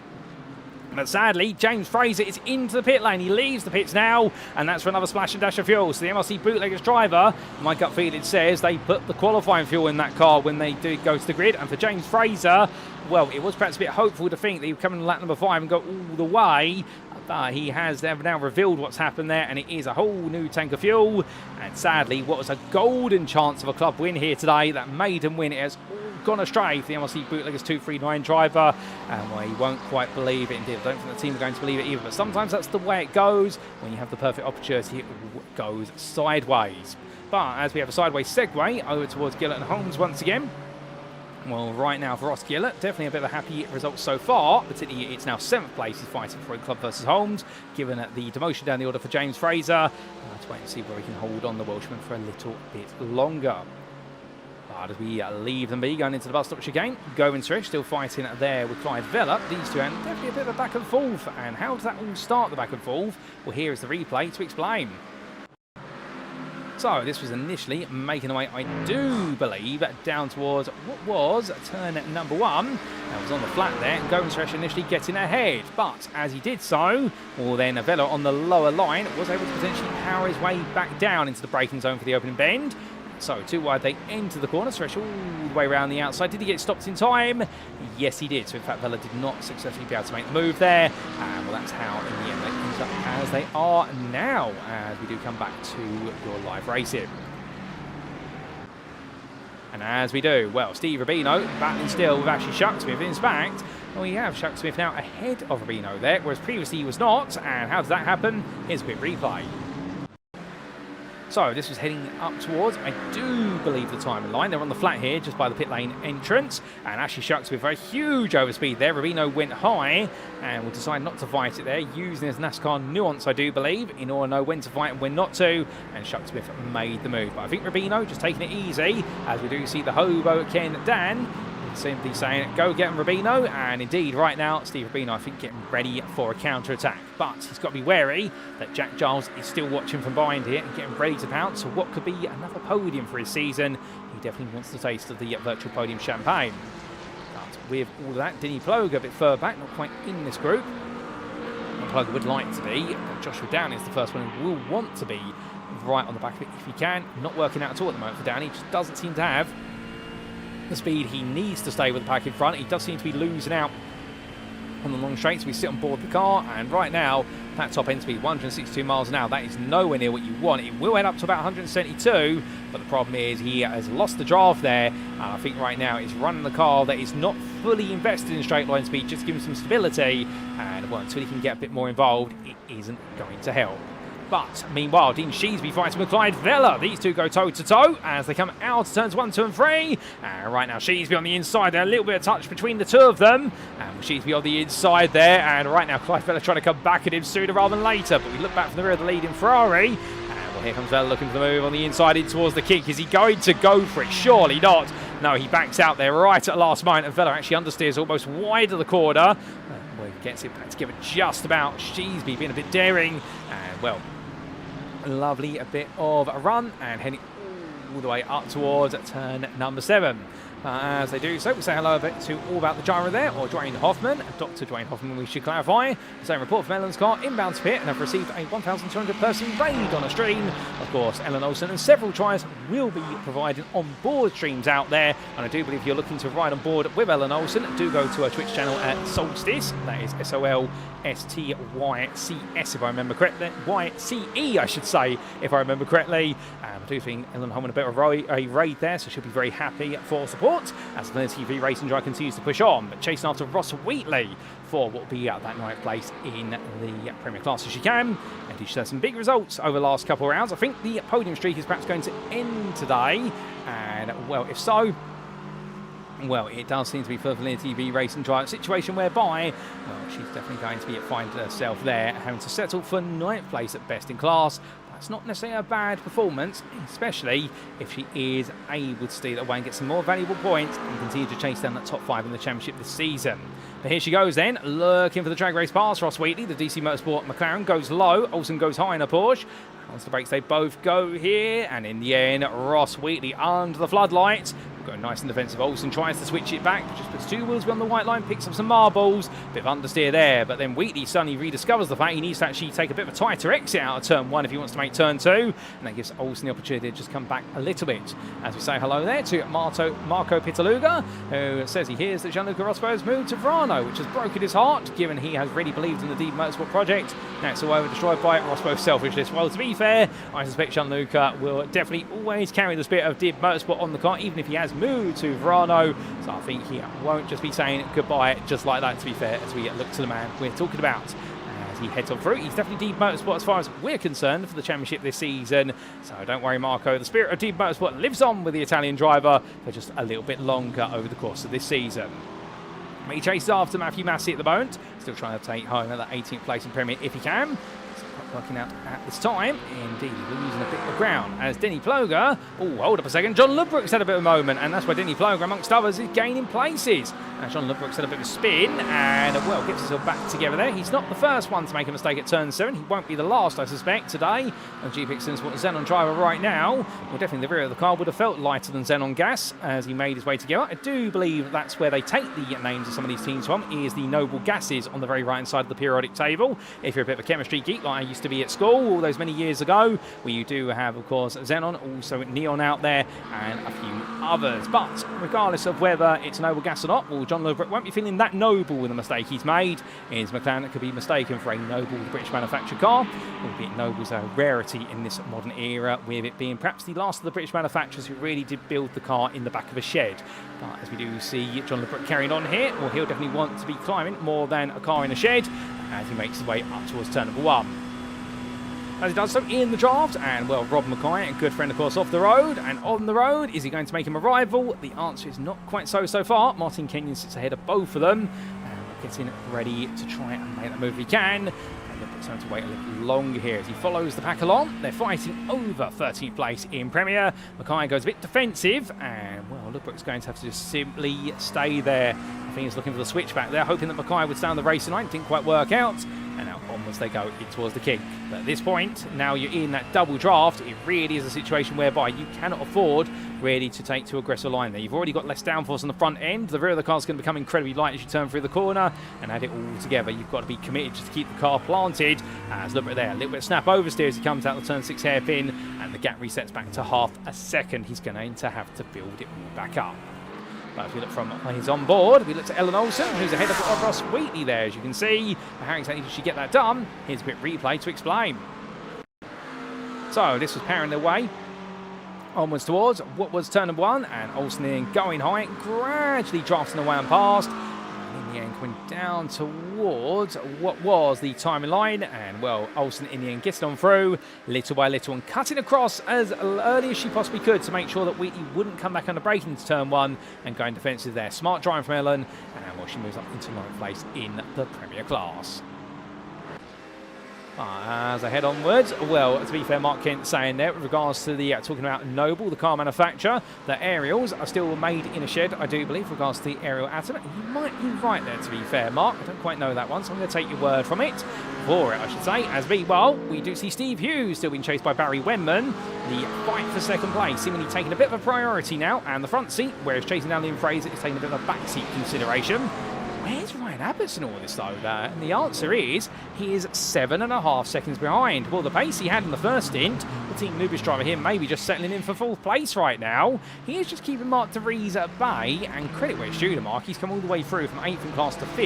But sadly, James Fraser is into the pit lane. He leaves the pits now, and that's for another splash and dash of fuel. So the MRC Bootleggers driver, my gut feeling says they put the qualifying fuel in that car when they do go to the grid. And for James Fraser, well, it was perhaps a bit hopeful to think that he would come in lap number 5 and go all the way. But he has now revealed what's happened there, and it is a whole new tank of fuel. And sadly, what was a golden chance of a club win here today, that maiden win, it has gone astray for the MRC Bootleggers 239 driver, and well, he won't quite believe it. Indeed, I don't think the team are going to believe it either, but sometimes that's the way it goes. When you have the perfect opportunity, it goes sideways. But as we have a sideways segue over towards Gillett and Holmes once again, Well, right now for Ross Gillett, definitely a bit of a happy result so far. Particularly, it's now 7th place. He's fighting for Club versus Holmes, given the demotion down the order for James Fraser. Let's wait and see where we can hold on the Welshman for a little bit longer. But as we leave them be, going into the bus stop chicane, Govind Suresh still fighting there with Clive Vella. These two, and definitely a bit of a back and forth. And how does that all start, the back and forth? Well, here is the replay to explain. So this was initially making the way, I do believe, down towards what was turn number 1. That was on the flat there, and Govind Suresh initially getting ahead. But as he did so, well then Vella on the lower line was able to potentially power his way back down into the braking zone for the opening bend. So too wide, they enter the corner. Suresh all the way around the outside. Did he get stopped in time? Yes, he did. So in fact, Vella did not successfully be able to make the move there. And well, that's how in the end they ended up as they are now, as we do come back to your live racing. And as we do, well, Steve Rubino battling still with Ashley Shucksmith. In fact, well, we have Shucksmith now ahead of Rubino there, whereas previously he was not. And how does that happen? Here's a quick replay. So this was heading up towards, I do believe, the timing line. They're on the flat here, just by the pit lane entrance. And Ashley Shucks with a huge overspeed there. Rubino went high and will decide not to fight it there, using his NASCAR nuance, I do believe, in order to know when to fight and when not to. And Shucksmith made the move. But I think Rubino just taking it easy, as we do see the hobo Ken Dan simply saying, go get him, Rubino. And indeed, right now, Steve Rubino, I think, getting ready for a counter-attack. But he's got to be wary that Jack Giles is still watching from behind here and getting ready to pounce. So what could be another podium for his season? He definitely wants the taste of the virtual podium champagne. But with all of that, Denny Ploger a bit further back, not quite in this group. Ploger would like to be. Joshua Downey is the first one who will want to be right on the back of it if he can. Not working out at all at the moment for Downey. Just doesn't seem to have the speed he needs to stay with the pack in front. He does seem to be losing out on the long straights. We sit on board the car, and right now that top end speed 162 miles an hour, that is nowhere near what you want. It will head up to about 172, but the problem is he has lost the draft there, and I think right now he's running the car that is not fully invested in straight line speed, just to give him some stability, and well, until he can get a bit more involved, it isn't going to help. But meanwhile, Dean Sheesby fighting with Clyde Vella. These two go toe-to-toe as they come out of turns 1, 2 and 3. And right now, Sheesby on the inside there. A little bit of touch between the two of them. And Sheesby on the inside there. And right now, Clyde Vella trying to come back at him sooner rather than later. But we look back from the rear of the leading Ferrari. And well, here comes Vella looking for the move on the inside in towards the kick. Is he going to go for it? Surely not. No, he backs out there right at the last moment. And Vella actually understeers almost wide of the corner. Well, he gets it back together just about. Sheesby being a bit daring. And well, lovely a bit of a run and heading all the way up towards turn number 7. As they do so, we say hello a bit to All About the Gyro there, or Dwayne Hoffman. Dr. Dwayne Hoffman, we should clarify. The same report from Ellen's car inbound to pit and have received a 1,200 person raid on a stream. Of course, Ellen Olsen and several tries will be providing on-board streams out there. And I do believe if you're looking to ride on board with Ellen Olsen, do go to her Twitch channel at Solstice. That is SOLSTYCS, if I remember correctly. YCE, I should say, if I remember correctly. I do think Ellen Holman a bit of a raid there, so she'll be very happy for support as the TV Racing Drive continues to push on. But chasing after Ross Wheatley for what will be that 9th place in the Premier Class as she can. And she's had some big results over the last couple of rounds. I think the podium streak is perhaps going to end today. And, well, if so, well, it does seem to be for the TV Racing Drive situation whereby, well, she's definitely going to be finding herself there, having to settle for 9th place at best in class. That's not necessarily a bad performance, especially if she is able to steal away and get some more valuable points and continue to chase down that top 5 in the championship this season. But here she goes then, looking for the drag race pass. Ross Wheatley, the DC Motorsport McLaren, goes low. Olsen goes high in a Porsche. Once the brakes, they both go here. And in the end, Ross Wheatley under the floodlights. Going nice and defensive. Olsen tries to switch it back, just puts 2 wheels beyond the white line, picks up some marbles. Bit of understeer there, but then Wheatley suddenly rediscovers the fact he needs to actually take a bit of a tighter exit out of turn 1 if he wants to make turn 2. And that gives Olsen the opportunity to just come back a little bit. As we say hello there to Marco Pitaluga, who says he hears that Gianluca Rospo has moved to Verano, which has broken his heart, given he has really believed in the Deep Motorsport project. Now it's all over destroyed by Rospo's selfishness. Well, to be fair, I suspect Gianluca will definitely always carry the spirit of Deep Motorsport on the car, even if he has moved to Verano. So I think he won't just be saying goodbye just like that, to be fair, as we look to the man we're talking about. As he heads on through. He's definitely Deep Motorsport as far as we're concerned for the championship this season. So don't worry, Marco. The spirit of Deep Motorsport lives on with the Italian driver for just a little bit longer over the course of this season. He chases after Matthew Massey at the moment. Still trying to take home that 18th place in Premier if he can. Working out at this time. Indeed, we're losing a bit of ground as Denny Ploger. Oh, hold up a second. John Ludbrook's had a bit of a moment, and that's where Denny Ploger, amongst others, is gaining places. John Ludbrook's had a bit of a spin and, well, gets himself back together there. He's not the first one to make a mistake at turn 7. He won't be the last, I suspect, today. And G Pixton's what Xenon driver right now. Well, definitely the rear of the car would have felt lighter than Xenon gas as he made his way together. I do believe that's where they take the names of some of these teams from, is the noble gases on the very right-hand side of the periodic table. If you're a bit of a chemistry geek like I used to be at school all those many years ago, where you do have, of course, Xenon, also Neon out there, and a few others. But regardless of whether it's noble gas or not, well, John Ludbrook won't be feeling that noble with the mistake he's made. His McLaren that could be mistaken for a noble British manufactured car, albeit noble's a rarity in this modern era, with it being perhaps the last of the British manufacturers who really did build the car in the back of a shed. But as we do see John Ludbrook carrying on here, well, he'll definitely want to be climbing more than a car in a shed as he makes his way up towards turn number 1. As he does so in the draft, and, well, Rob McKie, a good friend, of course, off the road. And on the road, is he going to make him a rival? The answer is not quite so far. Martin Kenyon sits ahead of both of them, and getting ready to try and make that move if he can. And it's time to wait a little longer here as he follows the pack along. They're fighting over 13th place in Premier. McKie goes a bit defensive, and, well, Ludbrook's going to have to just simply stay there. I think he's looking for the switch back there, hoping that McKie would stay on the racing line. Didn't quite work out. And now onwards they go in towards the kink. But at this point, now you're in that double draft, it really is a situation whereby you cannot afford really to take too aggressive a line there. You've already got less downforce on the front end. The rear of the car is going to become incredibly light as you turn through the corner, and add it all together. You've got to be committed just to keep the car planted. As look at there, a little bit of snap oversteer as he comes out the turn 6 hairpin, and the gap resets back to half a second. He's going to have to build it back up. But if we look from his on board, we look to Ellen Olsen, who's ahead of Ross Wheatley there, as you can see. How exactly did she get that done? Here's a quick replay to explain. So this was powering their way onwards towards what was turn number 1, and Olsen in going high, gradually drafting away and past. In the end, coming down towards what was the timing line, and, well, Olsen in the end getting on through little by little and cutting across as early as she possibly could to make sure that Wheatley wouldn't come back under braking into turn 1 and going defensive there. Smart driving from Ellen, and, well, she moves up into 9th place in the Premier class. As I head onwards, well, to be fair, Mark Kent saying there with regards to the talking about Noble, the car manufacturer, the aerials are still made in a shed, I do believe, with regards to the aerial atom. You might be right there, to be fair, Mark. I don't quite know that one, so I'm going to take your word from it. For it, I should say. As meanwhile, we do see Steve Hughes still being chased by Barry Wenman. The fight for second place seemingly taking a bit of a priority now, and the front seat, whereas chasing down Liam Fraser is taking a bit of a backseat consideration. Where's Ryan Abbott's in all this, though? And the answer is he is 7.5 seconds behind. Well, the pace he had in the first stint, the Team Nubis driver here maybe just settling in for 4th place right now. He is just keeping Mark de Vries at bay, and credit where it's due to Mark. He's come all the way through from 8th in class to 5th.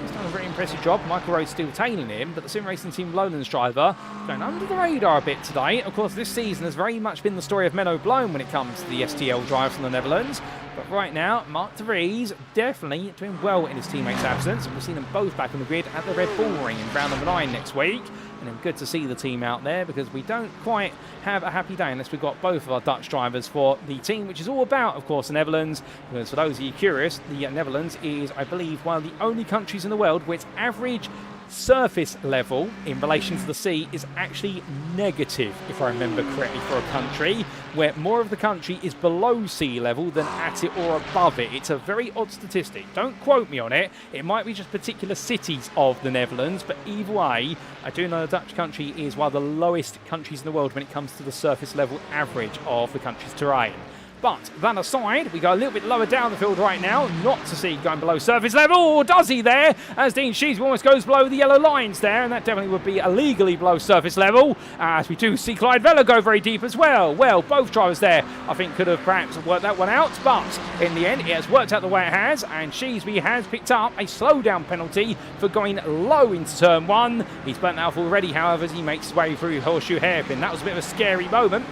He's done a very impressive job. Michael Rhodes still tailing him, but the SimRacing Team Lowlands driver going under the radar a bit today. Of course, this season has very much been the story of Menno Bloem when it comes to the STL drive from the Netherlands. But right now, Mark de Vries definitely doing well in his teammates' absence. We've seen them both back on the grid at the Red Bull Ring in round number 9 next week. And then good to see the team out there, because we don't quite have a happy day unless we've got both of our Dutch drivers for the team, which is all about, of course, the Netherlands. Because for those of you curious, the Netherlands is, I believe, one of the only countries in the world where its average surface level in relation to the sea is actually negative, if I remember correctly, for a country where more of the country is below sea level than at it or above it. It's a very odd statistic. Don't quote me on it. It might be just particular cities of the Netherlands, but either way, I do know the Dutch country is one of the lowest countries in the world when it comes to the surface level average of the country's terrain. But that aside, we go a little bit lower down the field right now, not to see going below surface level, or does he there? As Dean Sheaves almost goes below the yellow lines there, and that definitely would be illegally below surface level, as we do see Clyde Vella go very deep as well. Well, both drivers there, I think, could have perhaps worked that one out, but in the end, it has worked out the way it has, and Sheasby has picked up a slowdown penalty for going low into turn 1. He's burnt out already, however, as he makes his way through Horseshoe Hairpin. That was a bit of a scary moment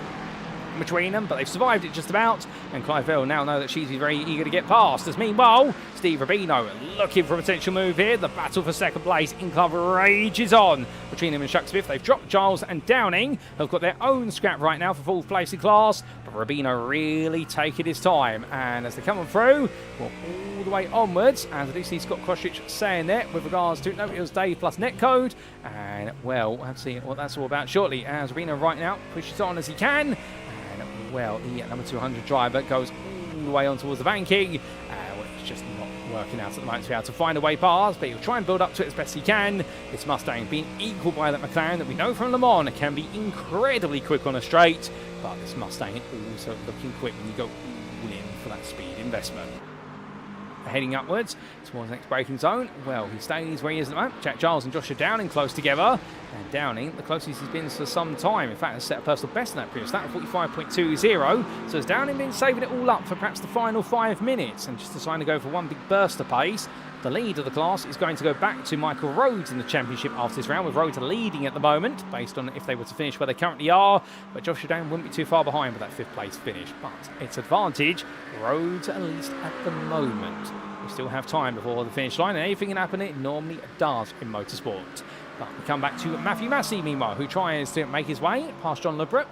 between them, but they've survived it just about, and Clive Vell now know that she's very eager to get past, as meanwhile Steve Rubino looking for a potential move here. The battle for second place in club rages on between him and Chuck Smith. They've dropped Giles and Downing, who've got their own scrap right now for fourth place in class. But Rubino really taking his time. And as they come on through, well, all the way onwards, and I do see Scott Crossrich saying there with regards to, no, it was Dave plus netcode. And, well, we'll have to see what that's all about shortly. As Rubino right now pushes on as he can. And, well, the number 200 driver goes all the way on towards the banking. It's just not working out at the moment to be able to find a way past, but he'll try and build up to it as best he can. This Mustang being equal by that McLaren that we know from Le Mans can be incredibly quick on a straight, but this Mustang also looking quick when you go all in for that speed investment. Heading upwards towards the next braking zone. Well, he stays where he is at the moment. Jack Giles and Joshua Downing close together. And Downing, the closest he's been for some time. In fact, has set a personal best in that previous lap, 45.20. So has Downing been saving it all up for perhaps the final 5 minutes and just deciding to go for one big burst of pace. The lead of the class is going to go back to Michael Rhodes in the championship after this round, with Rhodes leading at the moment, based on if they were to finish where they currently are. But Joshua Downing wouldn't be too far behind with that 5th place finish. But it's advantage Rhodes, at least at the moment. We still have time before the finish line, and anything can happen. It normally does in motorsport. But we come back to Matthew Massey, meanwhile, who tries to make his way past John Lebrook.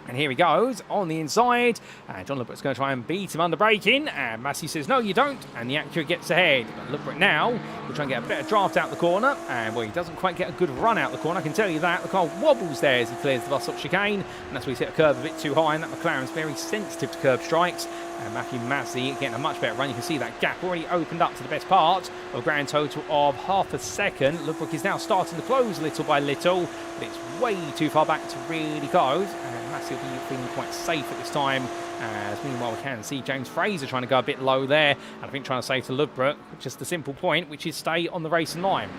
And here he goes on the inside. And John Lebrook's going to try and beat him under braking. And Massey says, no, you don't. And the Acura gets ahead. But Lebrook now will try and get a better draft out the corner. And, well, he doesn't quite get a good run out the corner. I can tell you that. The car wobbles there as he clears the bus up chicane. And that's where he's hit a curve a bit too high. And that McLaren's very sensitive to curb strikes. And Matthew Massey getting a much better run. You can see that gap already opened up to the best part of a grand total of half a second. Lebrook is now starting to close little by little. But it's way too far back to really go. And Massey will be feeling quite safe at this time. As meanwhile, we can see James Fraser trying to go a bit low there. And I think trying to save to Lebrook just the simple point, which is stay on the racing line.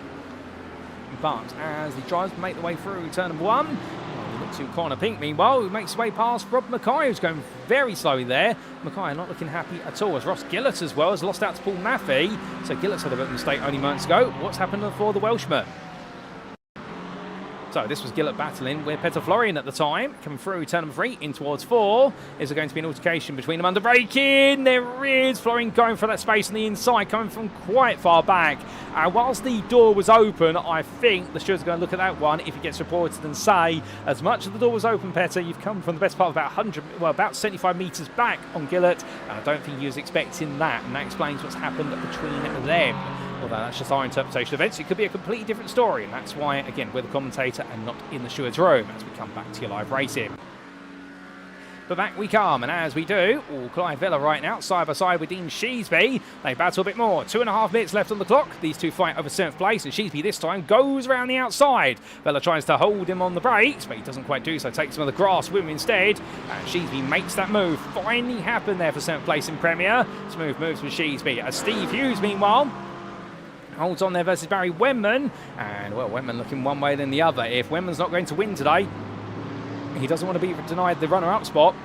But as the drivers make the way through turn number 1, look to corner pink, meanwhile, who makes his way past Rob McKie, who's going very slowly there. McKie not looking happy at all, as Ross Gillett as well has lost out to Paul Maffey. So Gillett's had a bit of a mistake only moments ago. What's happened for the Welshman? So this was Gillett battling with Peter Florian at the time. Coming through turn number 3 in towards 4. Is there going to be an altercation between them under braking? There is. Florian going for that space on the inside, coming from quite far back. Whilst the door was open, I think the stewards are going to look at that one if it gets reported and say, as much as the door was open, Peter, you've come from the best part of about 75 metres back on Gillett. And I don't think he was expecting that. And that explains what's happened between them. Although that's just our interpretation of events, it could be a completely different story, and that's why, again, we're the commentator and not in the steward's room as we come back to your live racing. But back we come, and as we do, Clive Vella right now, side by side with Dean Sheesby. They battle a bit more. 2.5 minutes left on the clock. These two fight over 7th place, and Sheesby this time goes around the outside. Vella tries to hold him on the brakes, but he doesn't quite do so. Takes him on the grass with him instead, and Sheesby makes that move. Finally happened there for 7th place in Premier. Smooth moves with Sheesby. As Steve Hughes, meanwhile, holds on there versus Barry Wenman. And, well, Wenman looking one way than the other. If Wenman's not going to win today, he doesn't want to be denied the runner-up spot.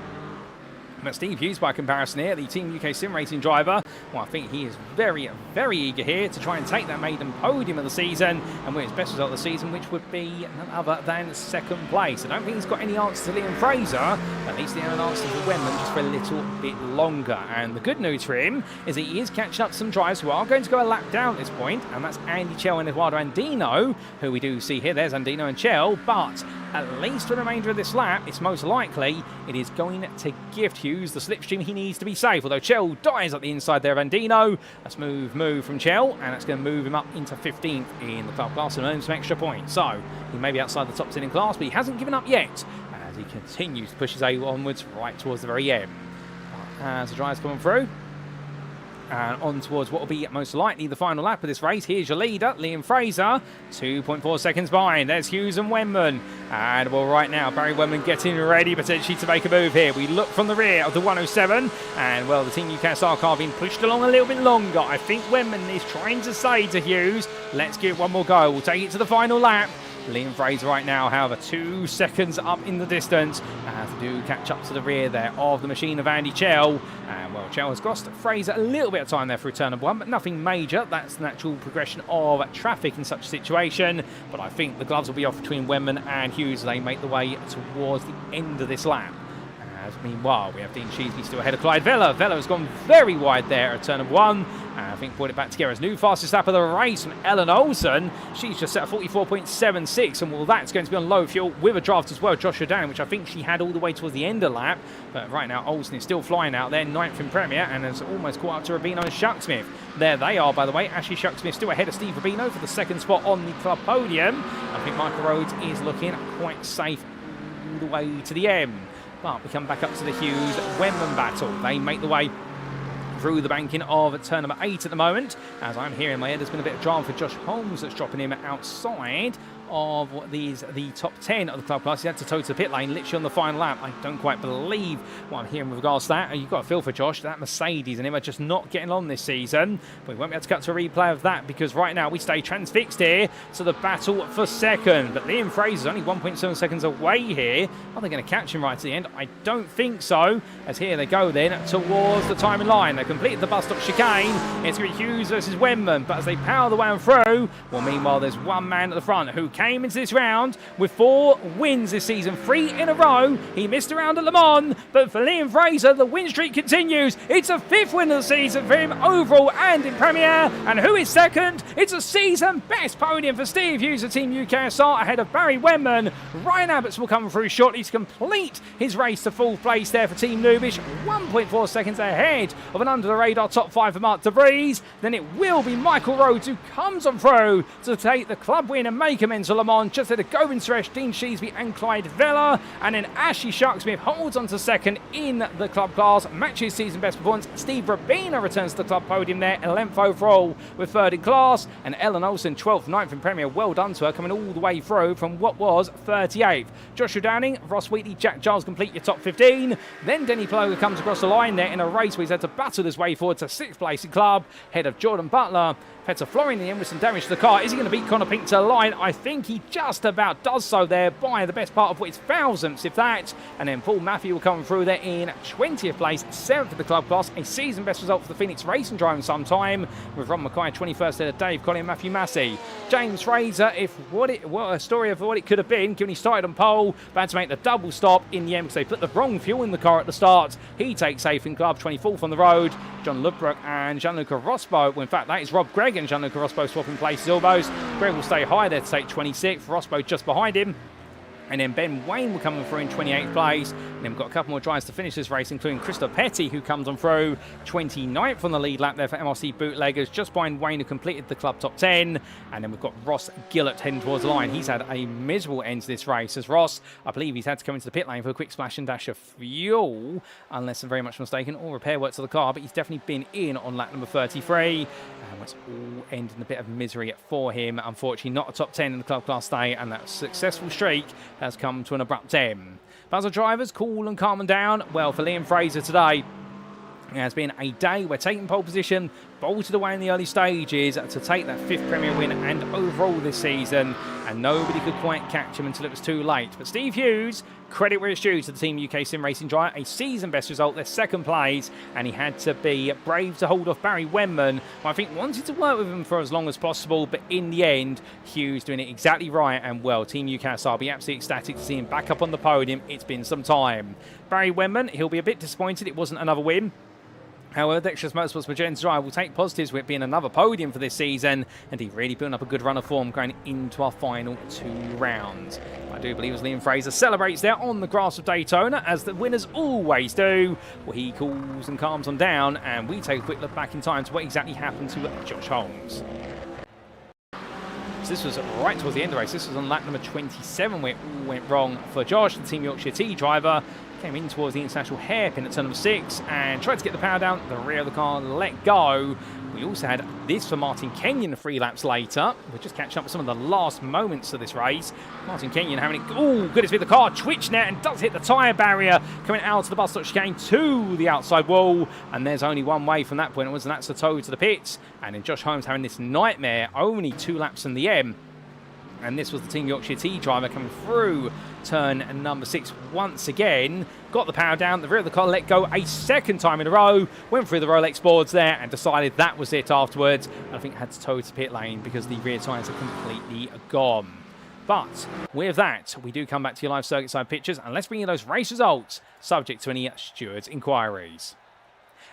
But Steve Hughes, by comparison here, the Team UK SimRacing driver, well, I think he is very, very eager here to try and take that maiden podium of the season and win his best result of the season, which would be none other than 2nd place. I don't think he's got any answer to Liam Fraser. At least they have an answer to Wenman just for a little bit longer. And the good news for him is that he is catching up to some drivers who are going to go a lap down at this point, and that's Andy Chell and Eduardo Andino, who we do see here. There's Andino and Chell, but at least for the remainder of this lap, it's most likely it is going to gift Hughes the slipstream he needs to be safe. Although Chell dies at the inside there of Andino. A smooth move from Chell, and that's going to move him up into 15th in the club class and earn some extra points. So he may be outside the top 10 in class, but he hasn't given up yet as he continues to push his way onwards right towards the very end. As the driver's coming through, and on towards what will be most likely the final lap of this race. Here's your leader, Liam Fraser, 2.4 seconds behind. There's Hughes and Wenman. And, well, right now, Barry Wenman getting ready potentially to make a move here. We look from the rear of the 107, and, well, the Team UK star car being pushed along a little bit longer. I think Wenman is trying to say to Hughes, let's give it one more go. We'll take it to the final lap. Liam Fraser right now, however, 2 seconds up in the distance as they do catch up to the rear there of the machine of Andy Chell. And, well, Chell has cost Fraser a little bit of time there through turn number 1, but nothing major. That's the natural progression of traffic in such a situation. But I think the gloves will be off between Wenman and Hughes as they make the way towards the end of this lap. As meanwhile, we have Dean Sheesby still ahead of Clyde Vella. Vella has gone very wide there at turn of 1. And I think brought it back together as new fastest lap of the race from Ellen Olsen. She's just set a 44.76, and well, that's going to be on low fuel with a draft as well, Joshua Down, which I think she had all the way towards the end of the lap. But right now, Olsen is still flying out there, 9th in Premier, and has almost caught up to Rubino and Shucksmith. There they are, by the way. Ashley Shucksmith still ahead of Steve Rubino for the second spot on the club podium. I think Michael Rhodes is looking quite safe all the way to the end. But we come back up to the Hughes Wenman battle. They make the way through the banking of turn number 8 at the moment. As I'm hearing in my head, there's been a bit of drama for Josh Holmes that's dropping him outside of what these the top 10 of the club class. He had to toe to the pit lane literally on the final lap. I don't quite believe what I'm hearing with regards to that. You've got a feel for Josh. That Mercedes and him are just not getting on this season. But we won't be able to cut to a replay of that because right now we stay transfixed here to the battle for second. But Liam Fraser's only 1.7 seconds away here. Are they going to catch him right to the end? I don't think so. As here they go then towards the timing line. They completed the bus stop chicane. It's going to be Hughes versus Wenman. But as they power the way through, well, meanwhile, there's one man at the front who came into this round with 4 wins this season, 3 in a row. He missed around at Le Mans, but for Liam Fraser, the win streak continues. It's a 5th win of the season for him overall and in Premier. And who is second? It's a season best podium for Steve Hughes of Team UKSR ahead of Barry Wenman. Ryan Abbott's will come through shortly to complete his race to 4th place there for Team Nubish, 1.4 seconds ahead of an under-the-radar top 5 for Mark De Vries. Then it will be Michael Rhodes who comes on through to take the club win and make amends to Le Mans, just ahead of Govind Suresh, Dean Sheesby and Clyde Vella. And then Ashley Shucksmith holds on to second in the club class, matches season best performance. Steve Rubino returns to the club podium there, 11th overall with 3rd in class. And Ellen Olsen, 12th, 9th in Premier. Well done to her, coming all the way through from what was 38th. Joshua Downing, Ross Wheatley, Jack Giles complete your top 15. Then Denny Ploger comes across the line there in a race where he's had to battle his way forward to 6th place in club, head of Jordan Butler. Peter Florian in the end with some damage to the car. Is he going to beat Connor Pink to the line? I think he just about does so there by the best part of what is thousandths, if that. And then Paul Matthew will come through there in 20th place, 7th in the club class. A season best result for the Phoenix Racing Drive in some time, with Rob McKie 21st there, Dave Collin, Matthew Massey. James Fraser, what a story of what it could have been, given he started on pole, but had to make the double stop in the end because they put the wrong fuel in the car at the start. He takes safe in club, 24th on the road. John Ludbrook and Gianluca Rospo, well, in fact, that is Rob Gregg and Gianluca Rospo swapping places almost. Gregg will stay high there to take 26th, Rospo just behind him. And then Ben Wayne will come through in 28th place. And then we've got a couple more drivers to finish this race, including Christoph Petty, who comes on through 29th on the lead lap there for MRC Bootleggers, just behind Wayne, who completed the club top 10. And then we've got Ross Gillett heading towards the line. He's had a miserable end to this race, as Ross, I believe he's had to come into the pit lane for a quick splash and dash of fuel, unless I'm very much mistaken, or repair work to the car. But he's definitely been in on lap number 33. And it's all ended in a bit of misery for him. Unfortunately, not a top 10 in the club class day, and that successful streak has come to an abrupt end. But as drivers, cool and calm and down. Well, for Liam Fraser today, it has been a day where taking pole position, bolted away in the early stages to take that 5th Premier win and overall this season, and nobody could quite catch him until it was too late. But Steve Hughes, credit where it's due to the Team UK SimRacing Drive, a season best result, their 2nd place, and he had to be brave to hold off Barry Wenman, who I think wanted to work with him for as long as possible, but in the end, Hughes doing it exactly right, and well, Team UKSR will be absolutely ecstatic to see him back up on the podium. It's been some time. Barry Wenman, he'll be a bit disappointed it wasn't another win. However, Dexterous Motorsports Magenta Drive will take positives with it being another podium for this season, and he really built up a good run of form going into our final 2 rounds. I do believe as Liam Fraser celebrates there on the grass of Daytona, as the winners always do. Well, he cools and calms them down, and we take a quick look back in time to what exactly happened to Josh Holmes. This was right towards the end of the race. This was on lap number 27 where it all went wrong for Josh, the Team Yorkshire T driver. Came in towards the international hairpin at turn number 6 and tried to get the power down. The rear of the car let go. We also had this for Martin Kenyon 3 laps later. We're just catching up with some of the last moments of this race. Martin Kenyon having it, oh goodness me, the car twitched now and does hit the tyre barrier, coming out to the bus stop chicane to the outside wall. And there's only one way from that point onwards, and that's the toe to the pits. And then Josh Holmes having this nightmare, only 2 laps in the end. And this was the Team Yorkshire T driver coming through turn number 6 once again. Got the power down, the rear of the car let go a 2nd time in a row. Went through the Rolex boards there and decided that was it afterwards. And I think had to tow to pit lane because the rear tyres are completely gone. But with that, we do come back to your live circuit side pictures, and let's bring you those race results, subject to any stewards' inquiries.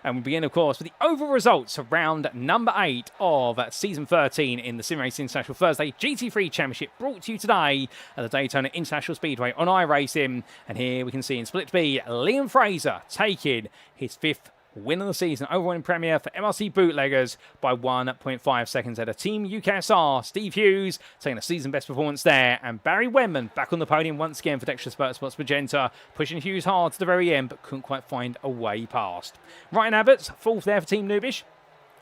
And we begin, of course, with the overall results of round number 8 of season 13 in the SimRacing International Thursday GT3 Championship, brought to you today at the Daytona International Speedway on iRacing. And here we can see in Split B, Liam Fraser taking his 5th win of the season, overwhelming premiere for MRC Bootleggers by 1.5 seconds ahead of Team UKSR. Steve Hughes taking a season best performance there, and Barry Wenman back on the podium once again for Dexterous Motorsports Magenta, pushing Hughes hard to the very end but couldn't quite find a way past. Ryan Abbott's 4th there for Team Noobish,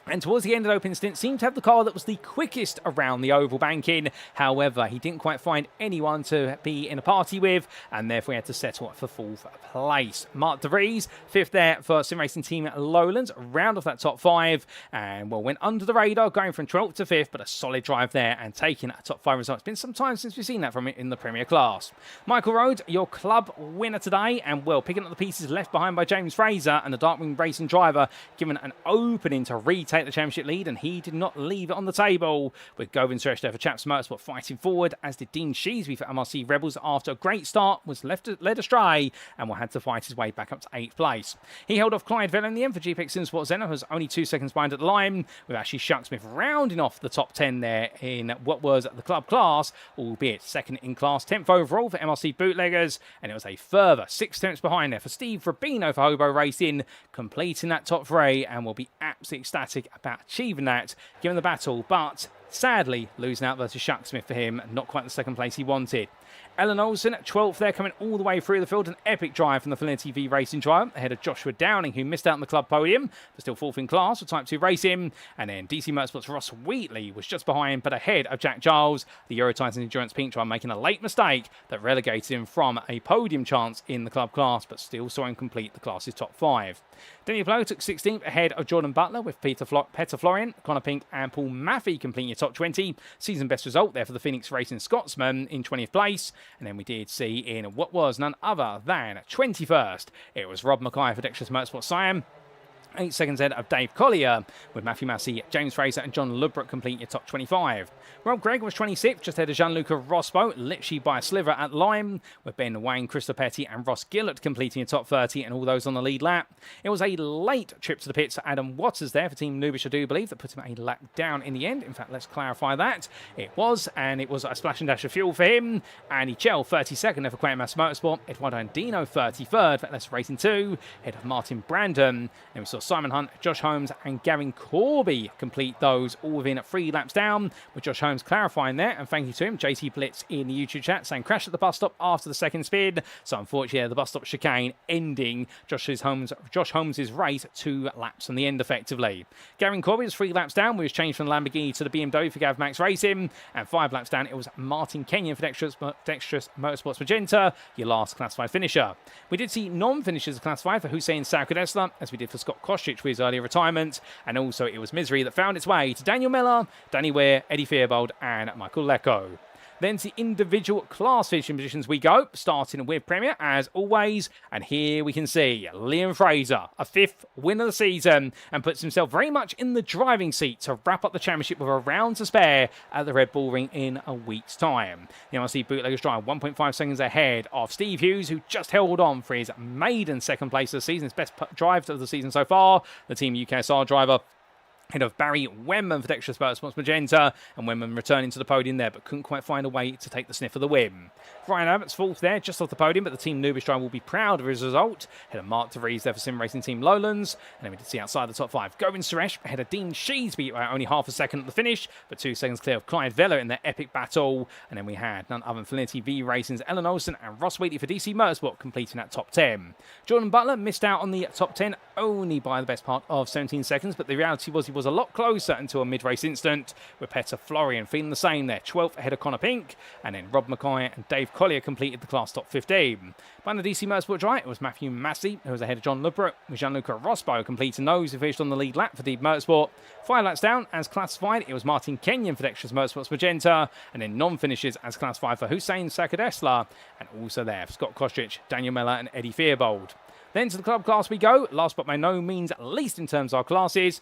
and towards the end of the opening stint, seemed to have the car that was the quickest around the oval banking. However, he didn't quite find anyone to be in a party with, and therefore he had to settle for 4th place. Mark De Vries, 5th there for SimRacing Team Lowlands, round off that top 5, and well, went under the radar, going from 12th to 5th, but a solid drive there, and taking a top 5 result. It's been some time since we've seen that from it in the Premier class. Michael Rhodes, your club winner today, and well, picking up the pieces left behind by James Fraser, and the Darkwing Racing driver given an opening to retake the championship lead, and he did not leave it on the table, with Govind Suresh there for Chaps Motorsport fighting forward, as did Dean Sheesby for MRC Rebels after a great start was led astray and had to fight his way back up to 8th place. He held off Clyde Vella in the end for GPX Simsport Zeno, who was only 2 seconds behind at the line, with Ashley Shucksmith rounding off the top 10 there in what was the club class, albeit 2nd in class, 10th overall for MRC Bootleggers, and it was a further 6 tenths behind there for Steve Rubino for Hobo Racing, completing that top 3, and will be absolutely ecstatic about achieving that, given the battle, but sadly losing out versus Shucksmith for him, not quite the 2nd place he wanted. Ellen Olsen, 12th there, coming all the way through the field. An epic drive from the Floridian TV Racing driver, ahead of Joshua Downing, who missed out on the club podium, but still 4th in class for Type 2 Racing. And then DC Motorsports' Ross Wheatley was just behind, but ahead of Jack Giles, the Eurotitans Endurance Pink driver, making a late mistake that relegated him from a podium chance in the club class, but still saw him complete the class's top 5. Daniel Blow took 16th ahead of Jordan Butler, with Peter Florian, Connor Pink and Paul Maffey completing your top 20. Season best result there for the Phoenix Racing Scotsman in 20th place. And then we did see in what was none other than 21st, it was Rob McKie for Dexterous Motorsport Siam, 8 seconds ahead of Dave Collier, with Matthew Massey, James Fraser and John Ludbrook completing your top 25. Rob Gregg was 26th, just ahead of Gianluca Rospo, literally by a sliver at Lyme, with Ben Wayne, Christopher Petty and Ross Gillett completing your top 30, and all those on the lead lap. It was a late trip to the pits for Adam Waters there for Team Noobish, I do believe, that put him a lap down in the end. In fact, let's clarify that. It was a splash and dash of fuel for him. Andy Chell, 32nd there for Quantum Mass Motorsport. Eduardo Andino, 33rd for Let's Racing 2, ahead of Martin Brandon. And we saw Simon Hunt, Josh Holmes and Gavin Corby complete those all within 3 laps down, with Josh Holmes clarifying there, and thank you to him. JT Blitz in the YouTube chat saying crash at the bus stop after the 2nd spin, so unfortunately the bus stop chicane ending Josh Holmes' race 2 laps from the end effectively. Gavin Corby was 3 laps down, was changed from the Lamborghini to the BMW for Gav Max Racing, and 5 laps down it was Martin Kenyon for Dexterous Motorsports Magenta, your last classified finisher. We did see non-finishers classified for Hussein Sakudesla, as we did for Scott Kostrich with his earlier retirement, and also it was Misery that found its way to Daniel Miller, Danny Weir, Eddie Fearbold and Michael Lecco. Then to the individual class finishing positions we go, starting with Premier as always, and here we can see Liam Fraser, a 5th win of the season, and puts himself very much in the driving seat to wrap up the championship with a round to spare at the Red Bull Ring in a week's time. The MRC Bootleggers drive 1.5 seconds ahead of Steve Hughes, who just held on for his maiden 2nd place of the season, his best drive of the season so far. The Team UKSR driver ahead of Barry Wenman for Dexterous Motorsports Magenta, and Wenman returning to the podium there, but couldn't quite find a way to take the sniff of the win. Ryan Abbott's 4th there, just off the podium, but the Team Noobish driver will be proud of his result. Ahead of Mark De Vries there for SimRacing Team Lowlands, and then we did see outside the top 5, Govind Suresh ahead of Dean Sheesby by only half a second at the finish, but 2 seconds clear of Clyde Vella in their epic battle. And then we had none other than Floridian TV Racing's Ellen Olsen and Ross Wheatley for DC Motorsport completing that top 10. Jordan Butler missed out on the top 10 only by the best part of 17 seconds, but the reality was he was a lot closer until a mid-race incident, with Peter Florian feeling the same there, 12th ahead of Connor Pink, and then Rob McKie and Dave Collier completed the class top 15. Behind the DC Motorsport drive, it was Matthew Massey, who was ahead of John Ludbrook, with Gianluca Rospo completing those who finished on the lead lap for Deep Motorsport. 5 laps down, as classified, it was Martin Kenyon for Dexterous Motorsports Magenta, and then non-finishes as classified for Hussein Sakadesla, and also there for Scott Kostrich, Daniel Miller and Eddie Fearbold. Then to the club class we go, last but by no means least in terms of our classes.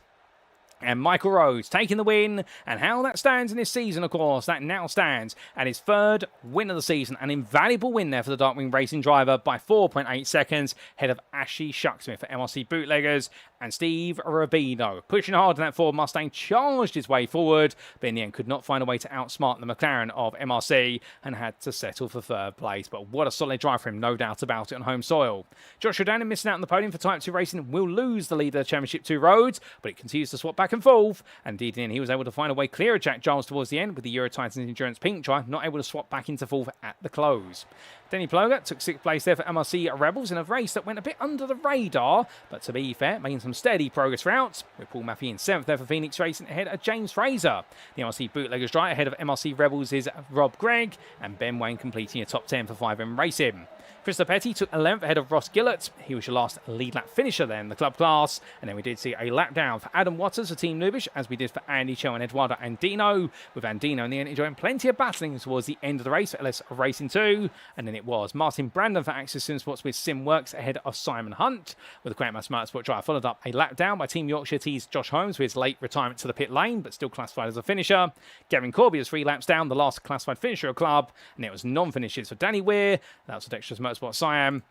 And Michael Rhodes taking the win, and how that stands in this season, of course, that now stands at his third win of the season. An invaluable win there for the Darkwing Racing driver by 4.8 seconds, ahead of Ashley Shucksmith for MRC Bootleggers, and Steve Rubino. Pushing hard in that Ford Mustang, charged his way forward, but in the end could not find a way to outsmart the McLaren of MRC, and had to settle for third place. But what a solid drive for him, no doubt about it, on home soil. Joshua Dannon missing out on the podium for Type 2 Racing, will lose the lead of the Championship 2 roads, but it continues to swap back and forth, and indeed he was able to find a way clear of Jack Giles towards the end with the Euro Titans Endurance Pink Drive, not able to swap back into fourth at the close. Denny Ploger took 6th place there for MRC Rebels in a race that went a bit under the radar, but to be fair, making some steady progress throughout, with Paul Maffey in 7th there for Phoenix Racing ahead of James Fraser. The MRC Bootleggers drive ahead of MRC Rebels is Rob Gregg, and Ben Wayne completing a top 10 for 5M Racing. Christopher Petty took 11th ahead of Ross Gillett. He was your last lead lap finisher there in the club class. And then we did see a lap down for Adam Waters for Team Nubish, as we did for Andy Cho and Eduardo Andino, with Andino in the end enjoying plenty of battling towards the end of the race for LS Racing 2. And then it was Martin Brandon for Axis SimSports with SimWorks ahead of Simon Hunt, with the Quackmass Motorsport drive followed up a lap down by Team Yorkshire T's Josh Holmes with his late retirement to the pit lane, but still classified as a finisher. Gavin Corby was 3 laps down, the last classified finisher of club, and it was non-finishes for Danny Weir. That was for Dexter's Motorsport Siam,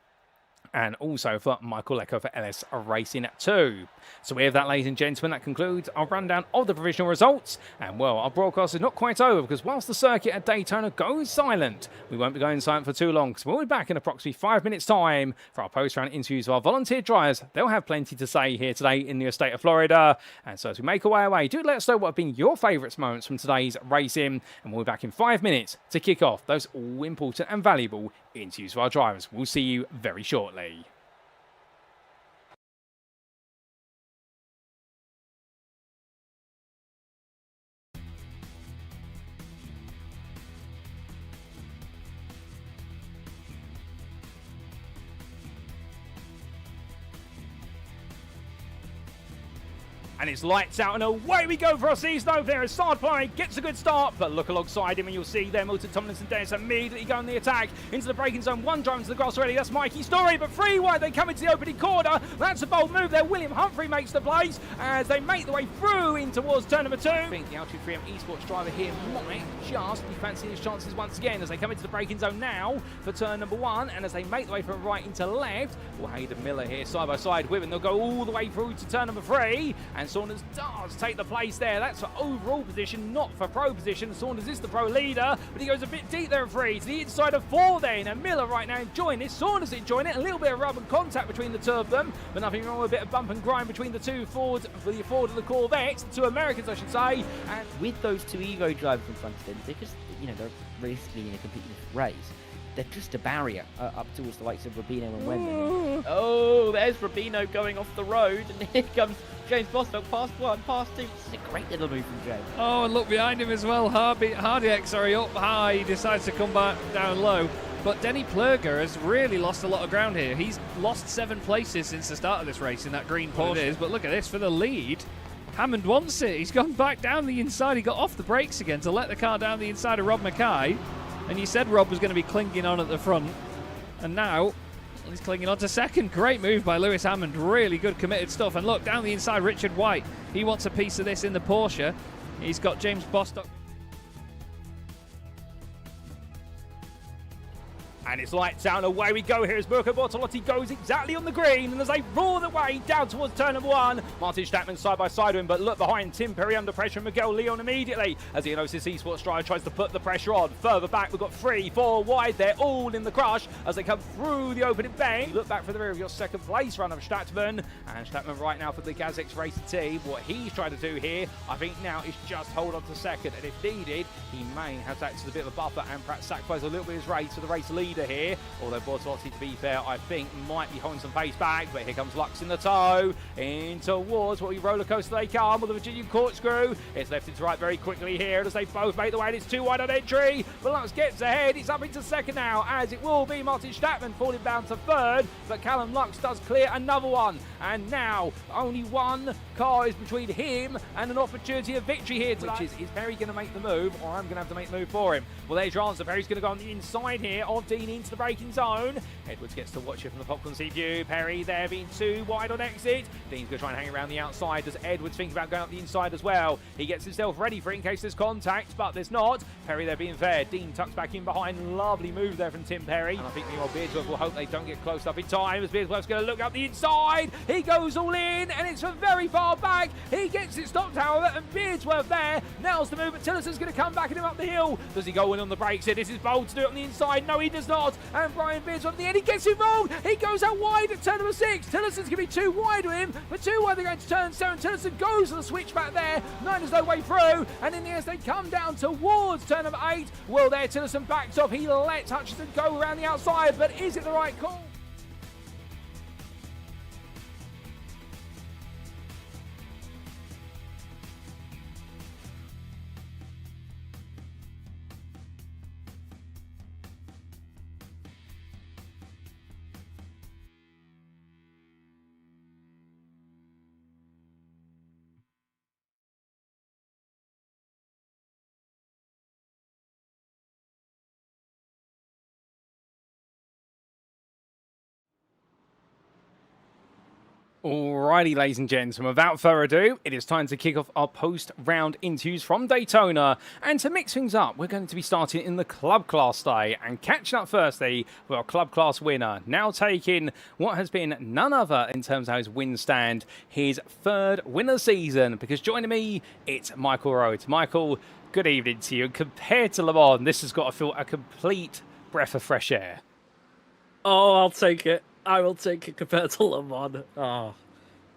and also for Michael Lecco for LS Racing 2. So with that, ladies and gentlemen, that concludes our rundown of the provisional results. And well, our broadcast is not quite over, because whilst the circuit at Daytona goes silent, we won't be going silent for too long, because we'll be back in approximately 5 minutes' time for our post-round interviews of our volunteer drivers. They'll have plenty to say here today in the state of Florida. And so as we make our way away, do let us know what have been your favourite moments from today's racing. And we'll be back in 5 minutes to kick off those all-important and valuable interviews for our drivers. We'll see you very shortly. And it's lights out and away we go for our season opener. Sardply gets a good start, but look alongside him and you'll see there Milton Tomlinson Dennis immediately going the attack into the braking zone. One drive into the grass already. That's Mikey Story, but 3 wide they come into the opening corner. That's a bold move there. William Humphrey makes the place as they make the way through in towards turn number 2. I think the L23M Esports driver here might just be fancying his chances once again as they come into the braking zone now for turn number 1, and as they make the way from right into left, well, Hayden Miller here side by side with him. They'll go all the way through to turn number 3, and Saunders does take the place there. That's for overall position, not for pro position. Saunders is the pro leader, but he goes a bit deep there at 3 to the inside of 4 then, and Miller right now enjoying this. Saunders enjoying it. A little bit of rub and contact between the two of them, but nothing wrong with a bit of bump and grind between the two Ford, the Ford and the Corvette, the two Americans I should say. And with those two Evo drivers in front of them, because they're basically in a completely different race, they're just a barrier up towards the likes of Rubino and Wenman. Oh, there's Rubino going off the road, and here comes James Bostock, past 1, past 2. This is a great little move from James. Oh, and look behind him as well. Hardiak, up high. He decides to come back down low. But Denny Ploger has really lost a lot of ground here. He's lost 7 places since the start of this race in that green Porsche. It is, but look at this for the lead. Hammond wants it. He's gone back down the inside. He got off the brakes again to let the car down the inside of Rob McKie. And you said Rob was going to be clinging on at the front. And now he's clinging on to second. Great move by Lewis Hammond. Really good committed stuff. And look, down the inside, Richard White. He wants a piece of this in the Porsche. He's got James Bostock. And it's lights out and away we go here as Mirko Bortolotti goes exactly on the green, and as they roar the way down towards turn number 1, Martin Statman side by side with him, but look behind, Tim Perry under pressure, Miguel Leon immediately as the Enosis Esports driver tries to put the pressure on. Further back we've got 3, 4 wide, they're all in the crush as they come through the opening bang. Look back for the rear of your second place runner of Statman, and Statman right now for the Gazex Racing team. What he's trying to do here, I think now, is just hold on to second, and if needed, he may have to act as a bit of a buffer and perhaps sacrifice a little bit of his race for the race leader here, although Bortolotti, to be fair, I think might be holding some pace back. But here comes Lux in the tow in towards what we roller coaster they come with the Virginian corkscrew. It's left into right very quickly here as they both make the way, and it's 2 wide on entry, but Lux gets ahead. It's up into second now, as it will be Martin Statman falling down to 3rd, but Callum Lux does clear another one, and now only 1 car is between him and an opportunity of victory here tonight. Is Perry going to make the move, or I'm going to have to make the move for him? Well, there's your answer. Perry's going to go on the inside here of Dean into the braking zone. Edwards gets to watch it from the popcorn seat view. Perry there being too wide on exit. Dean's going to try and hang around the outside. Does Edwards think about going up the inside as well? He gets himself ready for it in case there's contact, but there's not. Perry there being fair. Dean tucks back in behind. Lovely move there from Tim Perry. And I think meanwhile Beardsworth will hope they don't get close up in time, as Beardsworth's going to look up the inside. He goes all in, and it's from very far back. He gets it stopped, however, and Beardsworth there nails the move, but Tillerson's going to come back at him up the hill. Does he go in on the brakes here? This is bold to do it on the inside. No, he does not. And Brian Beardsworth at the end, he gets involved. He goes out wide at turn number 6. Tillerson's going to be too wide with him, but too wide they're going to turn 7. Tillerson goes on the switch back there. 9 is no way through, and in the end they come down towards turn number 8. Well, there Tillerson backs off. He lets Hutchinson go around the outside, but is it the right call? Alrighty, ladies and gentlemen, without further ado, it is time to kick off our post-round interviews from Daytona. And to mix things up, we're going to be starting in the club class day and catching up firstly with our club class winner, now taking what has been none other in terms of his win stand, his 3rd win of the season, because joining me, it's Michael Rhodes. Michael, good evening to you. And compared to Le Mans, this has got to feel a complete breath of fresh air. Oh, I'll take it. I will take it compared to Le Mans. Oh,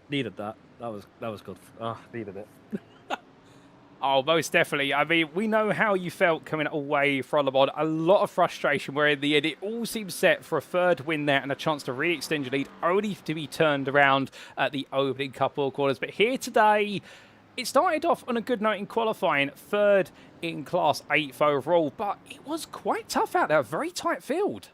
needed that. That was good. Oh, needed it. Oh, most definitely. I mean, we know how you felt coming away from Le Mans. A lot of frustration where in the end it all seems set for a 3rd win there and a chance to really extend your lead, only to be turned around at the opening couple of quarters. But here today, it started off on a good note in qualifying, 3rd in Class 8 overall, but it was quite tough out there, a very tight field.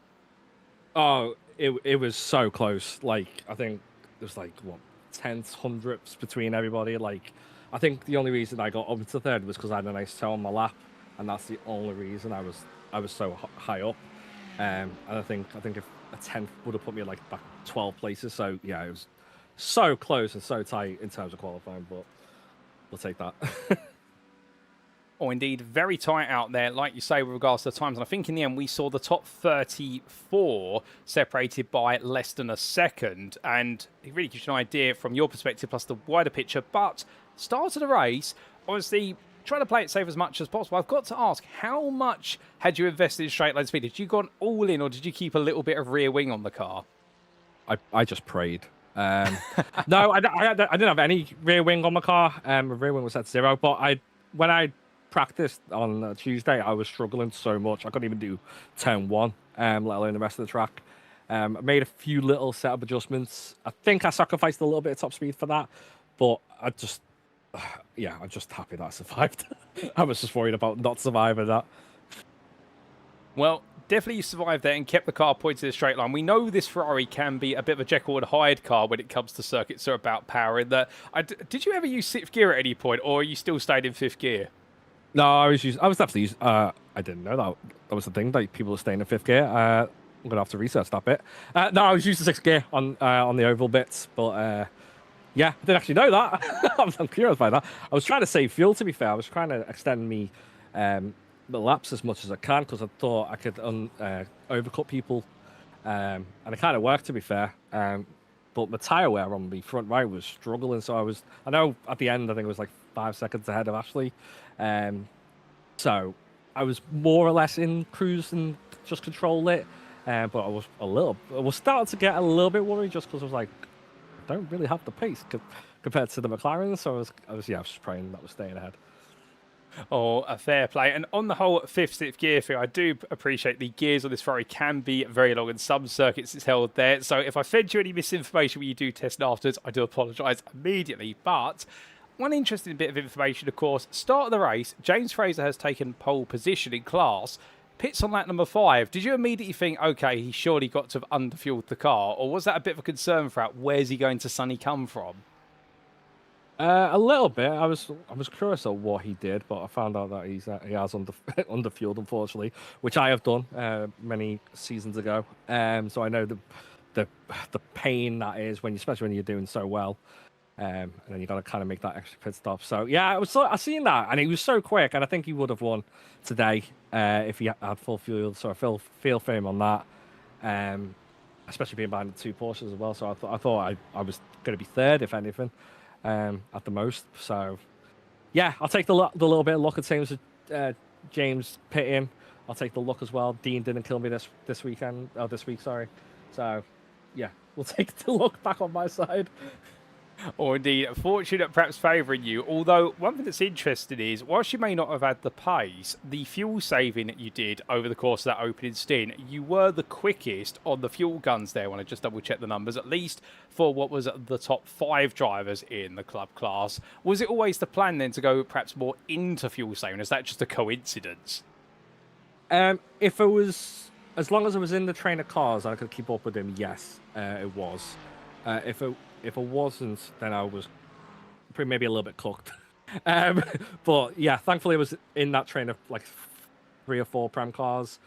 Oh, it was so close. Like, I think there's like, what, 10th, 100ths between everybody. Like, I think the only reason I got up to 3rd was because I had a nice toe on my lap, and that's the only reason I was so high up. And I think if a 10th would have put me like back 12 places. So yeah, it was so close and so tight in terms of qualifying, but we'll take that. Oh, indeed, very tight out there, like you say, with regards to the times. And I think in the end, we saw the top 34 separated by less than a second. And it really gives you an idea from your perspective, plus the wider picture. But start of the race, obviously, trying to play it safe as much as possible. I've got to ask, how much had you invested in straight line speed? Did you go all in, or did you keep a little bit of rear wing on the car? I just prayed. No, I didn't have any rear wing on my car. Rear wing was at 0. But when I practiced on Tuesday, I was struggling so much. I couldn't even do turn 1, let alone the rest of the track. I made a few little setup adjustments. I think I sacrificed a little bit of top speed for that, but I'm just happy that I survived. I was just worried about not surviving that. Well, definitely you survived there and kept the car pointed in a straight line. We know this Ferrari can be a bit of a Jekyll and Hyde car when it comes to circuits or about power. In that, did you ever use 6th gear at any point, or are you still stayed in 5th gear? No, I was definitely using. I didn't know that was the thing. Like, people are staying in 5th gear. I'm gonna have to research that bit. No, I was using 6th gear on the oval bits, but yeah, I didn't actually know that. I'm curious by that. I was trying to save fuel. To be fair, I was trying to extend me the laps as much as I can because I thought I could overcut people, and it kind of worked. To be fair, but my tyre wear on the front right was struggling. So I know at the end I think it was like 5 seconds ahead of Ashley. So I was more or less in cruise and just control it. But I was starting to get a little bit worried just because I was like, I don't really have the pace compared to the McLaren. So I was just praying that was staying ahead. Oh, a fair play. And on the whole 5th, 6th gear thing, I do appreciate the gears on this Ferrari can be very long, and some circuits it's held there. So if I fed you any misinformation when you do test afterwards, I do apologise immediately. But one interesting bit of information, of course, start of the race, James Fraser has taken pole position in class, pits on lap number 5. Did you immediately think, okay, he surely got to have underfueled the car? Or was that a bit of a concern for where's he going to Sonny come from? A little bit. I was curious at what he did, but I found out that he has underfueled, unfortunately, which I have done many seasons ago. So I know the pain that is especially when you're doing so well, and then you got to kind of make that extra pit stop. So yeah, I seen that, and he was so quick, and I think he would have won today if he had full fuel. So I feel for him on that. Especially being behind the two Porsches as well. So I thought I was going to be third, if anything, at the most. So yeah, I'll take the little bit of luck. It seems James pit him. I'll take the luck as well. Dean didn't kill me this week, sorry. So yeah, we'll take the luck back on my side. Or indeed, fortunate perhaps favouring you. Although, one thing that's interesting is, whilst you may not have had the pace, the fuel saving that you did over the course of that opening stint, you were the quickest on the fuel guns there. I want to just double check the numbers, at least for what was the top 5 drivers in the club class. Was it always the plan then to go perhaps more into fuel saving? Is that just a coincidence? If it was, as long as it was in the train of cars, I could keep up with him. Yes, it was. If it wasn't, then I was maybe a little bit cooked. But yeah, thankfully I was in that train of like 3 or 4 Prem cars,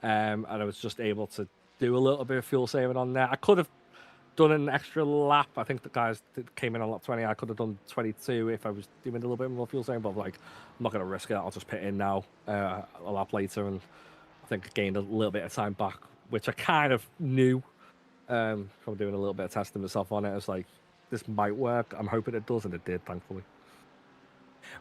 and I was just able to do a little bit of fuel saving on there. I could have done an extra lap. I think the guys that came in on lap 20. I could have done 22 if I was doing a little bit more fuel saving, but like, I'm not going to risk it. I'll just pit in now a lap later, and I think I gained a little bit of time back, which I kind of knew. From doing a little bit of testing myself on it. It's like, this might work. I'm hoping it does, and it did, thankfully.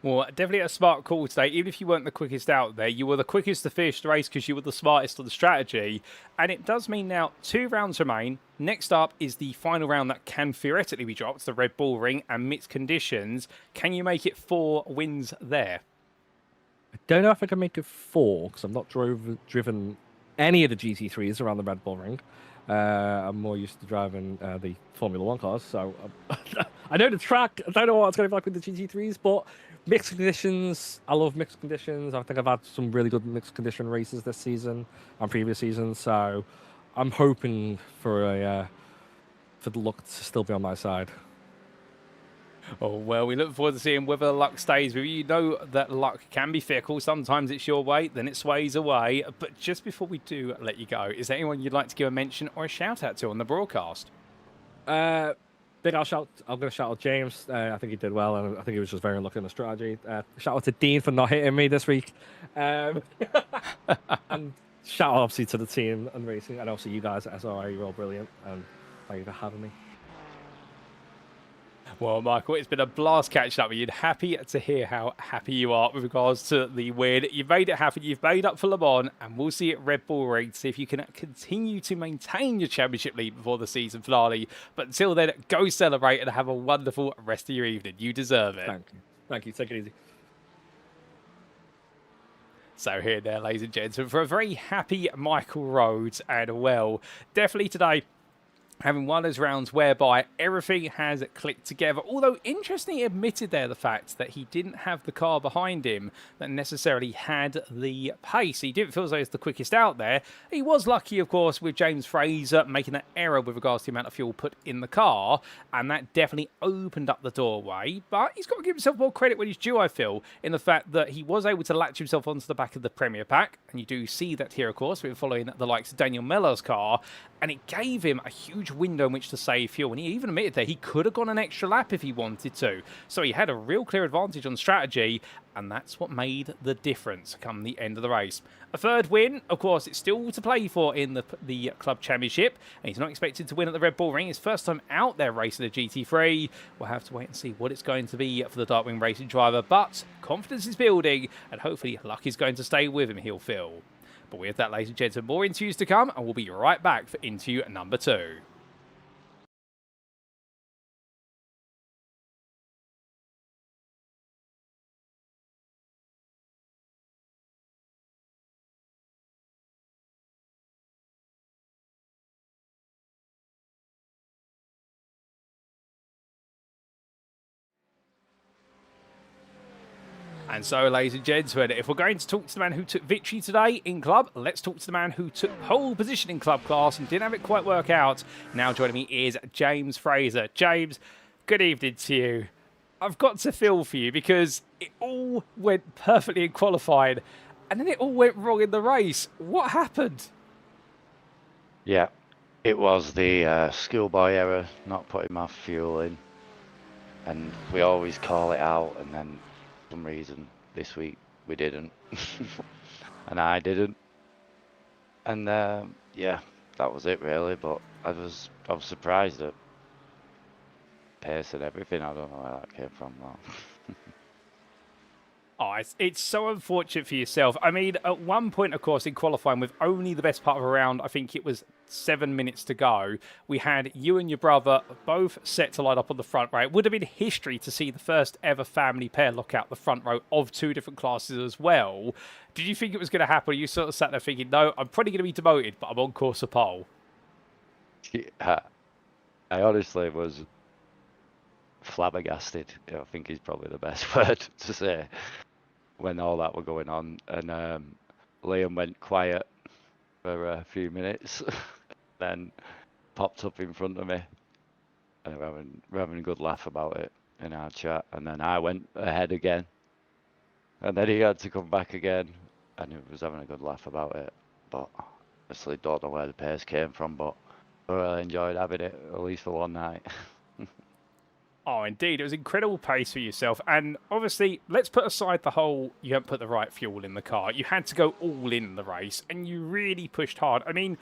Well, definitely a smart call today. Even if you weren't the quickest out there, you were the quickest to finish the race because you were the smartest on the strategy. And it does mean now 2 rounds remain. Next up is the final round that can theoretically be dropped, the Red Bull Ring and mixed conditions. Can you make it 4 wins there? I don't know if I can make it 4 because I've not driven any of the GT3s around the Red Bull Ring. I'm more used to driving the Formula 1 cars, so I know the track. I don't know what it's going to be like with the GT3s, but mixed conditions, I love mixed conditions. I think I've had some really good mixed condition races this season and previous seasons, so I'm hoping for the luck to still be on my side. Oh, well, we look forward to seeing whether the luck stays with you. You know that luck can be fickle. Sometimes it's your way, then it sways away. But just before we do let you go, is there anyone you'd like to give a mention or a shout-out to on the broadcast? I'm going to shout out James. I think he did well, and I think he was just very unlucky in the strategy. Shout out to Dean for not hitting me this week. And shout out, obviously, to the team and racing, and also you guys at SRI. You're all brilliant, and thank you for having me. Well, Michael, it's been a blast catching up with you. Happy to hear how happy you are with regards to the win. You've made it happen. You've made up for Le Mans, and we'll see at Red Bull Ring to see if you can continue to maintain your championship lead before the season finale. But until then, go celebrate and have a wonderful rest of your evening. You deserve it. Thank you. Take it easy. So here there, ladies and gentlemen, for a very happy Michael Rhodes, and well, definitely today, having one of those rounds whereby everything has clicked together. Although, interestingly, admitted there the fact that he didn't have the car behind him that necessarily had the pace. He didn't feel as though he was the quickest out there. He was lucky, of course, with James Fraser making that error with regards to the amount of fuel put in the car, and that definitely opened up the doorway. But he's got to give himself more credit when he's due, I feel, in the fact that he was able to latch himself onto the back of the Premier Pack, and you do see that here, of course. We're following the likes of Daniel Miller's car, and it gave him a huge window in which to save fuel, and he even admitted that he could have gone an extra lap if he wanted to. So he had a real clear advantage on strategy, and that's what made the difference come the end of the race. A third win, of course, it's still to play for in the Club Championship, and he's not expected to win at the Red Bull Ring. His first time out there racing a GT3. We'll have to wait and see what it's going to be for the Darkwing Racing driver, but confidence is building, and hopefully luck is going to stay with him, he'll feel. But with that, ladies and gentlemen, more interviews to come, and we'll be right back for interview number 2. And so, ladies and gentlemen, if we're going to talk to the man who took victory today in club, let's talk to the man who took pole position in club class and didn't have it quite work out. Now joining me is James Fraser. James, good evening to you. I've got to feel for you because it all went perfectly in qualifying and then it all went wrong in the race. What happened? Yeah, it was the schoolboy error, not putting my fuel in. And we always call it out, and then for some reason this week we didn't. And I didn't. And yeah, that was it really, but I was surprised at pace and everything. I don't know where that came from though. Oh, it's so unfortunate for yourself. I mean, at one point, of course, in qualifying, with only the best part of a round, I think it was 7 minutes to go, we had you and your brother both set to line up on the front row. It would have been history to see the first ever family pair lock out the front row of 2 different classes as well. Did you think it was going to happen? Or you sort of sat there thinking, no, I'm probably going to be demoted, but I'm on course for pole? Yeah, I honestly was flabbergasted. I think is probably the best word to say when all that were going on. And Liam went quiet for a few minutes, then popped up in front of me, and we're having a good laugh about it in our chat. And then I went ahead again, and then he had to come back again, and he was having a good laugh about it. But obviously don't know where the pace came from, but I really enjoyed having it, at least for one night. Oh, indeed. It was incredible pace for yourself. And obviously, let's put aside the whole you haven't put the right fuel in the car. You had to go all in the race, and you really pushed hard. I mean,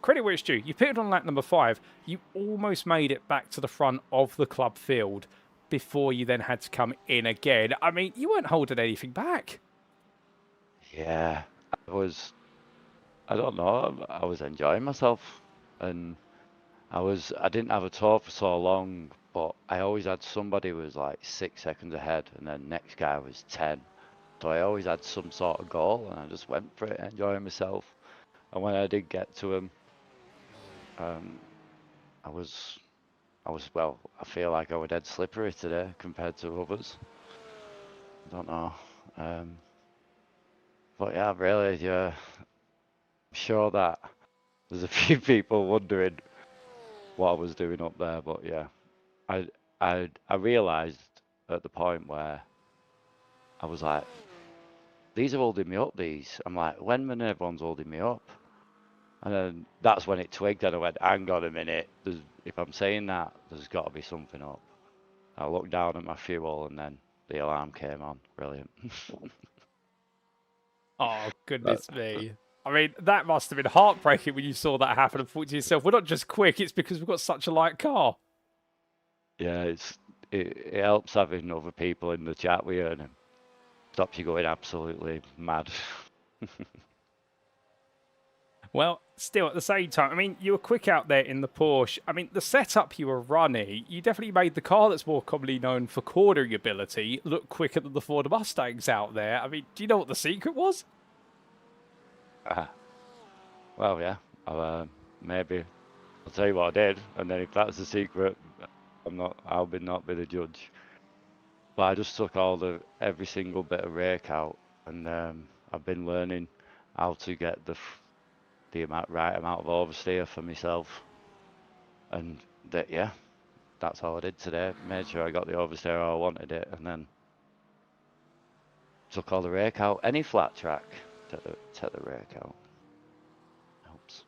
credit where it's due. You pitted on lap number 5. You almost made it back to the front of the club field before you then had to come in again. I mean, you weren't holding anything back. Yeah, I don't know, I was enjoying myself, and I didn't have a tour for so long, but I always had somebody who was like 6 seconds ahead, and then next guy was 10. So I always had some sort of goal, and I just went for it, enjoying myself. And when I did get to him, I feel like I was dead slippery today compared to others. I don't know. But yeah, really, yeah, I'm sure that there's a few people wondering what I was doing up there, but yeah, I realised at the point where I was like, these are holding me up. I'm like, Wenman and everyone's holding me up, and then that's when it twigged, and I went, hang on a minute. If I'm saying that, there's got to be something up. I looked down at my fuel, and then the alarm came on. Brilliant. Oh, goodness me. I mean, that must have been heartbreaking when you saw that happen and thought to yourself, we're not just quick, it's because we've got such a light car. Yeah, it helps having other people in the chat with you, and it stops you going absolutely mad. Well, still, at the same time, I mean, you were quick out there in the Porsche. I mean, the setup you were running, you definitely made the car that's more commonly known for cornering ability look quicker than the Ford Mustangs out there. I mean, do you know what the secret was? Well, yeah, maybe I'll tell you what I did, and then if that's the secret, I'll not be the judge. But I just took every single bit of rake out, and I've been learning how to get the right amount of oversteer for myself, and that's all I did today. Made sure I got the oversteer how I wanted it, and then took all the rake out. Any flat track, take the rake out. Helps.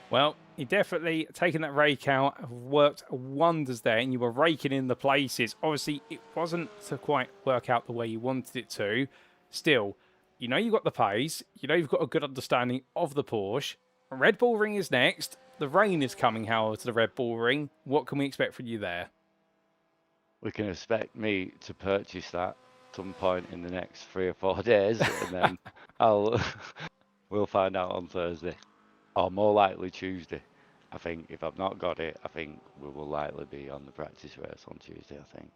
Well, you definitely taking that rake out worked wonders there, and you were raking in the places. Obviously, it wasn't to quite work out the way you wanted it to. Still, you know you've got the pace. You know you've got a good understanding of the Porsche. Red Bull Ring is next. The rain is coming, Howard, to the Red Bull Ring. What can we expect from you there? We can expect me to purchase that some point in the next 3 or 4 days, and then we'll find out on Thursday, or more likely Tuesday. I think if I've not got it, I think we will likely be on the practice race on Tuesday, I think.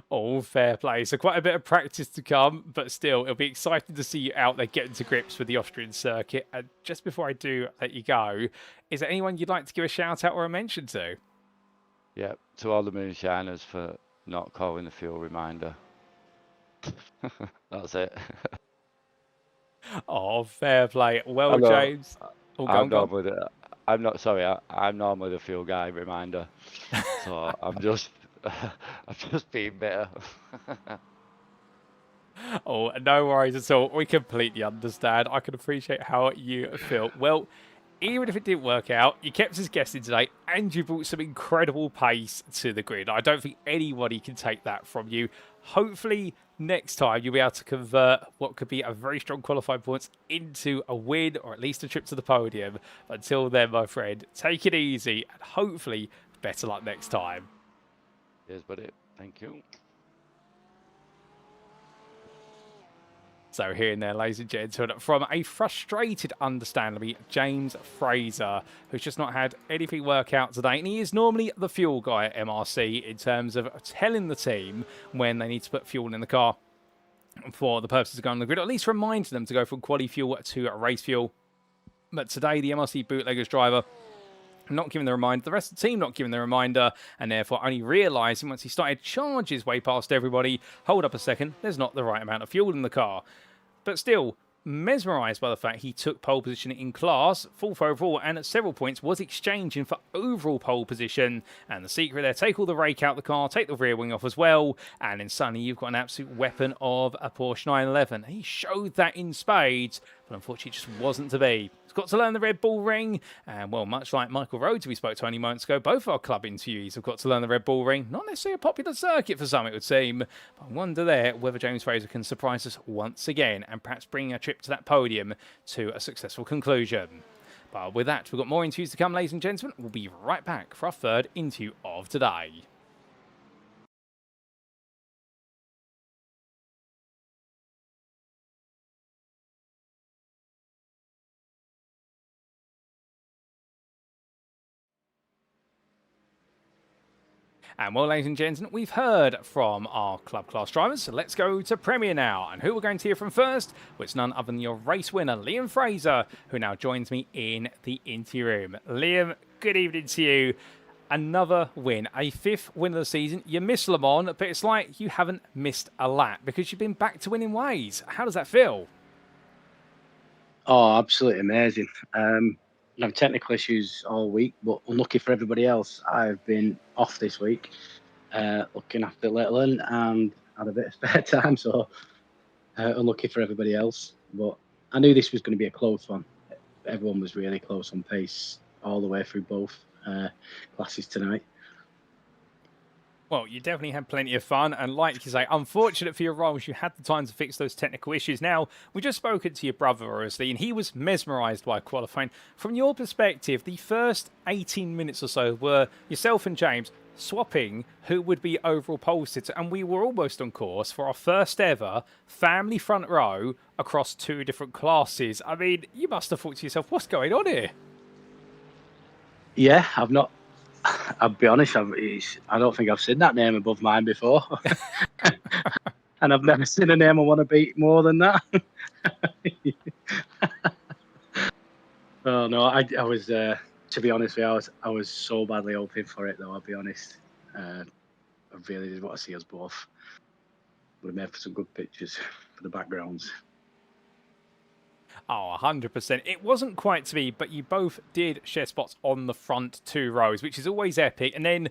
Oh, fair play. So quite a bit of practice to come, but still, it'll be exciting to see you out there getting to grips with the Austrian circuit. And just before I do let you go, is there anyone you'd like to give a shout out or a mention to? Yeah, to all the moonshiners for not calling the fuel reminder. That's it. Oh, fair play. Well, James. Oh, go on. I'm not sorry. I'm normally the fuel guy. Reminder. So I'm just I'm just being bitter. Oh, no worries at all. We completely understand. I can appreciate how you feel. Well, even if it didn't work out, you kept us guessing today, and you brought some incredible pace to the grid. I don't think anybody can take that from you. Hopefully, next time you'll be able to convert what could be a very strong qualifying points into a win, or at least a trip to the podium. But until then, my friend, take it easy, and hopefully, better luck next time. Cheers, buddy. Thank you. So here and there, ladies and gentlemen, from a frustrated, understandably, James Fraser, who's just not had anything work out today. And he is normally the fuel guy at MRC in terms of telling the team when they need to put fuel in the car for the purposes of going on the grid, or at least reminding them to go from quali fuel to race fuel. But today, the MRC bootleggers driver not giving the reminder, the rest of the team not giving the reminder, and therefore only realising once he started charge his way past everybody, hold up a second, there's not the right amount of fuel in the car. But still, mesmerised by the fact he took pole position in class, fourth overall, and at several points was exchanging for overall pole position. And the secret there, take all the rake out the car, take the rear wing off as well, and then suddenly you've got an absolute weapon of a Porsche 911. He showed that in spades, but unfortunately it just wasn't to be. He's got to learn the Red Bull ring, and well, much like Michael Rhodes, who we spoke to only moments ago, both our club interviewees have got to learn the Red Bull ring. Not necessarily a popular circuit for some, it would seem, but I wonder there whether James Fraser can surprise us once again and perhaps bring a trip to that podium to a successful conclusion. But with that, we've got more interviews to come, ladies and gentlemen. We'll be right back for our third interview of today. And well, ladies and gentlemen, we've heard from our club class drivers, so let's go to Premier now. And who we're going to hear from first? Well, it's none other than your race winner, Liam Fraser, who now joins me in the interview room. Liam, good evening to you. Another win, a fifth win of the season. You missed Le Mans, but it's like you haven't missed a lap because you've been back to winning ways. How does that feel? Oh, absolutely amazing. I've had technical issues all week, but unlucky for everybody else, I've been off this week, looking after little one and had a bit of spare time, so unlucky for everybody else. But I knew this was going to be a close one. Everyone was really close on pace all the way through both classes tonight. Well, you definitely had plenty of fun, and like you say, unfortunate for your roles, you had the time to fix those technical issues. Now, we just spoken to your brother, obviously, and he was mesmerised by qualifying. From your perspective, the first 18 minutes or so were yourself and James swapping who would be overall pole sitter, and we were almost on course for our first ever family front row across two different classes. I mean, you must have thought to yourself, what's going on here? Yeah, I'll be honest, I don't think I've seen that name above mine before. And I've never seen a name I want to beat more than that. Oh, no, I was, to be honest with you, I was so badly hoping for it, though, I'll be honest. I really did want to see us both. Would have made for some good pictures for the backgrounds. Oh, 100%. It wasn't quite to be, but you both did share spots on the front two rows, which is always epic. And then,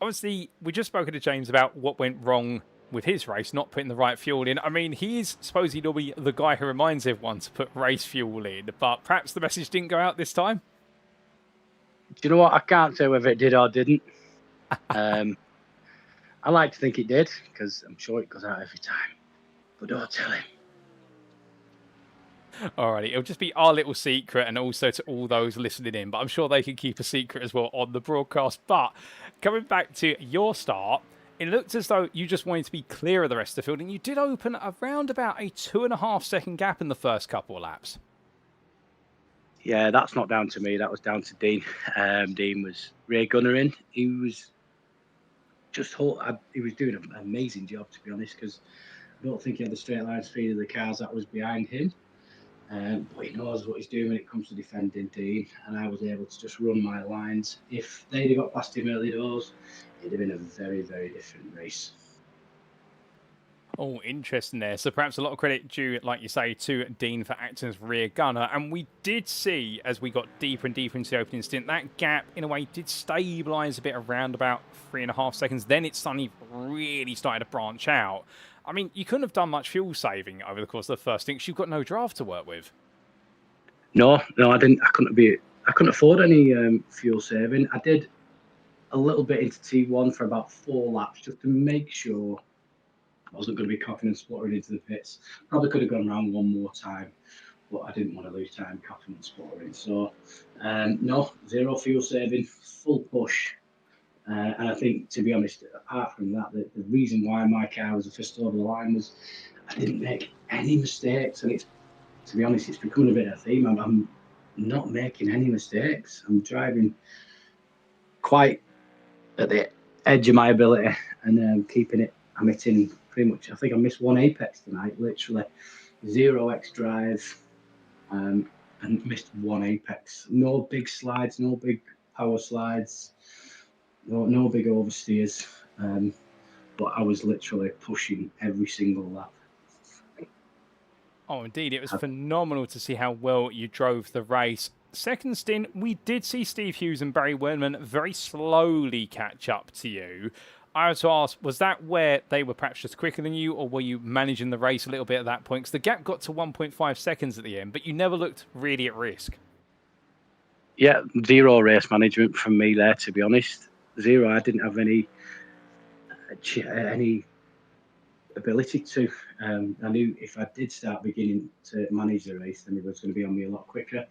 obviously, we just spoken to James about what went wrong with his race, not putting the right fuel in. I mean, he is supposedly normally the guy who reminds everyone to put race fuel in, but perhaps the message didn't go out this time? Do you know what? I can't say whether it did or didn't. I like to think it did, because I'm sure it goes out every time. But don't tell him. Alrighty, it'll just be our little secret, and also to all those listening in, but I'm sure they can keep a secret as well on the broadcast. But coming back to your start, it looked as though you just wanted to be clear of the rest of the field, and you did open around about a 2.5 second gap in the first couple of laps. Yeah, that's not down to me. That was down to Dean. Dean was rear gunnering. He was he was doing an amazing job, to be honest, because I don't think he had the straight line speed of the cars that was behind him. But he knows what he's doing when it comes to defending Dean, and I was able to just run my lines. If they'd have got past him early doors, it'd have been a very, very different race. Oh, interesting there. So perhaps a lot of credit due, like you say, to Dean for acting as rear gunner. And we did see, as we got deeper and deeper into the opening stint, that gap, in a way, did stabilise a bit around about 3.5 seconds. Then it suddenly really started to branch out. I mean, you couldn't have done much fuel saving over the course of the first stint because you've got no draft to work with. No, I didn't. I couldn't afford any fuel saving. I did a little bit into T1 for about 4 laps just to make sure I wasn't going to be coughing and spluttering into the pits. Probably could have gone around one more time, but I didn't want to lose time coughing and spluttering. So, no, 0 fuel saving, full push. And I think, to be honest, apart from that, the reason why my car was the first over the line was I didn't make any mistakes. And to be honest, it's becoming a bit of a theme. I'm not making any mistakes. I'm driving quite at the edge of my ability and keeping it. I'm hitting pretty much. I think I missed 1 apex tonight, literally 0x drive, and missed 1 apex. No big slides, no big power slides, no big oversteers. But I was literally pushing every single lap. Oh, indeed. It was phenomenal to see how well you drove the race. Second stint, we did see Steve Hughes and Barry Wenman very slowly catch up to you. I was to ask, was that where they were perhaps just quicker than you, or were you managing the race a little bit at that point? Because the gap got to 1.5 seconds at the end, but you never looked really at risk. Yeah, 0 race management from me there, to be honest. 0. I didn't have any ability to. I knew if I did start beginning to manage the race, then it was going to be on me a lot quicker.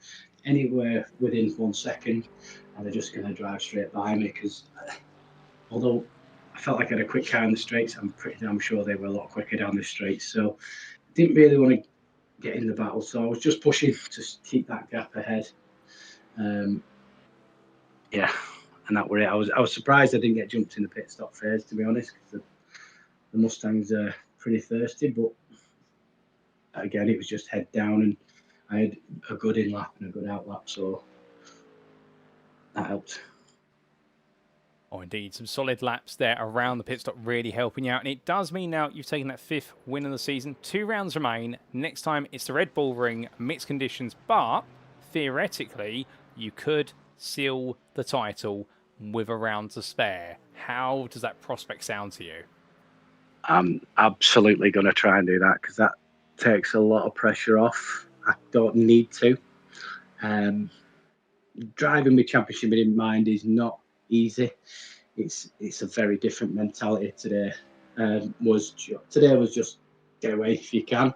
Anywhere within 1 second, and they're just going to drive straight by me. Because although I felt like I had a quick car in the straights, I'm pretty damn sure they were a lot quicker down the straights. So didn't really want to get in the battle. So I was just pushing to keep that gap ahead. Yeah, and that were it. I was surprised I didn't get jumped in the pit stop phase, to be honest, because the Mustangs are pretty thirsty. But again, it was just head down, and I had a good in lap and a good out lap, so that helped. Oh, indeed. Some solid laps there around the pit stop really helping you out. And it does mean now you've taken that 5th win of the season. 2 rounds remain. Next time it's the Red Bull Ring, mixed conditions. But theoretically, you could seal the title with a round to spare. How does that prospect sound to you? I'm absolutely going to try and do that, because that takes a lot of pressure off. I don't need to. Driving with championship in mind is not easy. It's a very different mentality today. Today was just get away if you can,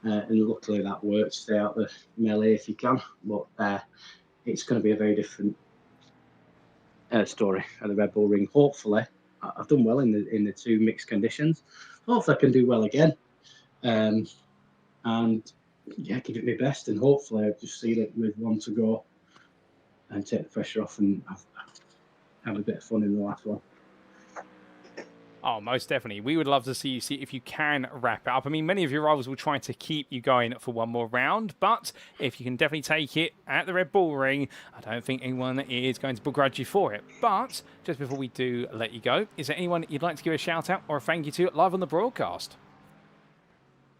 and luckily that worked. Stay out the melee if you can. But it's going to be a very different story at the Red Bull Ring. Hopefully, I've done well in the 2 mixed conditions. Hopefully, I can do well again, and yeah, give it my best. And hopefully, I've just seen it with 1 to go and take the pressure off and have a bit of fun in the last one. Oh, most definitely. We would love to see if you can wrap it up. I mean, many of your rivals will try to keep you going for 1 more round, but if you can definitely take it at the Red Bull Ring, I don't think anyone is going to begrudge you for it. But just before we do let you go, is there anyone you'd like to give a shout out or a thank you to live on the broadcast?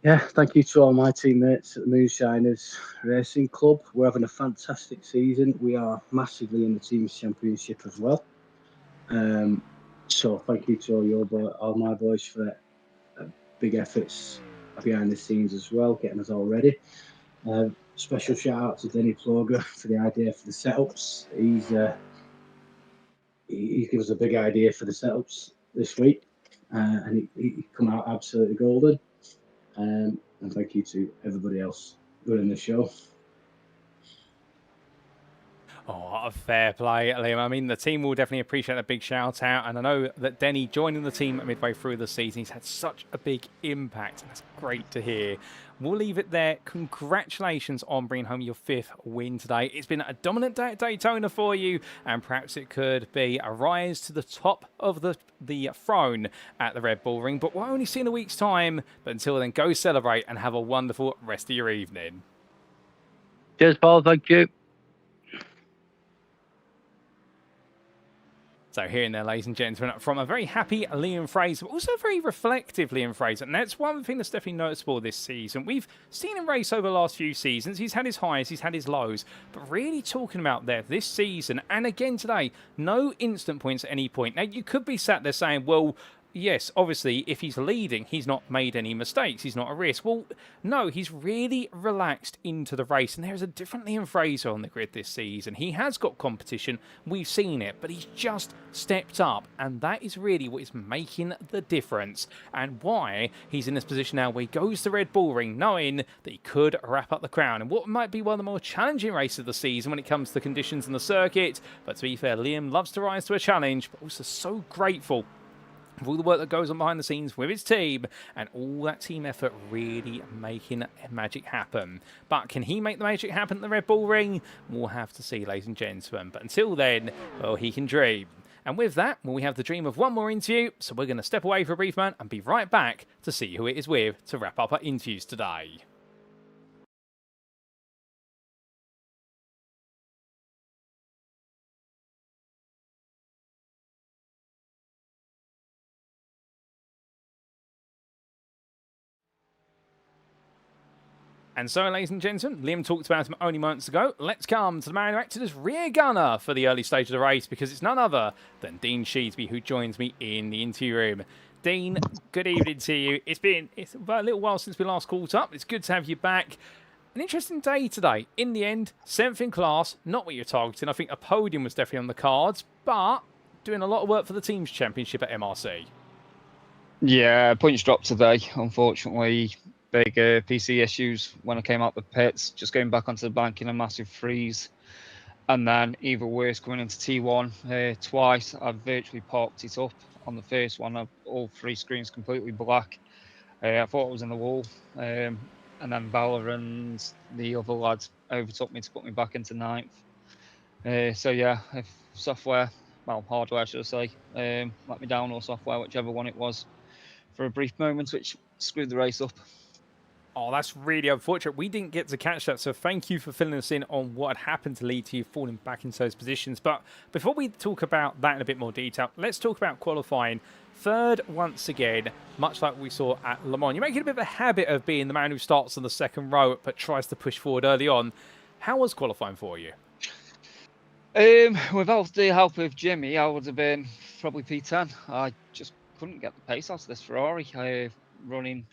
Yeah, thank you to all my teammates at the Moonshiners Racing Club. We're having a fantastic season. We are massively in the Teams Championship as well. So thank you to all my boys for big efforts behind the scenes as well, getting us all ready. Special shout out to Denny Ploger for the idea for the setups. He gave us a big idea for the setups this week, and he come out absolutely golden. And thank you to everybody else running the show. Oh, fair play, Liam. I mean, the team will definitely appreciate a big shout out. And I know that Denny joining the team midway through the season, he's had such a big impact. And that's great to hear. We'll leave it there. Congratulations on bringing home your 5th win today. It's been a dominant day at Daytona for you, and perhaps it could be a rise to the top of the throne at the Red Bull Ring. But we'll only see in a week's time. But until then, go celebrate and have a wonderful rest of your evening. Cheers, Paul. Thank you. So here and there, ladies and gentlemen, from a very happy Liam Fraser, but also a very reflective Liam Fraser. And that's one thing that's definitely noticeable this season. We've seen him race over the last few seasons. He's had his highs, he's had his lows. But really talking about there this season, and again today, no instant points at any point. Now, you could be sat there saying, well, yes, obviously, if he's leading, he's not made any mistakes. He's not a risk. Well, no, he's really relaxed into the race. And there's a different Liam Fraser on the grid this season. He has got competition. We've seen it. But he's just stepped up. And that is really what is making the difference. And why he's in this position now where he goes to Red Bull Ring, knowing that he could wrap up the crown. And what might be one of the more challenging races of the season when it comes to the conditions in the circuit. But to be fair, Liam loves to rise to a challenge. But also so grateful for all the work that goes on behind the scenes with his team and all that team effort really making magic happen. But can he make the magic happen at the Red Bull Ring? We'll have to see, ladies and gentlemen. But until then, well, he can dream. And with that, well, we have the dream of one more interview, so we're going to step away for a brief moment and be right back to see who it is with to wrap up our interviews today. And so, ladies and gentlemen, Liam talked about him only moments ago. Let's come to the man who acted as rear gunner for the early stage of the race, because it's none other than Dean Sheesby, who joins me in the interview room. Dean, good evening to you. It's about a little while since we last caught up. It's good to have you back. An interesting day today. In the end, 7th in class, not what you're targeting. I think a podium was definitely on the cards, but doing a lot of work for the team's championship at MRC. Yeah, points dropped today, unfortunately. Big PC issues when I came out the pits, just going back onto the bank in a massive freeze. And then, even worse, coming into T1 twice, I virtually parked it up on the first one. All 3 screens completely black. I thought it was in the wall. And then Bala and the other lads overtook me to put me back into 9th. So yeah, if software, well, hardware should I say, let me down, or software, whichever one it was, for a brief moment, which screwed the race up. Oh, that's really unfortunate. We didn't get to catch that, so thank you for filling us in on what had happened to lead to you falling back into those positions. But before we talk about that in a bit more detail, let's talk about qualifying. 3rd once again, much like we saw at Le Mans. You're making a bit of a habit of being the man who starts on the 2nd row but tries to push forward early on. How was qualifying for you? Without the help of Jimmy, I would have been probably P10. I just couldn't get the pace out of this Ferrari. Running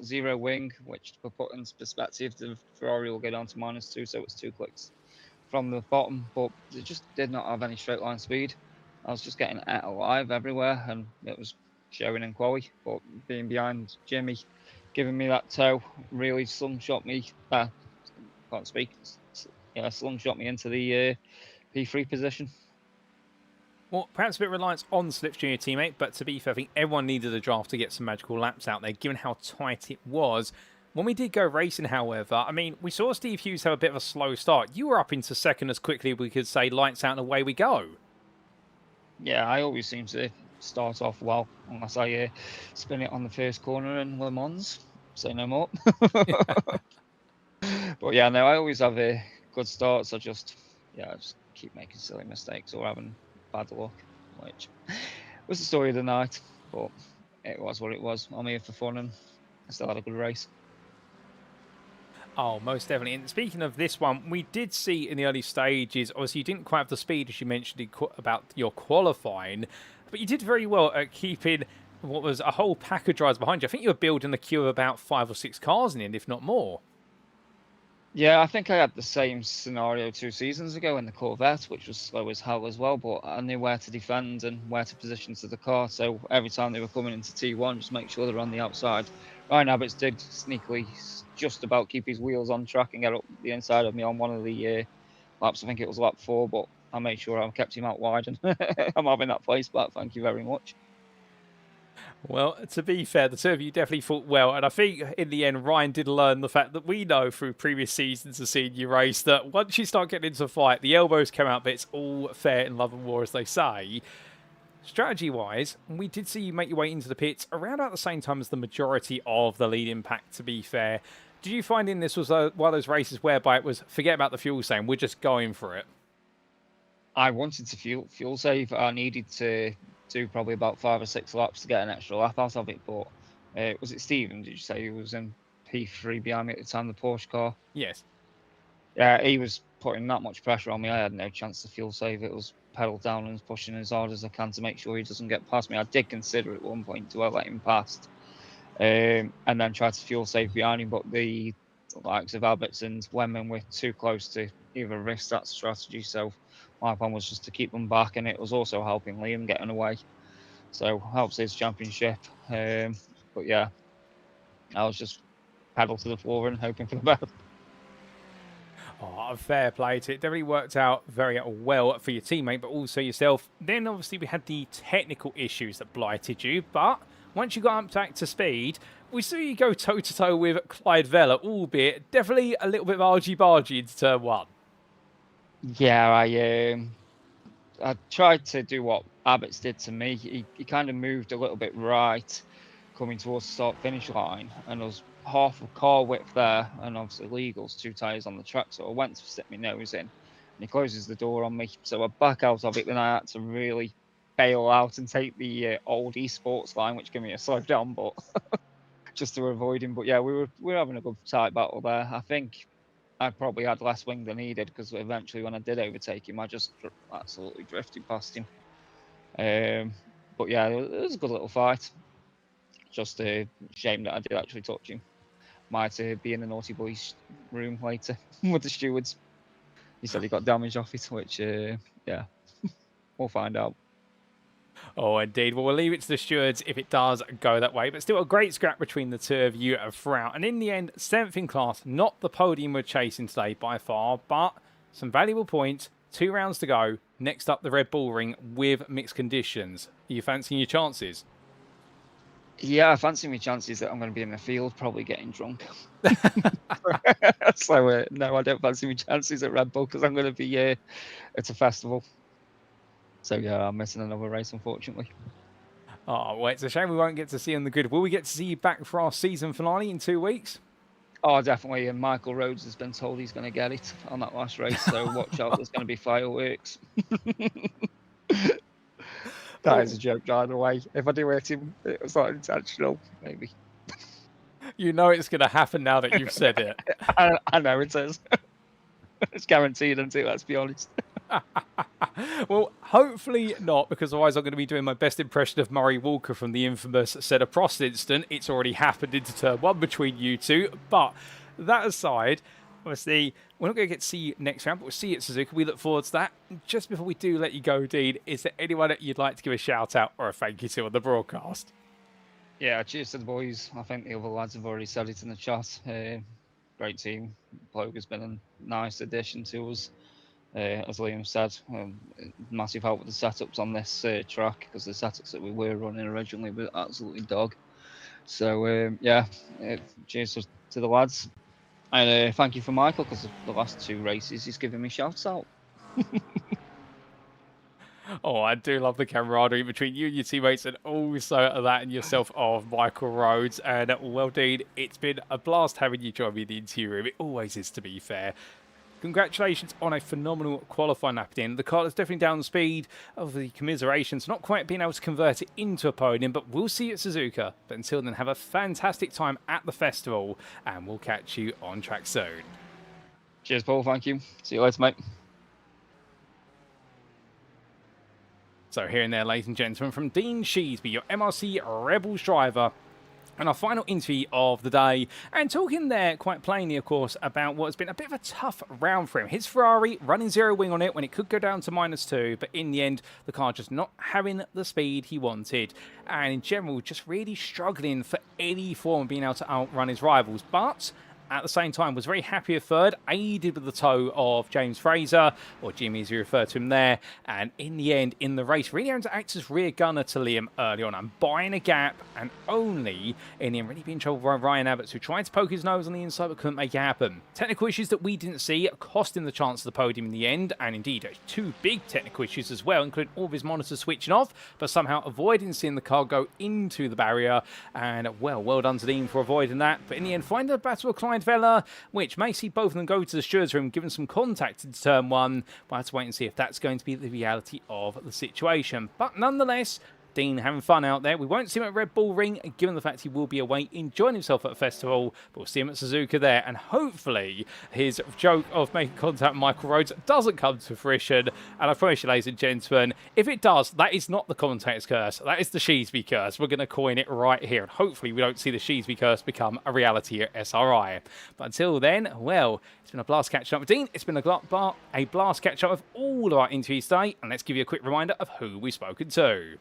0 wing, which to put into perspective, the Ferrari will go down to -2, so it's 2 clicks from the bottom, but it just did not have any straight line speed. I was just getting out alive everywhere, and it was showing in quali. But being behind Jimmy, giving me that toe, really slingshot me. Can't speak. Yeah, slingshot me into the P3 position. Well, perhaps a bit of reliance on Slip's junior teammate, but to be fair, I think everyone needed a draft to get some magical laps out there, given how tight it was. When we did go racing, however, I mean, we saw Steve Hughes have a bit of a slow start. You were up into 2nd as quickly as we could say, lights out and away we go. Yeah, I always seem to start off well, unless I spin it on the first corner in Le Mans. Say no more. But yeah, no, I always have good starts. I just keep making silly mistakes or having bad luck, which was the story of the night, but it was what it was. I'm here for fun, and I still had a good race. Oh, most definitely. And speaking of this one, we did see in the early stages, obviously you didn't quite have the speed, as you mentioned about your qualifying, but you did very well at keeping what was a whole pack of drivers behind you. I think you were building a queue of about 5 or 6 cars in the end, if not more. Yeah, I think I had the same scenario 2 seasons ago in the Corvette, which was slow as hell as well, but I knew where to defend and where to position to the car, so every time they were coming into T1, just make sure they're on the outside. Ryan Abbott's did sneakily just about keep his wheels on track and get up the inside of me on one of the laps. I think it was lap 4, but I made sure I kept him out wide, and I'm having that place back. Thank you very much. Well, to be fair, the 2 of you definitely fought well, and I think in the end Ryan did learn the fact that we know through previous seasons of seeing you race that once you start getting into a fight, the elbows come out, but it's all fair in love and war, as they say. Strategy-wise, we did see you make your way into the pits around about the same time as the majority of the lead impact, to be fair. Did you find in this was one of those races whereby it was forget about the fuel saying, we're just going for it? I wanted to fuel save. I needed to do probably about 5 or 6 laps to get an extra lap out of it. But was it Stephen? Did you say he was in P3 behind me at the time, the Porsche car? Yes. Yeah, he was putting that much pressure on me. I had no chance to fuel save. It was pedal down and pushing as hard as I can to make sure he doesn't get past me. I did consider at one point to let him past, and then try to fuel save behind him. But the likes of Alberts and Wenman were too close to even risk that strategy. So my plan was just to keep them back, and it was also helping Liam getting away. So helps his championship. But yeah, I was just pedal to the floor and hoping for the best. Oh, fair play to it. Definitely worked out very well for your teammate, but also yourself. Then obviously we had the technical issues that blighted you, but once you got up back to speed, we saw you go toe-to-toe with Clyde Vella, albeit definitely a little bit of argy-bargy into turn 1. Yeah, I tried to do what Abbott's did to me. He kind of moved a little bit right, coming towards the start-finish line, and there was half a car width there, and obviously legals, 2 tyres on the track, so I went to stick my nose in, and he closes the door on me, so I back out of it, then I had to really bail out and take the old esports line, which gave me a slow down, but just to avoid him. But yeah, we were having a good tight battle there. I think I probably had less wing than he did, because eventually when I did overtake him, I just absolutely drifted past him. But yeah, it was a good little fight. Just a shame that I did actually touch him. Might be in the naughty boys room later with the stewards. He said he got damage off it, which yeah, we'll find out. Oh, indeed. Well, we'll leave it to the stewards if it does go that way. But still a great scrap between the two of you throughout. And in the end, 7th in class, not the podium we're chasing today by far, but some valuable points. 2 rounds to go. Next up, the Red Bull Ring with mixed conditions. Are you fancying your chances? Yeah, I fancy my chances that I'm going to be in the field, probably getting drunk. So, no, I don't fancy my chances at Red Bull because I'm going to be at a festival. So, yeah, I'm missing another race, unfortunately. Oh, well, it's a shame we won't get to see you on the good. Will we get to see you back for our season finale in 2 weeks? Oh, definitely. And Michael Rhodes has been told he's going to get it on that last race. So, watch out. There's going to be fireworks. That is a joke, by the way. If I do hit him, it was not intentional, maybe. You know it's going to happen now that you've said it. I know it is. It's guaranteed, isn't it? Let's be honest. Well, hopefully not, because otherwise I'm going to be doing my best impression of Murray Walker from the infamous Senna Prost incident. It's already happened into turn 1 between you two. But that aside, obviously, we're not going to get to see you next round, but we'll see you at Suzuka. We look forward to that. Just before we do let you go, Dean, is there anyone that you'd like to give a shout out or a thank you to on the broadcast? Yeah, cheers to the boys. I think the other lads have already said it in the chat. Great team. Bloem has been a nice addition to us. As Liam said, massive help with the setups on this track, because the setups that we were running originally were absolutely dog. So, yeah, cheers to the lads. And thank you for Michael, because the last 2 races he's given me shouts out. Oh, I do love the camaraderie between you and your teammates, and also that and yourself of Michael Rhodes. And well, Dean, it's been a blast having you join me in the interview room. It always is, to be fair. Congratulations on a phenomenal qualifying lap at the end. The car is definitely down the speed of the commiserations, not quite being able to convert it into a podium, but we'll see you at Suzuka. But until then, have a fantastic time at the festival, and we'll catch you on track soon. Cheers, Paul. Thank you. See you later, mate. So here and there, ladies and gentlemen, from Dean Sheesby, your MRC Rebels driver, and our final interview of the day, and talking there quite plainly, of course, about what has been a bit of a tough round for him. His Ferrari running 0 wing on it when it could go down to -2, but in the end, the car just not having the speed he wanted, and in general, just really struggling for any form of being able to outrun his rivals. But at the same time, was very happy with third, aided with the tow of James Fraser, or Jimmy as you refer to him there, and in the end, in the race, really having to act as rear gunner to Liam early on and buying a gap, and only in the end really being in trouble by Ryan Abbots, who tried to poke his nose on the inside but couldn't make it happen. Technical issues that we didn't see cost him the chance of the podium in the end, and indeed 2 big technical issues as well, including all of his monitors switching off, but somehow avoiding seeing the car go into the barrier, and well done to Dean for avoiding that. But in the end, finding the battle of Clyde side fella, which may see both of them go to the stewards room, given some contact into turn one. We'll have to wait and see if that's going to be the reality of the situation. But nonetheless, Dean having fun out there. We won't see him at Red Bull Ring, given the fact he will be away enjoying himself at a festival. But we'll see him at Suzuka there, and hopefully his joke of making contact with Michael Rhodes doesn't come to fruition. And I promise you, ladies and gentlemen, if it does, that is not the commentator's curse. That is the Sheesby curse. We're going to coin it right here, and hopefully we don't see the Sheesby curse become a reality at SRI. But until then, well, it's been a blast catching up with Dean. It's been a blast catching up with all of our interviews today, and let's give you a quick reminder of who we've spoken to.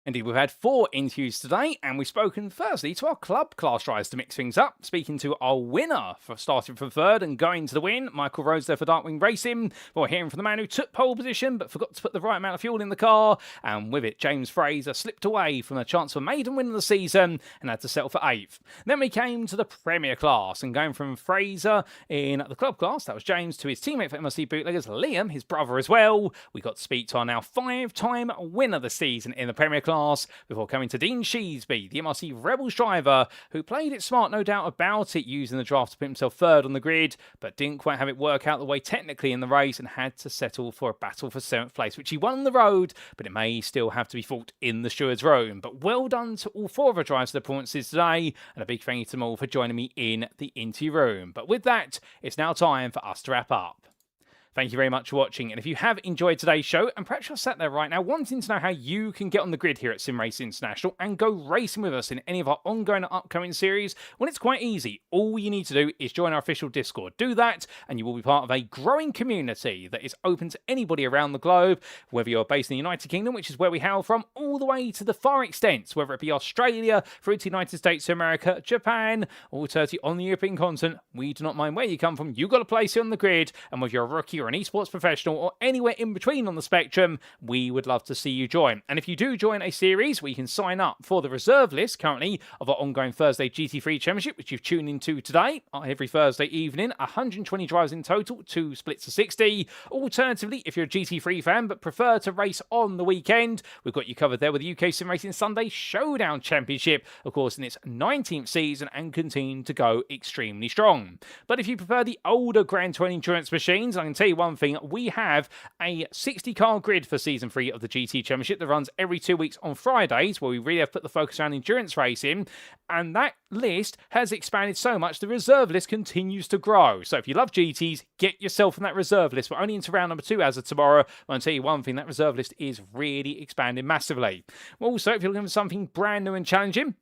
Indeed, we've had 4 interviews today, and we've spoken firstly to our club class drivers to mix things up, speaking to our winner for starting from 3rd and going to the win, Michael Rhodes there for Darkwing Racing. We're hearing from the man who took pole position but forgot to put the right amount of fuel in the car, and with it, James Fraser slipped away from a chance for maiden win of the season and had to settle for 8th. Then we came to the Premier class, and going from Fraser in the club class, that was James, to his teammate for MLC Bootleggers, Liam, his brother as well. We got to speak to our now 5-time winner this season in the Premier class, before coming to Dean Sheesby, the MRC Rebels driver, who played it smart, no doubt about it, using the draft to put himself 3rd on the grid, but didn't quite have it work out the way technically in the race and had to settle for a battle for 7th place, which he won on the road, but it may still have to be fought in the steward's room. But well done to all 4 of our drivers for their performances today, and a big thank you to them all for joining me in the interview room. But with that, it's now time for us to wrap up. Thank you very much for watching, and if you have enjoyed today's show, and perhaps you're sat there right now wanting to know how you can get on the grid here at SimRacing International and go racing with us in any of our ongoing and upcoming series, well, it's quite easy. All you need to do is join our official Discord. Do that, and you will be part of a growing community that is open to anybody around the globe, whether you're based in the United Kingdom, which is where we hail from, all the way to the far extents, whether it be Australia, through to the United States of America, Japan, or 30 on the European continent. We do not mind where you come from. You've got a place here on the grid, and whether you're a rookie or an esports professional or anywhere in between on the spectrum, we would love to see you join. And if you do join a series where you can sign up for the reserve list currently of our ongoing Thursday GT3 Championship, which you've tuned into today, every Thursday evening, 120 drivers in total, 2 splits of 60. Alternatively, if you're a GT3 fan but prefer to race on the weekend, we've got you covered there with the UK SimRacing Sunday Showdown Championship, of course, in its 19th season and continue to go extremely strong. But if you prefer the older Grand Tour endurance machines, I can tell you one thing, we have a 60-car grid for Season 3 of the GT Championship that runs every 2 weeks on Fridays, where we really have put the focus around endurance racing, and that list has expanded so much, the reserve list continues to grow. So if you love GTs, get yourself on that reserve list. We're only into round number 2 as of tomorrow, but I'll tell you one thing, that reserve list is really expanding massively. Also, if you're looking for something brand new and challenging,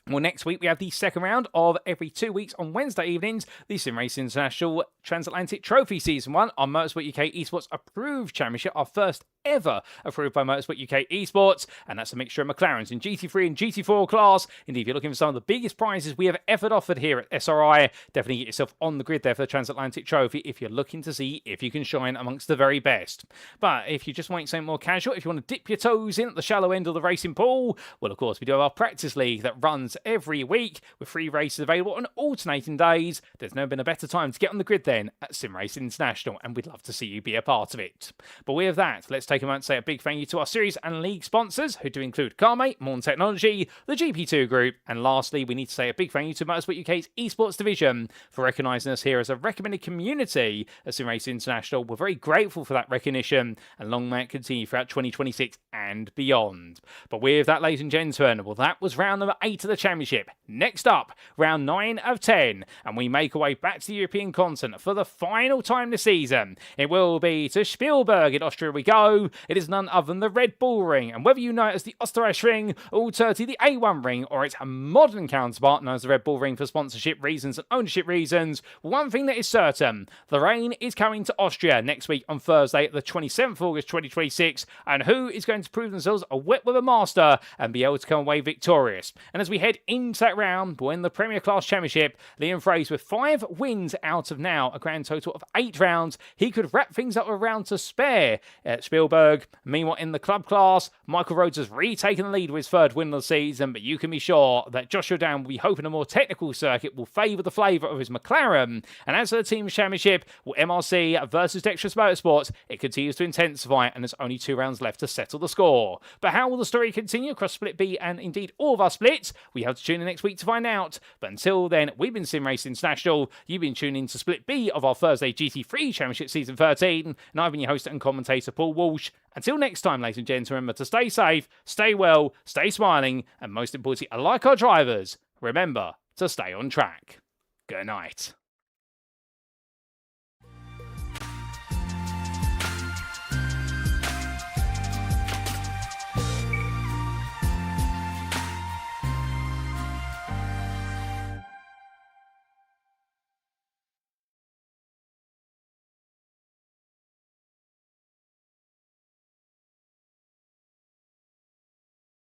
well, next week we have the second round of every 2 weeks on Wednesday evenings, the SimRacing International Transatlantic Trophy Season 1, our Motorsport UK Esports Approved Championship, our first ever approved by Motorsport UK Esports, and that's a mixture of McLarens in GT3 and GT4 class. Indeed, if you're looking for some of the biggest prizes we have ever offered here at SRI, definitely get yourself on the grid there for the Transatlantic Trophy if you're looking to see if you can shine amongst the very best. But if you just want something more casual, if you want to dip your toes in at the shallow end of the racing pool, well, of course, we do have our practice league that runs every week with 3 races available on alternating days. There's never been a better time to get on the grid then at SimRacing International, and we'd love to see you be a part of it. But with that, let's take a moment to say a big thank you to our series and league sponsors, who do include CarMate, Morn Technology, the GP2 Group, and lastly, we need to say a big thank you to Motorsport UK's esports division for recognising us here as a recommended community at SimRacing International. We're very grateful for that recognition, and long may it continue throughout 2026 and beyond. But with that, ladies and gentlemen, well, that was round number 8 of the championship. Next up, round 9 of 10, and we make our way back to the European continent for the final time this season. It will be to Spielberg in Austria we go. It is none other than the Red Bull Ring, and whether you know it as the Österreich Ring, alternatively the A1 Ring, or its modern counterpart known as the Red Bull Ring for sponsorship reasons and ownership reasons, one thing that is certain, the rain is coming to Austria next week on Thursday, the 27th of August 2026, and who is going to prove themselves a wet weather master and be able to come away victorious. And as we head into that round, we're in the Premier Class Championship, Liam Fraser with 5 wins out of now a grand total of 8 rounds. He could wrap things up a round to spare at Spielberg Hulkenberg. Meanwhile, in the club class, Michael Rhodes has retaken the lead with his third win of the season, but you can be sure that Joshua Down will be hoping a more technical circuit will favour the flavour of his McLaren. And as for the Team Championship, well, MRC versus Dexterous Motorsports, it continues to intensify, and there's only 2 rounds left to settle the score. But how will the story continue across Split B and indeed all of our splits? We have to tune in next week to find out. But until then, we've been SimRacing International. You've been tuning in to Split B of our Thursday GT3 Championship Season 13, and I've been your host and commentator, Paul Walsh. Until next time, ladies and gentlemen, remember to stay safe, stay well, stay smiling, and most importantly, like our drivers, remember to stay on track. Good night.